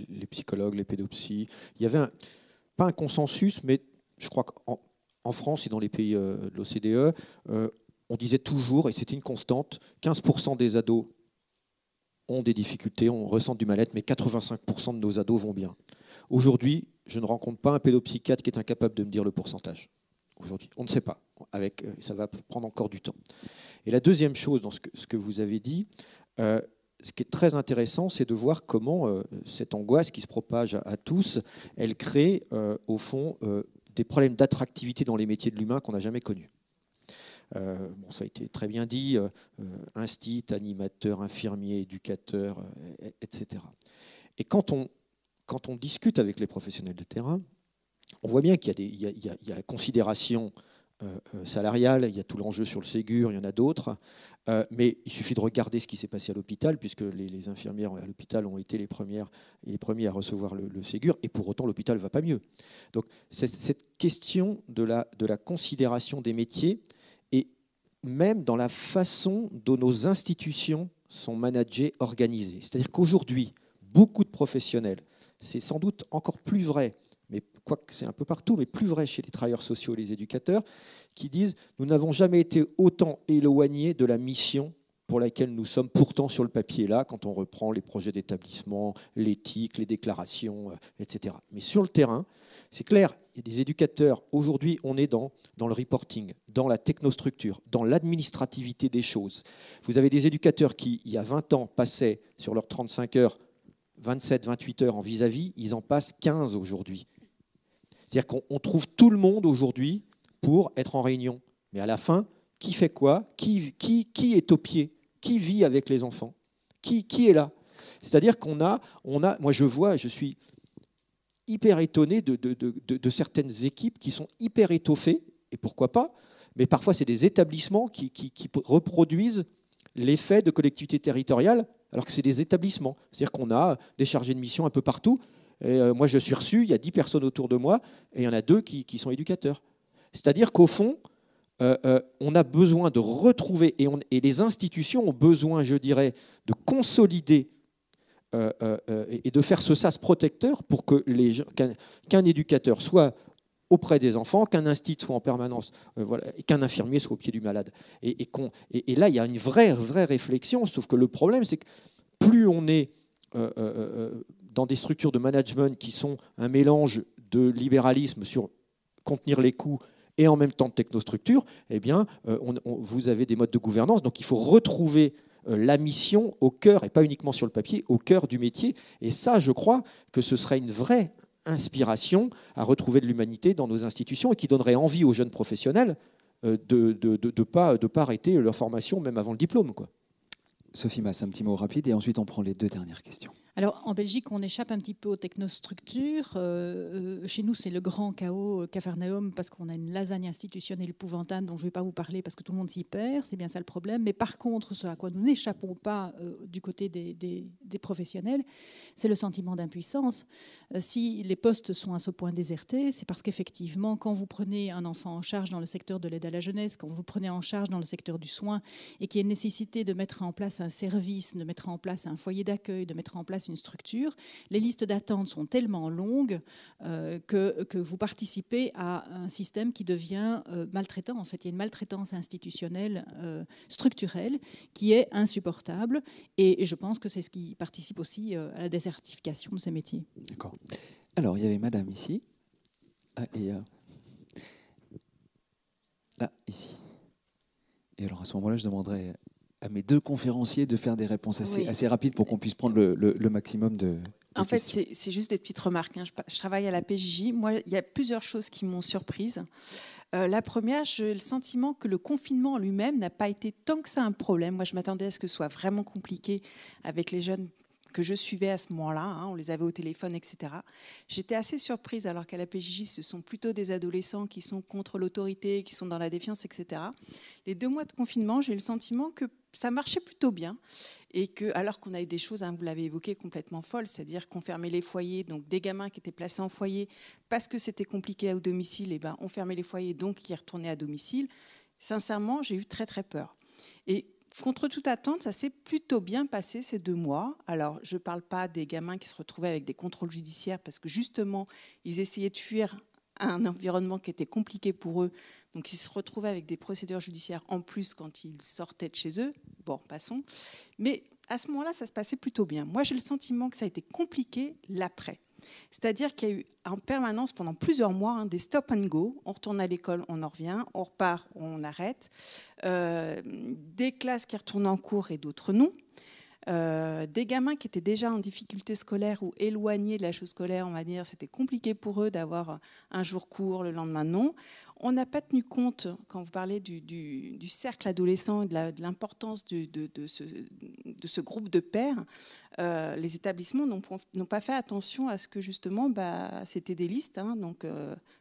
les psychologues, les pédopsies, il y avait pas un consensus, mais je crois qu'en France et dans les pays de l'OCDE, on disait toujours, et c'était une constante, 15% des ados ont des difficultés, on ressent du mal-être, mais 85% de nos ados vont bien. Aujourd'hui, je ne rencontre pas un pédopsychiatre qui est incapable de me dire le pourcentage. Aujourd'hui, on ne sait pas. Ça va prendre encore du temps. Et la deuxième chose dans ce que vous avez dit, ce qui est très intéressant, c'est de voir comment cette angoisse qui se propage à tous, elle crée au fond des problèmes d'attractivité dans les métiers de l'humain qu'on n'a jamais connus. Ça a été très bien dit, instit, animateur, infirmier, éducateur, etc. Et quand on discute avec les professionnels de terrain, on voit bien qu'il y a la considération salariale, il y a tout l'enjeu sur le Ségur, il y en a d'autres, mais il suffit de regarder ce qui s'est passé à l'hôpital, puisque les infirmières à l'hôpital ont été les premiers à recevoir le Ségur, et pour autant l'hôpital ne va pas mieux. Donc cette question de la considération des métiers, et même dans la façon dont nos institutions sont managées, organisées. C'est-à-dire qu'aujourd'hui, beaucoup de professionnels, c'est sans doute encore plus vrai, mais quoique c'est un peu partout, mais plus vrai chez les travailleurs sociaux et les éducateurs, qui disent « nous n'avons jamais été autant éloignés de la mission pour laquelle nous sommes pourtant sur le papier là, quand on reprend les projets d'établissement, l'éthique, les déclarations, etc. » Mais sur le terrain, c'est clair, il y a des éducateurs, aujourd'hui on est dans le reporting, dans la technostructure, dans l'administrativité des choses. Vous avez des éducateurs qui, il y a 20 ans, passaient sur leurs 35 heures, 27, 28 heures en vis-à-vis, ils en passent 15 aujourd'hui. C'est-à-dire qu'on trouve tout le monde aujourd'hui pour être en réunion. Mais à la fin, qui fait quoi ? Qui est au pied ? Qui vit avec les enfants ? Qui est là ? C'est-à-dire qu'on a, moi je suis hyper étonné de certaines équipes qui sont hyper étoffées, et pourquoi pas, mais parfois c'est des établissements qui reproduisent l'effet de collectivité territoriale, alors que c'est des établissements. C'est-à-dire qu'on a des chargés de mission un peu partout. Et moi, je suis reçu, il y a 10 personnes autour de moi, et il y en a 2 qui sont éducateurs. C'est-à-dire qu'au fond, on a besoin de retrouver, et les institutions ont besoin, je dirais, de consolider et de faire ce sas protecteur pour que qu'un éducateur soit auprès des enfants, qu'un institut soit en permanence, voilà, et qu'un infirmier soit au pied du malade. Et là, il y a une vraie réflexion, sauf que le problème, c'est que plus on est dans des structures de management qui sont un mélange de libéralisme sur contenir les coûts et en même temps de technostructure, eh bien, vous avez des modes de gouvernance. Donc il faut retrouver la mission au cœur, et pas uniquement sur le papier, au cœur du métier. Et ça, je crois que ce serait une vraie inspiration à retrouver de l'humanité dans nos institutions et qui donnerait envie aux jeunes professionnels de pas arrêter leur formation même avant le diplôme, quoi. Sophie Masse, un petit mot rapide et ensuite on prend les 2 dernières questions. Alors, en Belgique, on échappe un petit peu aux technostructures. Chez nous, c'est le grand chaos Capharnaüm parce qu'on a une lasagne institutionnelle épouvantable dont je ne vais pas vous parler parce que tout le monde s'y perd. C'est bien ça le problème. Mais par contre, ce à quoi nous n'échappons pas du côté des professionnels, c'est le sentiment d'impuissance. Si les postes sont à ce point désertés, c'est parce qu'effectivement, quand vous prenez un enfant en charge dans le secteur de l'aide à la jeunesse, quand vous prenez en charge dans le secteur du soin et qu'il y a nécessité de mettre en place un service, de mettre en place un foyer d'accueil, de mettre en place une structure, les listes d'attente sont tellement longues que vous participez à un système qui devient maltraitant. En fait, il y a une maltraitance institutionnelle structurelle qui est insupportable et je pense que c'est ce qui participe aussi à la désertification de ces métiers. D'accord. Alors, il y avait madame ici. Et là, ici. Et alors, à ce moment-là, je demanderais à mes 2 conférenciers de faire des réponses assez rapides pour qu'on puisse prendre le maximum de En fait, questions. c'est juste des petites remarques. Je travaille à la PJJ. Moi, il y a plusieurs choses qui m'ont surprise. La première, j'ai le sentiment que le confinement en lui-même n'a pas été tant que ça un problème. Moi, je m'attendais à ce que ce soit vraiment compliqué avec les jeunes que je suivais à ce moment-là. Hein, on les avait au téléphone, etc. J'étais assez surprise, alors qu'à la PJJ, ce sont plutôt des adolescents qui sont contre l'autorité, qui sont dans la défiance, etc. Les 2 mois de confinement, j'ai eu le sentiment que ça marchait plutôt bien. Et que, alors qu'on a eu des choses, hein, vous l'avez évoqué, complètement folles, c'est-à-dire qu'on fermait les foyers, donc des gamins qui étaient placés en foyer parce que c'était compliqué au domicile, et ben on fermait les foyers, donc qui retournaient à domicile. Sincèrement, j'ai eu très très peur. Et contre toute attente, ça s'est plutôt bien passé ces 2 mois. Alors, je ne parle pas des gamins qui se retrouvaient avec des contrôles judiciaires parce que justement, ils essayaient de fuir un environnement qui était compliqué pour eux. Donc, ils se retrouvaient avec des procédures judiciaires en plus quand ils sortaient de chez eux. Bon, passons. Mais à ce moment-là, ça se passait plutôt bien. Moi, j'ai le sentiment que ça a été compliqué l'après. C'est-à-dire qu'il y a eu en permanence pendant plusieurs mois des stop and go. On retourne à l'école, on en revient. On repart, on arrête. Des classes qui retournent en cours et d'autres non. Des gamins qui étaient déjà en difficulté scolaire ou éloignés de la chose scolaire, on va dire, c'était compliqué pour eux d'avoir un jour court, le lendemain non. On n'a pas tenu compte, quand vous parlez du cercle adolescent et de l'importance de ce groupe de pairs, les établissements n'ont pas fait attention à ce que justement, c'était des listes, hein, donc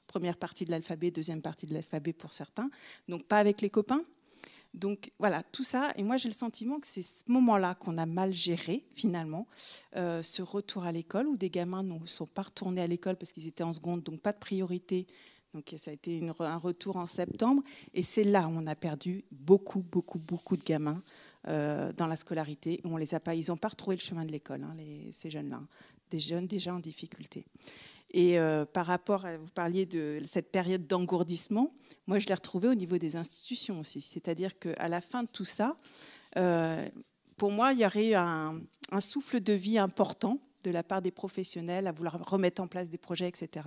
première partie de l'alphabet, deuxième partie de l'alphabet pour certains, donc pas avec les copains. Donc voilà, tout ça, et moi j'ai le sentiment que c'est ce moment-là qu'on a mal géré finalement, ce retour à l'école où des gamins ne sont pas retournés à l'école parce qu'ils étaient en seconde, donc pas de priorité. Donc ça a été un retour en septembre, et c'est là où on a perdu beaucoup de gamins dans la scolarité. Où ils n'ont pas retrouvé le chemin de l'école, hein, ces jeunes-là, des jeunes déjà en difficulté. Et par rapport à, vous parliez de cette période d'engourdissement, moi je l'ai retrouvée au niveau des institutions aussi. C'est-à-dire qu'à la fin de tout ça, pour moi, il y aurait eu un souffle de vie important de la part des professionnels à vouloir remettre en place des projets, etc.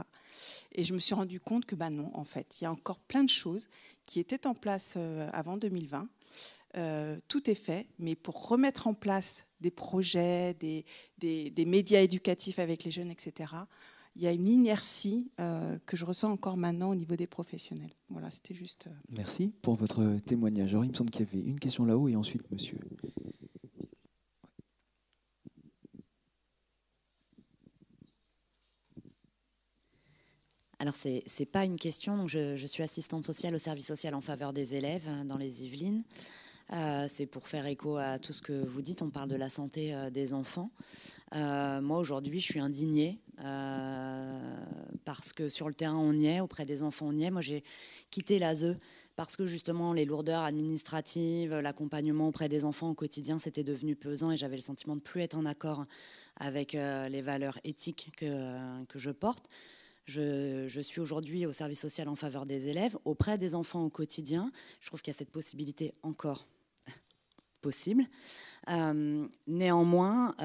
Et je me suis rendu compte que non, en fait, il y a encore plein de choses qui étaient en place avant 2020. Tout est fait, mais pour remettre en place des projets, des médias éducatifs avec les jeunes, etc., il y a une inertie que je ressens encore maintenant au niveau des professionnels. Voilà, c'était juste... Merci pour votre témoignage. Alors, il me semble qu'il y avait une question là-haut et ensuite, monsieur. Alors, ce n'est pas une question. Donc je suis assistante sociale au service social en faveur des élèves dans les Yvelines. C'est pour faire écho à tout ce que vous dites. On parle de la santé des enfants. Moi, aujourd'hui, je suis indignée parce que sur le terrain, on y est. Auprès des enfants, on y est. Moi, j'ai quitté l'ASE parce que justement, les lourdeurs administratives, l'accompagnement auprès des enfants au quotidien, c'était devenu pesant et j'avais le sentiment de ne plus être en accord avec les valeurs éthiques que je porte. Je suis aujourd'hui au service social en faveur des élèves, auprès des enfants au quotidien. Je trouve qu'il y a cette possibilité encore possible. Néanmoins,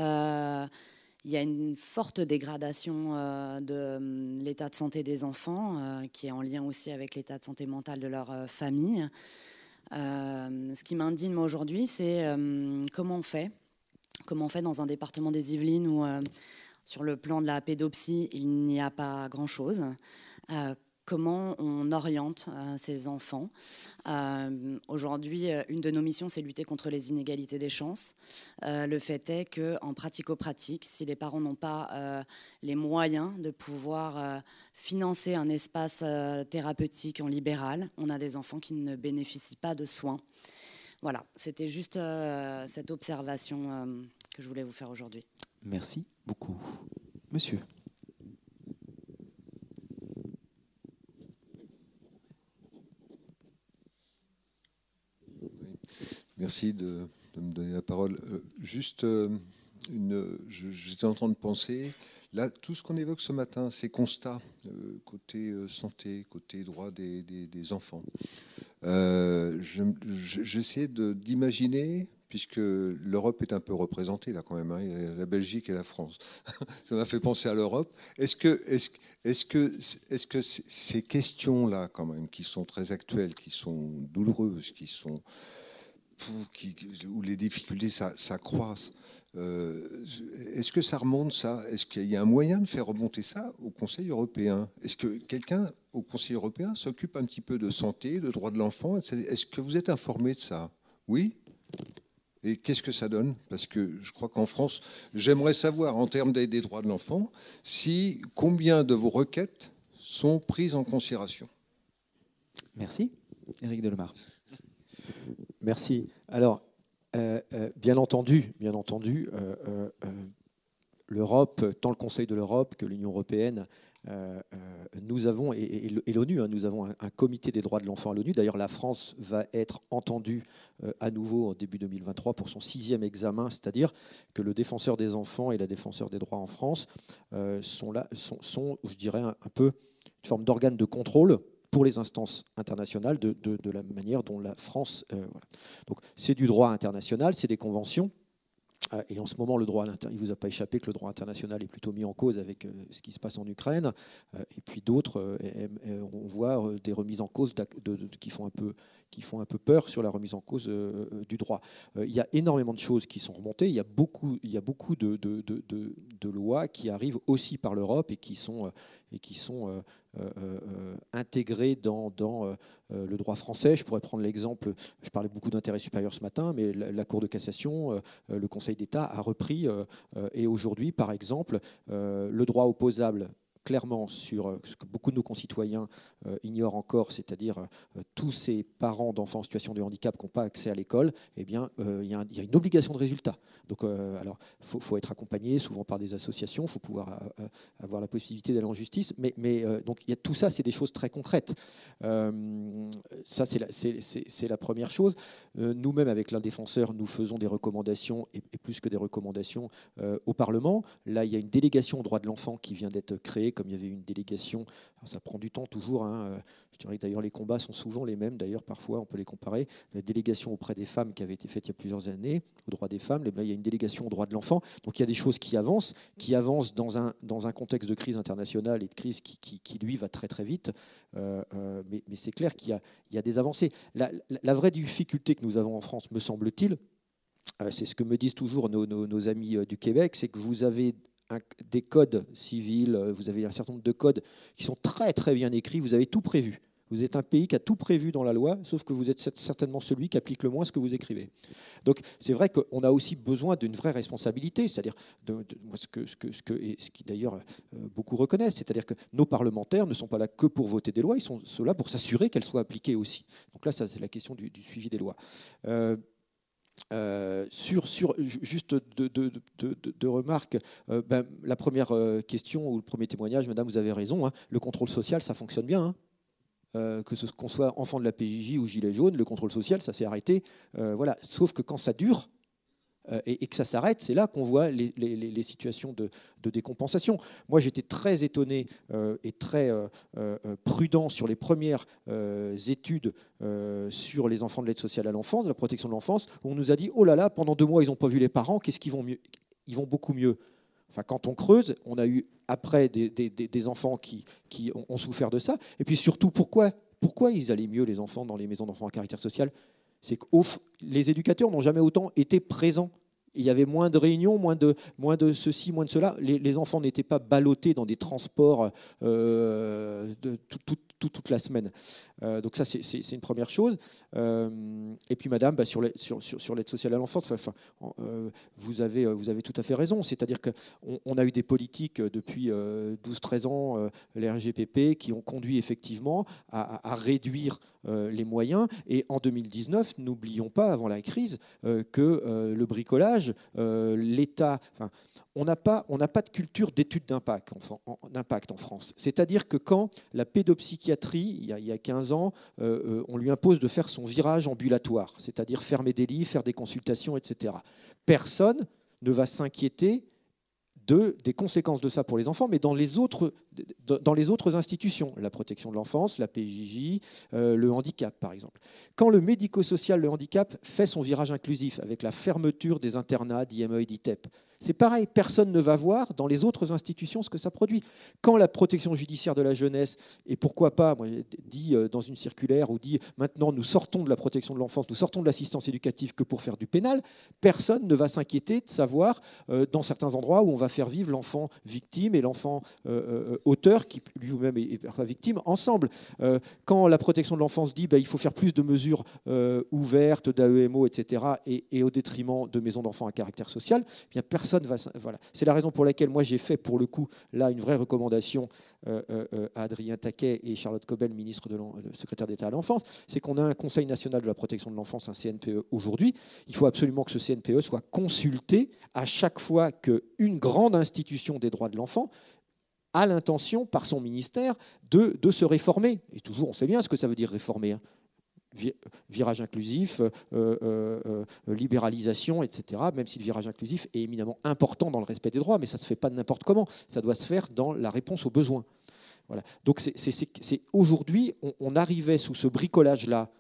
il y a une forte dégradation de l'état de santé des enfants, qui est en lien aussi avec l'état de santé mentale de leur famille. Ce qui m'indigne moi aujourd'hui, c'est comment on fait dans un département des Yvelines où... sur le plan de la pédopsie, il n'y a pas grand-chose. Comment on oriente ces enfants. Aujourd'hui, une de nos missions, c'est lutter contre les inégalités des chances. Le fait est qu'en pratico-pratique, si les parents n'ont pas les moyens de pouvoir financer un espace thérapeutique en libéral, on a des enfants qui ne bénéficient pas de soins. Voilà, c'était juste cette observation que je voulais vous faire aujourd'hui. Merci beaucoup. Monsieur. Merci de me donner la parole. Juste, j'étais en train de penser, là, tout ce qu'on évoque ce matin, ces constats, côté santé, côté droit des enfants. J'essayais d'imaginer, puisque l'Europe est un peu représentée là quand même, hein, il y a la Belgique et la France. Ça m'a fait penser à l'Europe. Est-ce que ces questions-là, quand même, qui sont très actuelles, qui sont douloureuses, où les difficultés s'accroissent, est-ce que ça remonte ça? Est-ce qu'il y a un moyen de faire remonter ça au Conseil européen? Est-ce que quelqu'un au Conseil européen s'occupe un petit peu de santé, de droits de l'enfant? Est-ce que vous êtes informé de ça? Oui? Et qu'est-ce que ça donne? Parce que je crois qu'en France, j'aimerais savoir, en termes des droits de l'enfant, combien de vos requêtes sont prises en considération. Merci. Éric Delemare. Merci. Alors, bien entendu, l'Europe, tant le Conseil de l'Europe que l'Union européenne, nous avons, et l'ONU, hein, nous avons un comité des droits de l'enfant à l'ONU. D'ailleurs, la France va être entendue à nouveau en début 2023 pour son 6e examen, c'est-à-dire que le défenseur des enfants et la défenseur des droits en France sont, je dirais, un peu une forme d'organe de contrôle pour les instances internationales de la manière dont la France... voilà. Donc, c'est du droit international, c'est des conventions. Et en ce moment, il ne vous a pas échappé que le droit international est plutôt mis en cause avec ce qui se passe en Ukraine. Et puis d'autres, on voit des remises en cause qui font un peu peur sur la remise en cause du droit. Il y a énormément de choses qui sont remontées. Il y a beaucoup de lois qui arrivent aussi par l'Europe et qui sont intégrées dans le droit français. Je pourrais prendre l'exemple, je parlais beaucoup d'intérêt supérieur ce matin, mais la Cour de cassation, le Conseil d'État a repris, et aujourd'hui, par exemple, le droit opposable, clairement sur ce que beaucoup de nos concitoyens ignorent encore, c'est-à-dire tous ces parents d'enfants en situation de handicap qui n'ont pas accès à l'école, eh bien, il y a une obligation de résultat. Donc, alors, faut être accompagné, souvent par des associations, il faut pouvoir avoir la possibilité d'aller en justice, mais donc, tout ça, c'est des choses très concrètes. Ça, c'est la première chose. Nous-mêmes, avec l'un défenseur, nous faisons des recommandations, et plus que des recommandations, au Parlement. Là, il y a une délégation aux droits de l'enfant qui vient d'être créée, comme il y avait une délégation, alors ça prend du temps toujours, hein, je dirais que d'ailleurs les combats sont souvent les mêmes, d'ailleurs parfois on peut les comparer, la délégation auprès des femmes qui avait été faite il y a plusieurs années, aux droits des femmes, là, il y a une délégation aux droits de l'enfant, donc il y a des choses qui avancent dans un contexte de crise internationale et de crise qui lui va très très vite, mais c'est clair qu'il y a des avancées. La vraie difficulté que nous avons en France, me semble-t-il, c'est ce que me disent toujours nos amis du Québec, c'est que vous avez des codes civils, vous avez un certain nombre de codes qui sont très très bien écrits, vous avez tout prévu. Vous êtes un pays qui a tout prévu dans la loi, sauf que vous êtes certainement celui qui applique le moins ce que vous écrivez. Donc c'est vrai qu'on a aussi besoin d'une vraie responsabilité, c'est-à-dire ce qui d'ailleurs beaucoup reconnaissent, c'est-à-dire que nos parlementaires ne sont pas là que pour voter des lois, ils sont là pour s'assurer qu'elles soient appliquées aussi. Donc là, ça c'est la question du suivi des lois. Juste deux remarques. La première question ou le premier témoignage, madame, vous avez raison, hein, le contrôle social, ça fonctionne bien. Hein. Qu'on soit enfant de la PJJ ou gilet jaune, le contrôle social, ça s'est arrêté. Voilà. Sauf que quand ça dure et que ça s'arrête, c'est là qu'on voit les situations de décompensation. Moi, j'étais très étonné et très prudent sur les premières études sur les enfants de l'aide sociale à l'enfance, de la protection de l'enfance, où on nous a dit « Oh là là, pendant 2 mois, ils n'ont pas vu les parents, qu'est-ce qu'ils vont mieux ? Ils vont beaucoup mieux. » Enfin, quand on creuse, on a eu après des enfants qui ont souffert de ça. Et puis surtout, pourquoi ils allaient mieux, les enfants, dans les maisons d'enfants à caractère social ? C'est que les éducateurs n'ont jamais autant été présents. Il y avait moins de réunions, moins de ceci, moins de cela. Les enfants n'étaient pas ballottés dans des transports toute la semaine. Donc ça, c'est une première chose. Et puis, madame, sur l'aide sociale à l'enfance, vous avez tout à fait raison. C'est-à-dire qu'on a eu des politiques depuis 12-13 ans, les RGPP, qui ont conduit effectivement à réduire les moyens. Et en 2019, n'oublions pas, avant la crise, que le bricolage, l'État... On n'a pas de culture d'étude d'impact en France. C'est-à-dire que quand la pédopsychiatrie, il y a 15 ans, on lui impose de faire son virage ambulatoire, c'est-à-dire fermer des lits, faire des consultations, etc. Personne ne va s'inquiéter des conséquences de ça pour les enfants, mais dans les autres institutions, la protection de l'enfance, la PJJ, le handicap, par exemple. Quand le médico-social, le handicap, fait son virage inclusif avec la fermeture des internats d'IME et d'ITEP, c'est pareil, personne ne va voir dans les autres institutions ce que ça produit. Quand la protection judiciaire de la jeunesse, et pourquoi pas, moi, dit dans une circulaire, ou dit maintenant nous sortons de la protection de l'enfance, nous sortons de l'assistance éducative que pour faire du pénal, personne ne va s'inquiéter de savoir dans certains endroits où on va faire vivre l'enfant victime et l'enfant auteur, qui lui-même est parfois victime, ensemble. Quand la protection de l'enfance dit il faut faire plus de mesures ouvertes, d'AEMO, etc., et au détriment de maisons d'enfants à caractère social, eh bien personne va... Voilà. C'est la raison pour laquelle moi j'ai fait pour le coup là une vraie recommandation à Adrien Taquet et Charlotte Cobel, ministre secrétaire d'État à l'enfance, c'est qu'on a un Conseil national de la protection de l'enfance, un CNPE aujourd'hui. Il faut absolument que ce CNPE soit consulté à chaque fois qu'une grande institution des droits de l'enfant a l'intention, par son ministère, de se réformer. Et toujours, on sait bien ce que ça veut dire réformer. Hein. Virage inclusif, libéralisation, etc. Même si le virage inclusif est éminemment important dans le respect des droits, mais ça ne se fait pas de n'importe comment. Ça doit se faire dans la réponse aux besoins. Voilà. Donc c'est aujourd'hui, on arrivait sous ce bricolage-là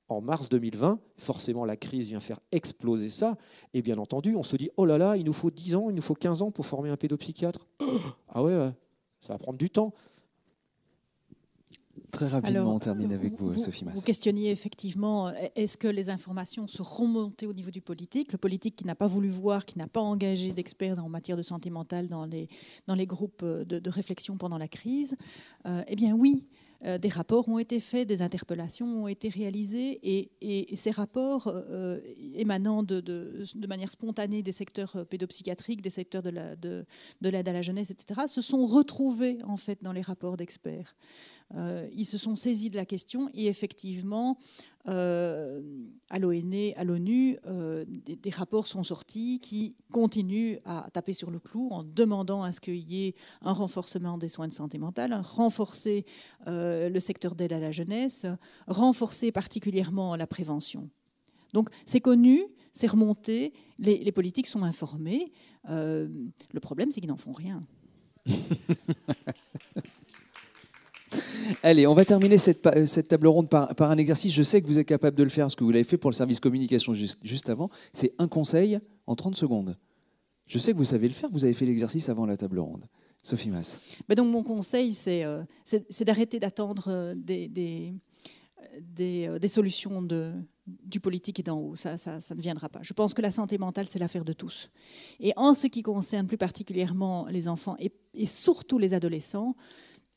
en mars 2020. Forcément, la crise vient faire exploser ça. Et bien entendu, on se dit, oh là là, il nous faut 10 ans, il nous faut 15 ans pour former un pédopsychiatre. Ah ouais, ça va prendre du temps. Très rapidement, on termine avec vous, Sophie Masse. Vous questionniez effectivement, est-ce que les informations seront montées au niveau du politique ? Le politique qui n'a pas voulu voir, qui n'a pas engagé d'experts en matière de santé mentale dans les groupes de réflexion pendant la crise. Eh bien oui, des rapports ont été faits, des interpellations ont été réalisées et ces rapports émanant de manière spontanée des secteurs pédopsychiatriques, des secteurs de l'aide à la jeunesse, etc., se sont retrouvés en fait dans les rapports d'experts. Ils se sont saisis de la question et effectivement, à l'ONU, des rapports sont sortis qui continuent à taper sur le clou en demandant à ce qu'il y ait un renforcement des soins de santé mentale, renforcer le secteur d'aide à la jeunesse, renforcer particulièrement la prévention. Donc c'est connu, c'est remonté, les politiques sont informés. Le problème, c'est qu'ils n'en font rien. Allez, on va terminer cette table ronde par un exercice. Je sais que vous êtes capable de le faire, parce que vous l'avez fait pour le service communication juste avant. C'est un conseil en 30 secondes. Je sais que vous savez le faire, vous avez fait l'exercice avant la table ronde. Sophie Masse. Donc mon conseil, c'est d'arrêter d'attendre des des solutions du politique et d'en haut. Ça ne viendra pas. Je pense que la santé mentale, c'est l'affaire de tous. Et en ce qui concerne plus particulièrement les enfants et surtout les adolescents,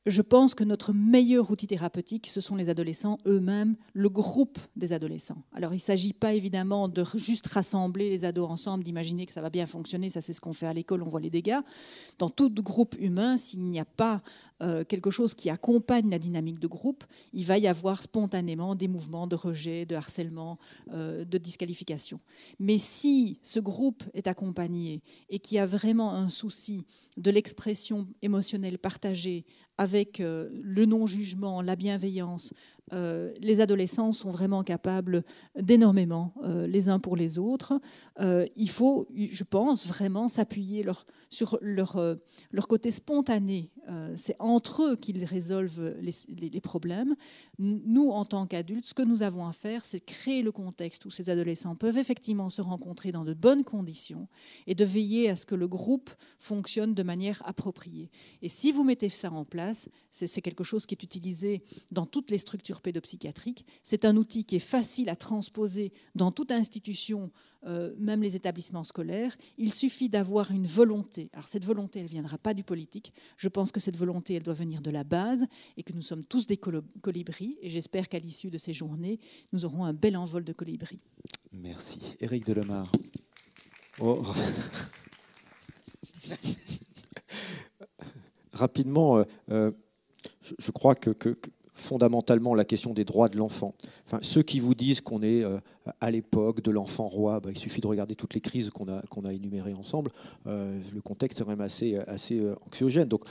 je pense que notre meilleur outil thérapeutique, ce sont les adolescents eux-mêmes, le groupe des adolescents. Alors, il ne s'agit pas évidemment de juste rassembler les ados ensemble, d'imaginer que ça va bien fonctionner, ça c'est ce qu'on fait à l'école, on voit les dégâts. Dans tout groupe humain, s'il n'y a pas quelque chose qui accompagne la dynamique de groupe, il va y avoir spontanément des mouvements de rejet, de harcèlement, de disqualification. Mais si ce groupe est accompagné et qu'il y a vraiment un souci de l'expression émotionnelle partagée, avec le non-jugement, la bienveillance, les adolescents sont vraiment capables d'énormément les uns pour les autres. Il faut, je pense, vraiment s'appuyer sur leur côté spontané. C'est entre eux qu'ils résolvent les problèmes. Nous, en tant qu'adultes, ce que nous avons à faire, c'est créer le contexte où ces adolescents peuvent effectivement se rencontrer dans de bonnes conditions et de veiller à ce que le groupe fonctionne de manière appropriée. Et si vous mettez ça en place, c'est quelque chose qui est utilisé dans toutes les structures pédopsychiatriques. C'est un outil qui est facile à transposer dans toute institution, même les établissements scolaires. Il suffit d'avoir une volonté. Alors cette volonté, elle ne viendra pas du politique. Je pense que cette volonté, elle doit venir de la base et que nous sommes tous des colibris. Et j'espère qu'à l'issue de ces journées, nous aurons un bel envol de colibris. Merci. Éric Delemare. Oh. Rapidement, je crois que fondamentalement, la question des droits de l'enfant. Enfin, ceux qui vous disent qu'on est à l'époque de l'enfant roi, il suffit de regarder toutes les crises qu'on a énumérées ensemble. Le contexte est quand même assez anxiogène. Donc,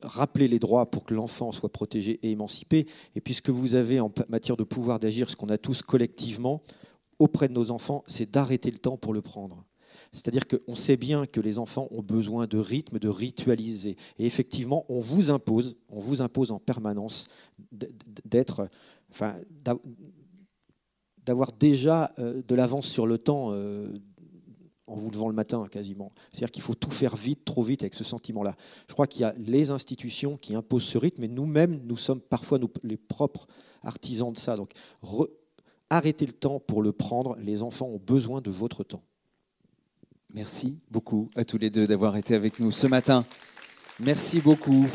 rappelez les droits pour que l'enfant soit protégé et émancipé. Et puis, ce que vous avez en matière de pouvoir d'agir, ce qu'on a tous collectivement auprès de nos enfants, c'est d'arrêter le temps pour le prendre. C'est-à-dire qu'on sait bien que les enfants ont besoin de rythme, de ritualiser. Et effectivement, on vous impose en permanence d'avoir déjà de l'avance sur le temps en vous levant le matin quasiment. C'est-à-dire qu'il faut tout faire vite, trop vite avec ce sentiment-là. Je crois qu'il y a les institutions qui imposent ce rythme, et nous-mêmes, nous sommes parfois les propres artisans de ça. Donc, arrêtez le temps pour le prendre. Les enfants ont besoin de votre temps. Merci beaucoup à tous les deux d'avoir été avec nous ce matin. Merci beaucoup.